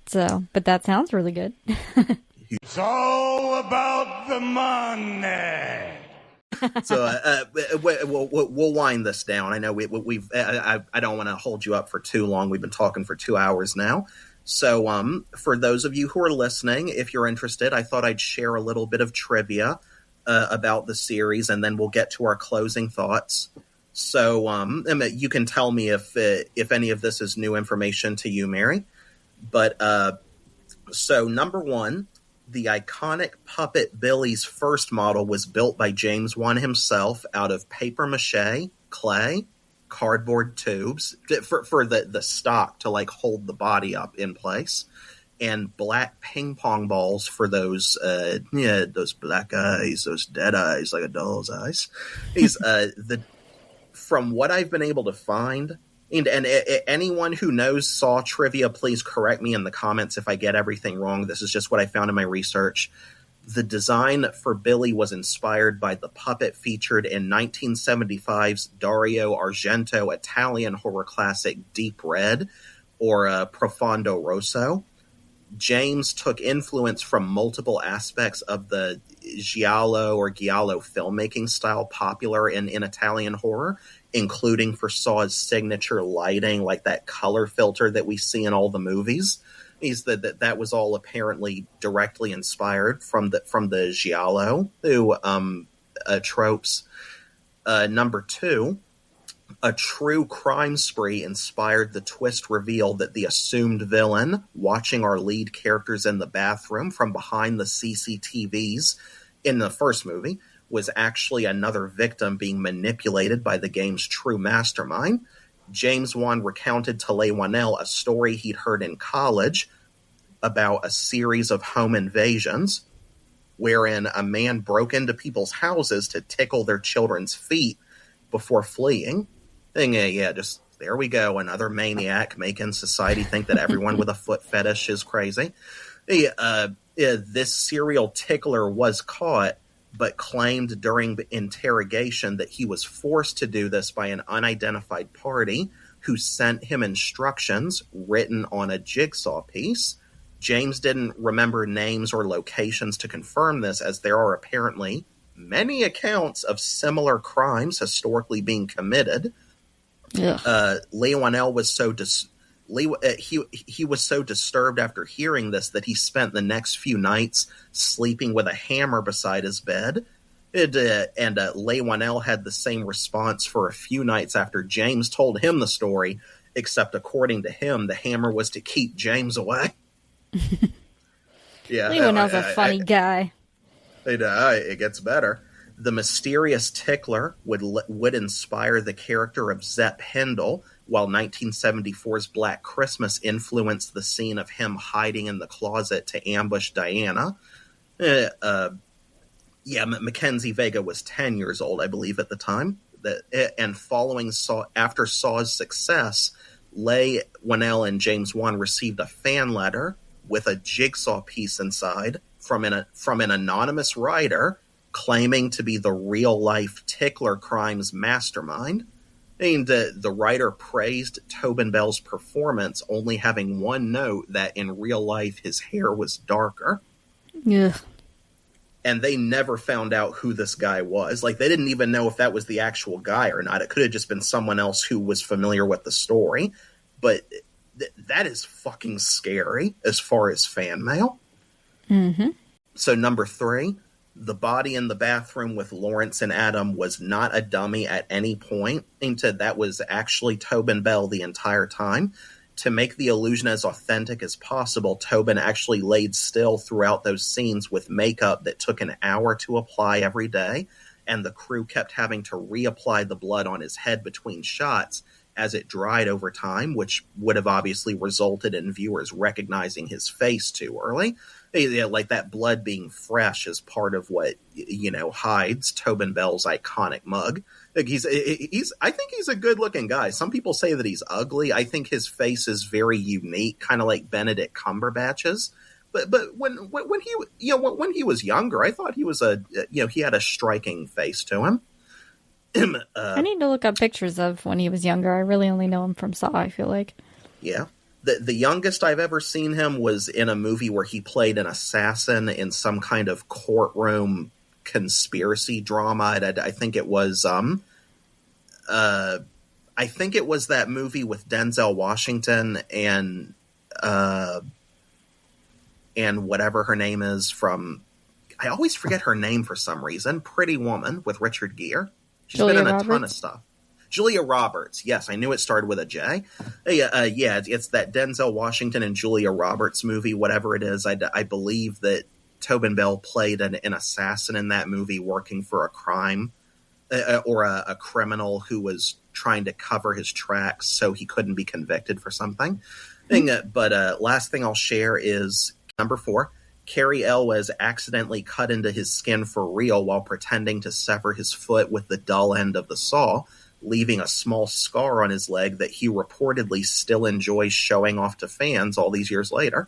Speaker 5: So, but that sounds really good.
Speaker 6: It's all about the money.
Speaker 4: So we'll wind this down. I know we've. I don't want to hold you up for too long. We've been talking for 2 hours now. So for those of you who are listening, if you're interested, I thought I'd share a little bit of trivia about the series, and then we'll get to our closing thoughts. So you can tell me if any of this is new information to you, Mary. But so number one, the iconic puppet Billy's first model was built by James Wan himself out of paper mache, clay, cardboard tubes for the stock to like hold the body up in place, and black ping pong balls for those black eyes, those dead eyes, like a doll's eyes. From what I've been able to find, and anyone who knows Saw trivia, please correct me in the comments if I get everything wrong. This is just what I found in my research. The design for Billy was inspired by the puppet featured in 1975's Dario Argento Italian horror classic Deep Red, or Profondo Rosso. James took influence from multiple aspects of the giallo or giallo filmmaking style popular in Italian horror, including for Saw's signature lighting, like that color filter that we see in all the movies. That was all apparently directly inspired from the giallo tropes. Number two, a true crime spree inspired the twist reveal that the assumed villain, watching our lead characters in the bathroom from behind the CCTVs in the first movie, was actually another victim being manipulated by the game's true mastermind. James Wan recounted to Leigh Whannell a story he'd heard in college about a series of home invasions wherein a man broke into people's houses to tickle their children's feet before fleeing. And just there we go, another maniac making society think that everyone with a foot fetish is crazy. This serial tickler was caught, but claimed during the interrogation that he was forced to do this by an unidentified party who sent him instructions written on a jigsaw piece. James didn't remember names or locations to confirm this, as there are apparently many accounts of similar crimes historically being committed. Yeah. Leigh Whannell was he was so disturbed after hearing this that he spent the next few nights sleeping with a hammer beside his bed. Leigh Whannell had the same response for a few nights after James told him the story, except according to him, the hammer was to keep James away. Yeah,
Speaker 5: Leigh Whannell's a funny guy.
Speaker 4: It gets better. The mysterious tickler would inspire the character of Zepp Hindle, while 1974's Black Christmas influenced the scene of him hiding in the closet to ambush Diana. Mackenzie Vega was 10 years old, I believe, at the time. And after Saw's success, Leigh Whannell and James Wan received a fan letter with a jigsaw piece inside from an anonymous writer claiming to be the real-life Tickler crimes mastermind. And the writer praised Tobin Bell's performance, only having one note that in real life his hair was darker.
Speaker 5: Yeah.
Speaker 4: And they never found out who this guy was. Like, they didn't even know if that was the actual guy or not. It could have just been someone else who was familiar with the story. But that is fucking scary as far as fan mail.
Speaker 5: Mm-hmm.
Speaker 4: So number 3, the body in the bathroom with Lawrence and Adam was not a dummy at any point. That was actually Tobin Bell the entire time. To make the illusion as authentic as possible, Tobin actually laid still throughout those scenes with makeup that took an hour to apply every day, and the crew kept having to reapply the blood on his head between shots as it dried over time, which would have obviously resulted in viewers recognizing his face too early. Like, that blood being fresh is part of what, hides Tobin Bell's iconic mug. Like, I think he's a good-looking guy. Some people say that he's ugly. I think his face is very unique, kind of like Benedict Cumberbatch's. But when he was younger, I thought he was he had a striking face to him.
Speaker 5: I need to look up pictures of when he was younger. I really only know him from Saw, I feel like.
Speaker 4: Yeah. The youngest I've ever seen him was in a movie where he played an assassin in some kind of courtroom conspiracy drama. I think it was that movie with Denzel Washington and whatever her name is from. I always forget her name for some reason. Pretty Woman with Richard Gere. She's
Speaker 5: Julia
Speaker 4: been in
Speaker 5: Roberts?
Speaker 4: a ton of stuff. Julia Roberts. Yes, I knew it started with a J. It's that Denzel Washington and Julia Roberts movie, whatever it is. I believe that Tobin Bell played an assassin in that movie working for a crime or a criminal who was trying to cover his tracks so he couldn't be convicted for something. But last thing I'll share is number 4. Cary Elwes accidentally cut into his skin for real while pretending to sever his foot with the dull end of the saw, leaving a small scar on his leg that he reportedly still enjoys showing off to fans all these years later.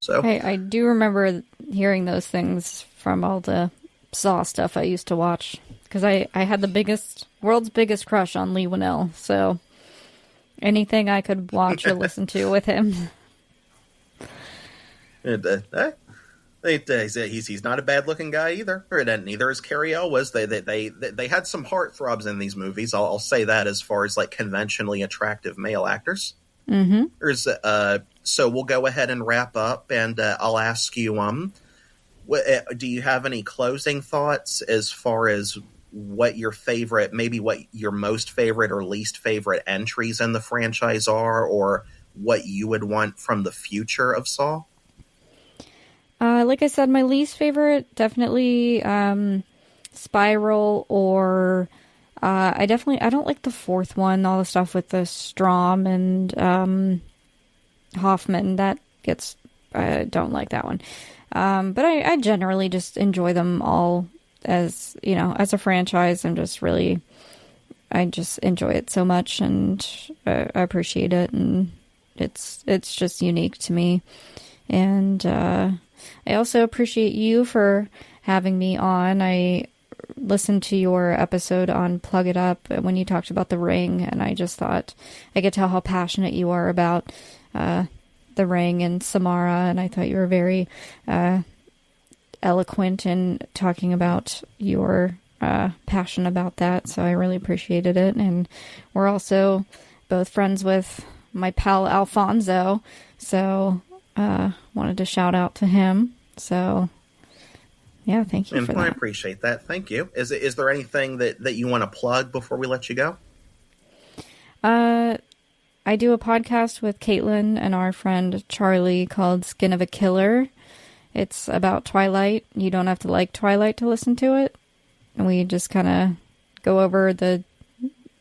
Speaker 4: So,
Speaker 5: Hey, I do remember hearing those things from all the Saw stuff I used to watch, because I had the world's biggest crush on Leigh Whannell, so anything I could watch or listen to with him.
Speaker 4: He's not a bad-looking guy either. Or neither is Cary Elwes. They had some heartthrobs in these movies. I'll say that as far as like conventionally attractive male actors.
Speaker 5: Mm-hmm.
Speaker 4: So we'll go ahead and wrap up, and I'll ask you, do you have any closing thoughts as far as what your most favorite or least favorite entries in the franchise are, or what you would want from the future of Saw?
Speaker 5: Like I said, my least favorite, definitely Spiral, or I don't like the 4th one, all the stuff with the Strom and Hoffman. I don't like that one. But I generally just enjoy them all as a franchise. I just enjoy it so much, and I appreciate it, and it's just unique to me. And I also appreciate you for having me on. I listened to your episode on Plug It Up when you talked about The Ring, and I just thought I could tell how passionate you are about The Ring and Samara, and I thought you were very eloquent in talking about your passion about that, so I really appreciated it. And we're also both friends with my pal Alfonso, so wanted to shout out to him. So yeah, thank you for that.
Speaker 4: I appreciate that. Thank you. Is there anything that you want to plug before we let you go?
Speaker 5: I do a podcast with Caitlin and our friend Charlie called Skin of a Killer. It's about Twilight. You don't have to like Twilight to listen to it. and we just kind of go over the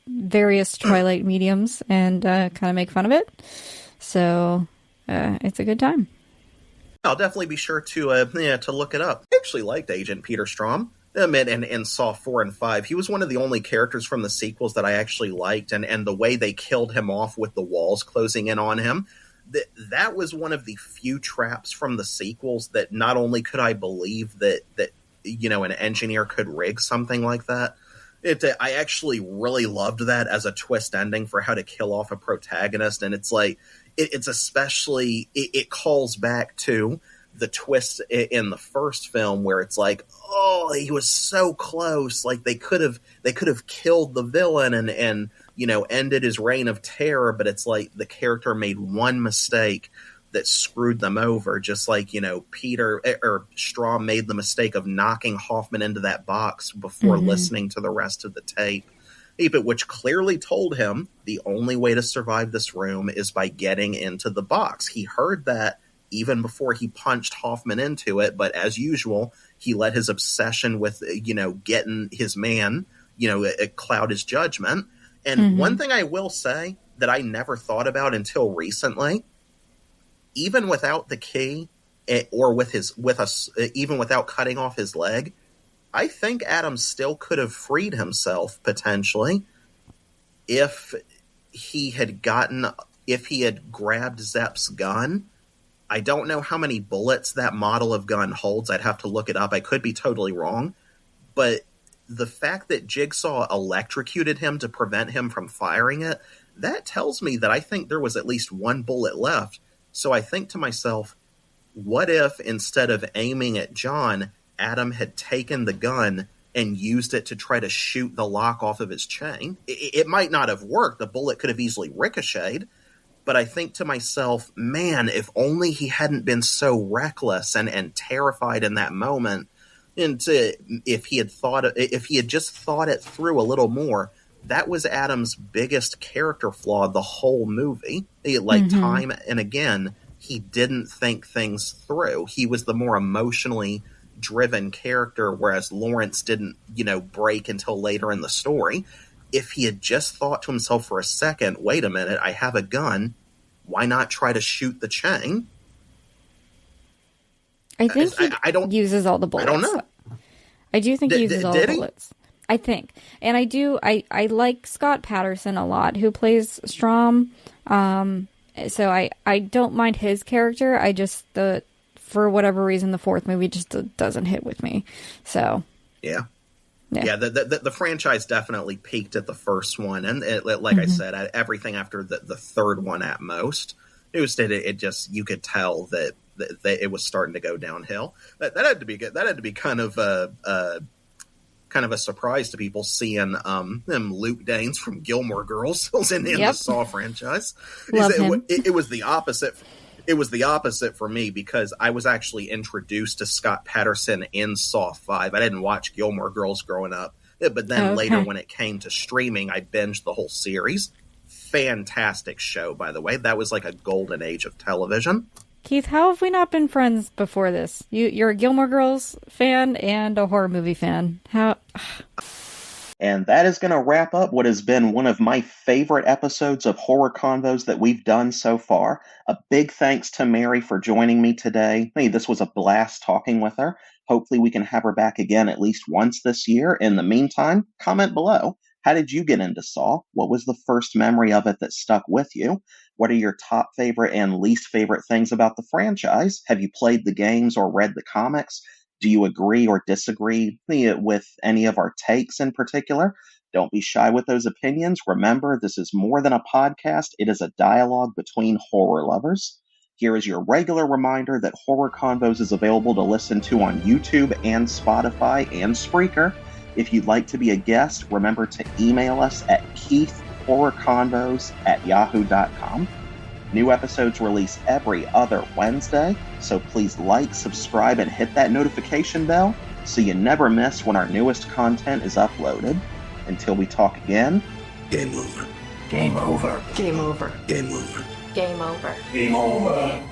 Speaker 5: various Twilight mediums and kind of make fun of it. So it's a good time.
Speaker 4: I'll definitely be sure to look it up. I actually liked Agent Peter Strahm. And Saw 4 and 5. He was one of the only characters from the sequels that I actually liked, and the way they killed him off with the walls closing in on him, that was one of the few traps from the sequels that not only could I believe that an engineer could rig something like that, I actually really loved that as a twist ending for how to kill off a protagonist, and it's like, it's especially, it calls back to the twist in the first film where it's like, oh, he was so close. Like they could have killed the villain and ended his reign of terror. But it's like the character made one mistake that screwed them over. Just like, Peter or Strahm made the mistake of knocking Hoffman into that box before listening to the rest of the tape, which clearly told him the only way to survive this room is by getting into the box. He heard that even before he punched Hoffman into it, but as usual, he let his obsession with, getting his man, cloud his judgment. And one thing I will say that I never thought about until recently, even without the key, or even without cutting off his leg, I think Adam still could have freed himself potentially if he had grabbed Zepp's gun. I don't know how many bullets that model of gun holds. I'd have to look it up. I could be totally wrong. But the fact that Jigsaw electrocuted him to prevent him from firing it, that tells me that I think there was at least one bullet left. So I think to myself, what if instead of aiming at John, Adam had taken the gun and used it to try to shoot the lock off of his chain? It might not have worked. The bullet could have easily ricocheted. But I think to myself, man, if only he hadn't been so reckless and terrified in that moment, and if he had just thought it through a little more, that was Adam's biggest character flaw the whole movie. Time and again, he didn't think things through. He was the more emotionally driven character, whereas Lawrence didn't, break until later in the story. If he had just thought to himself for a second, wait a minute, I have a gun, why not try to shoot the chain?
Speaker 5: I think he uses all the bullets.
Speaker 4: I don't know.
Speaker 5: I do think he uses all the bullets. I think. And I like Scott Patterson a lot, who plays Strahm. So I don't mind his character. I just, for whatever reason, the fourth movie just doesn't hit with me. So. Yeah. The franchise definitely peaked at the first one, and I said, everything after the third one at most, it just, you could tell that it was starting to go downhill. That had to be good. That had to be kind of a surprise to people seeing them Luke Danes from Gilmore Girls in the Saw franchise. It was the opposite. It was the opposite for me because I was actually introduced to Scott Patterson in Saw 5. I didn't watch Gilmore Girls growing up, but then later when it came to streaming, I binged the whole series. Fantastic show, by the way. That was like a golden age of television. Keith, how have we not been friends before this? You're a Gilmore Girls fan and a horror movie fan. How...
Speaker 3: And that is going to wrap up what has been one of my favorite episodes of Horror Convos that we've done so far. A big thanks to Mary for joining me today. Hey, this was a blast talking with her. Hopefully we can have her back again at least once this year. In the meantime, comment below. How did you get into Saw? What was the first memory of it that stuck with you? What are your top favorite and least favorite things about the franchise? Have you played the games or read the comics? Do you agree or disagree with any of our takes in particular? Don't be shy with those opinions. Remember, this is more than a podcast. It is a dialogue between horror lovers. Here is your regular reminder that Horror Convos is available to listen to on YouTube and Spotify and Spreaker. If you'd like to be a guest, remember to email us at keithhorrorconvos@yahoo.com. New episodes release every other Wednesday, so please like, subscribe, and hit that notification bell so you never miss when our newest content is uploaded. Until we talk again,
Speaker 9: game over.
Speaker 7: Game over.
Speaker 11: Game over.
Speaker 9: Game over.
Speaker 11: Game over.
Speaker 9: Game over.